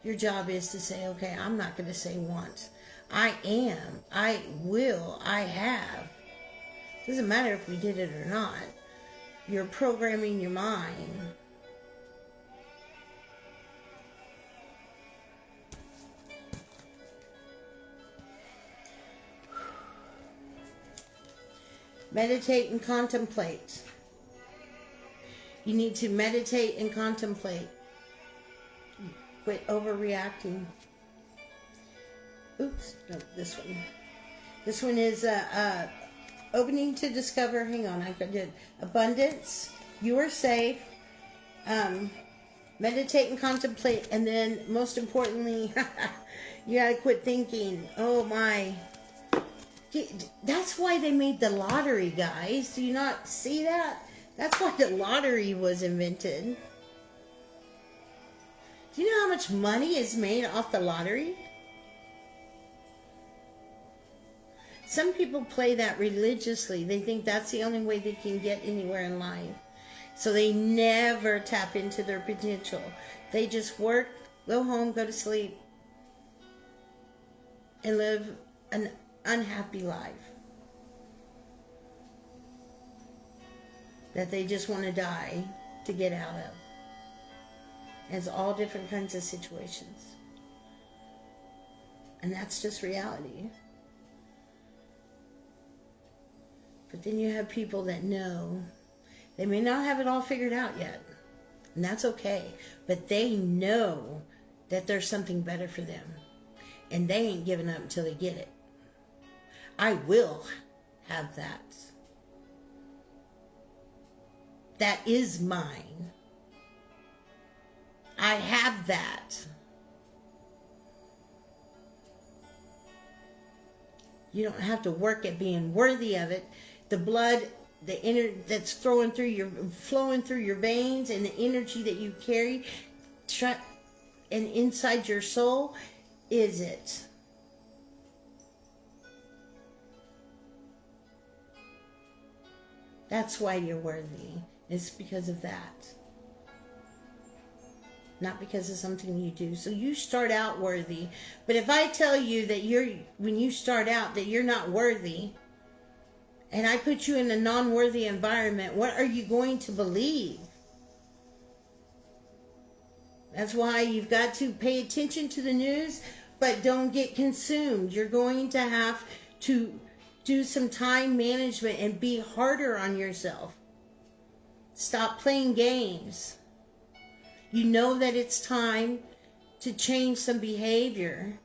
Your job is to say, okay, I'm not going to say want. I am. I will. I have. Doesn't matter if we did it or not. You're programming your mind. Meditate and contemplate. You need to meditate and contemplate. Quit overreacting. Oops, no, this one. This one is opening to discover. Hang on, I did abundance. You are safe. Meditate and contemplate, and then most importantly, you gotta quit thinking. Oh my. That's why they made the lottery, guys. Do you not see that? That's why the lottery was invented. Do you know how much money is made off the lottery? Some people play that religiously. They think that's the only way they can get anywhere in life. So they never tap into their potential. They just work, go home, go to sleep, and live an unhappy life that they just want to die to get out of. It's all different kinds of situations. And that's just reality. But then you have people that know. They may not have it all figured out yet. And that's okay. But they know that there's something better for them. And they ain't giving up until they get it. I will have that. That is mine. I have that. You don't have to work at being worthy of it. The blood, the inner that's flowing through your veins, and the energy that you carry, and inside your soul, is it. That's why you're worthy. It's because of that. Not because of something you do. So you start out worthy. But if I tell you that when you start out that you're not worthy, and I put you in a non-worthy environment, what are you going to believe? That's why you've got to pay attention to the news, but don't get consumed. You're going to have to do some time management and be harder on yourself. Stop playing games. You know that it's time to change some behavior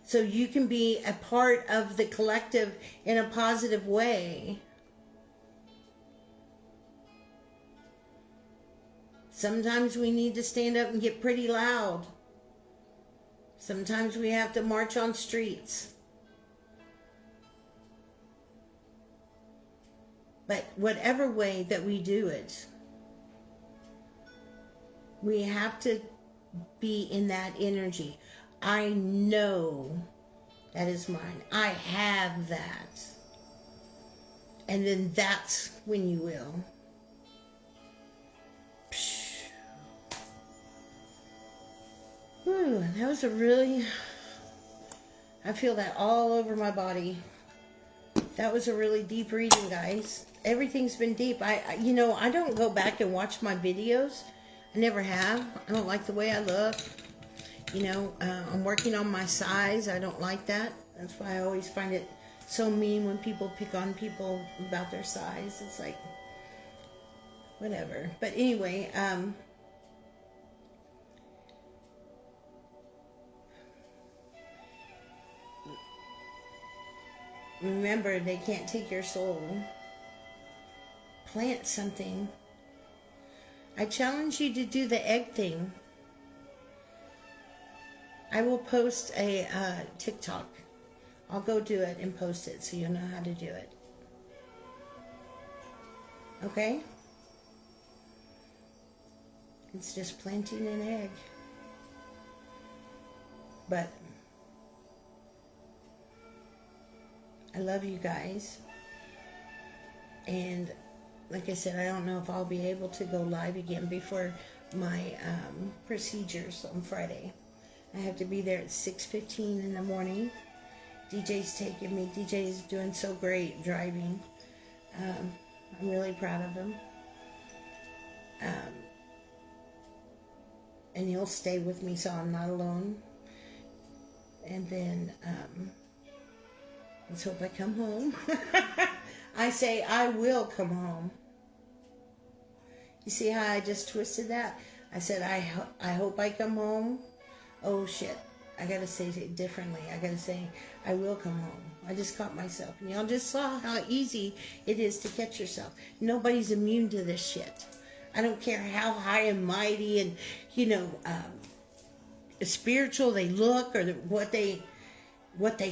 so you can be a part of the collective in a positive way. Sometimes we need to stand up and get pretty loud. Sometimes we have to march on streets. But whatever way that we do it, we have to be in that energy. I know that is mine. I have that. And then that's when you will. Whew, that was I feel that all over my body. That was a really deep reading, guys. Everything's been deep. I don't go back and watch my videos. I never have. I don't like the way I look. I'm working on my size. I don't like that. That's why I always find it so mean when people pick on people about their size. It's like, whatever. But anyway, remember, they can't take your soul. Plant something. I challenge you to do the egg thing. I will post a TikTok. I'll go do it and post it so you'll know how to do it. Okay? It's just planting an egg. But I love you guys. And like I said, I don't know if I'll be able to go live again before my procedures on Friday. I have to be there at 6:15 in the morning. DJ's taking me. DJ's doing so great driving. I'm really proud of him. And he'll stay with me so I'm not alone. And then let's hope I come home. I say I will come home. You see how I just twisted that? I said I hope I come home. Oh shit, I gotta say it differently. I gotta say I will come home. I just caught myself. And y'all just saw how easy it is to catch yourself. Nobody's immune to this shit. I don't care how high and mighty and spiritual they look or what they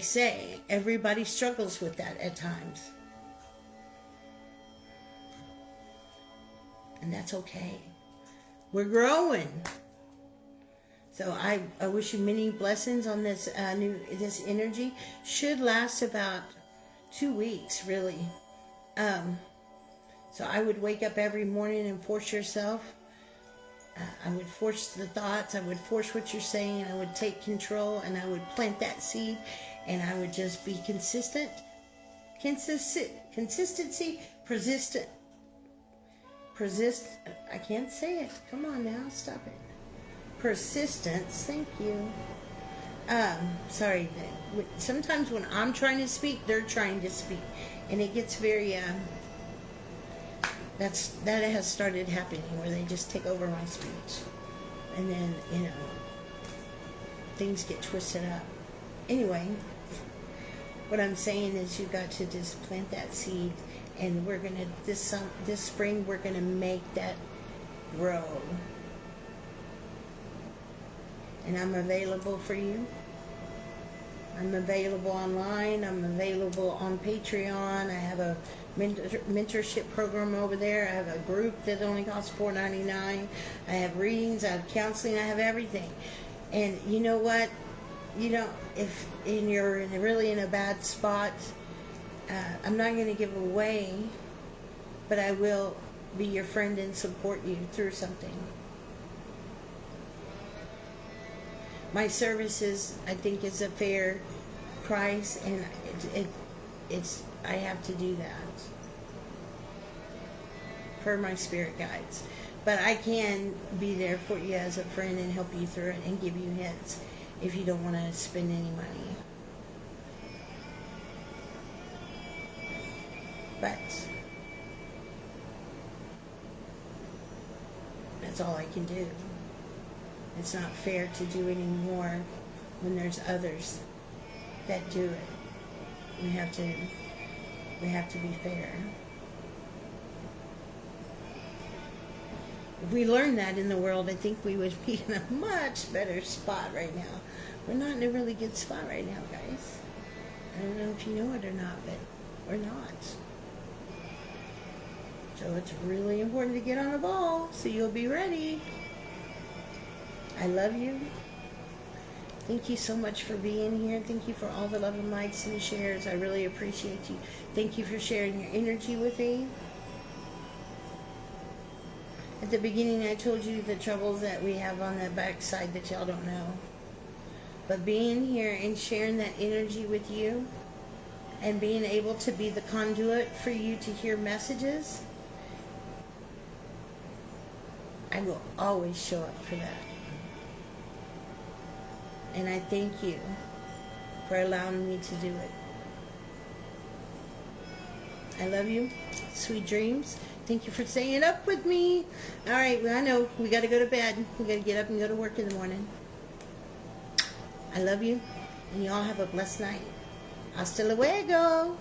say. Everybody struggles with that at times. And that's okay. We're growing. So I wish you many blessings on this this energy. Should last about 2 weeks, really. So I would wake up every morning and force yourself. I would force the thoughts. I would force what you're saying. I would take control, and I would plant that seed, and I would just be consistent. Consistency, persistent. I can't say it. Come on now, stop it. Persistence, thank you. Sorry, sometimes when I'm trying to speak, they're trying to speak, and it gets very, that has started happening, where they just take over my speech, and then, things get twisted up. Anyway, what I'm saying is, you got to just plant that seed, and we're gonna, this spring, we're gonna make that grow. And I'm available for you. I'm available online. I'm available on Patreon. I have a mentorship program over there. I have a group that only costs $4.99. I have readings. I have counseling. I have everything. And you know what? If you're really in a bad spot, I'm not going to give away, but I will be your friend and support you through something. My services, I think, is a fair price, and I have to do that per my spirit guides. But I can be there for you as a friend and help you through it and give you hints if you don't want to spend any money. But that's all I can do. It's not fair to do any more when there's others that do it. We have to be fair. If we learned that in the world, I think we would be in a much better spot right now. We're not in a really good spot right now, guys. I don't know if you know it or not, but we're not. So it's really important to get on the ball so you'll be ready. I love you. Thank you so much for being here. Thank you for all the love and likes and shares. I really appreciate you. Thank you for sharing your energy with me. At the beginning, I told you the troubles that we have on the backside that y'all don't know. But being here and sharing that energy with you and being able to be the conduit for you to hear messages, I will always show up for that. And I thank you for allowing me to do it. I love you. Sweet dreams. Thank you for staying up with me. All right, well, I know we got to go to bed. We got to get up and go to work in the morning. I love you, and you all have a blessed night. Hasta luego.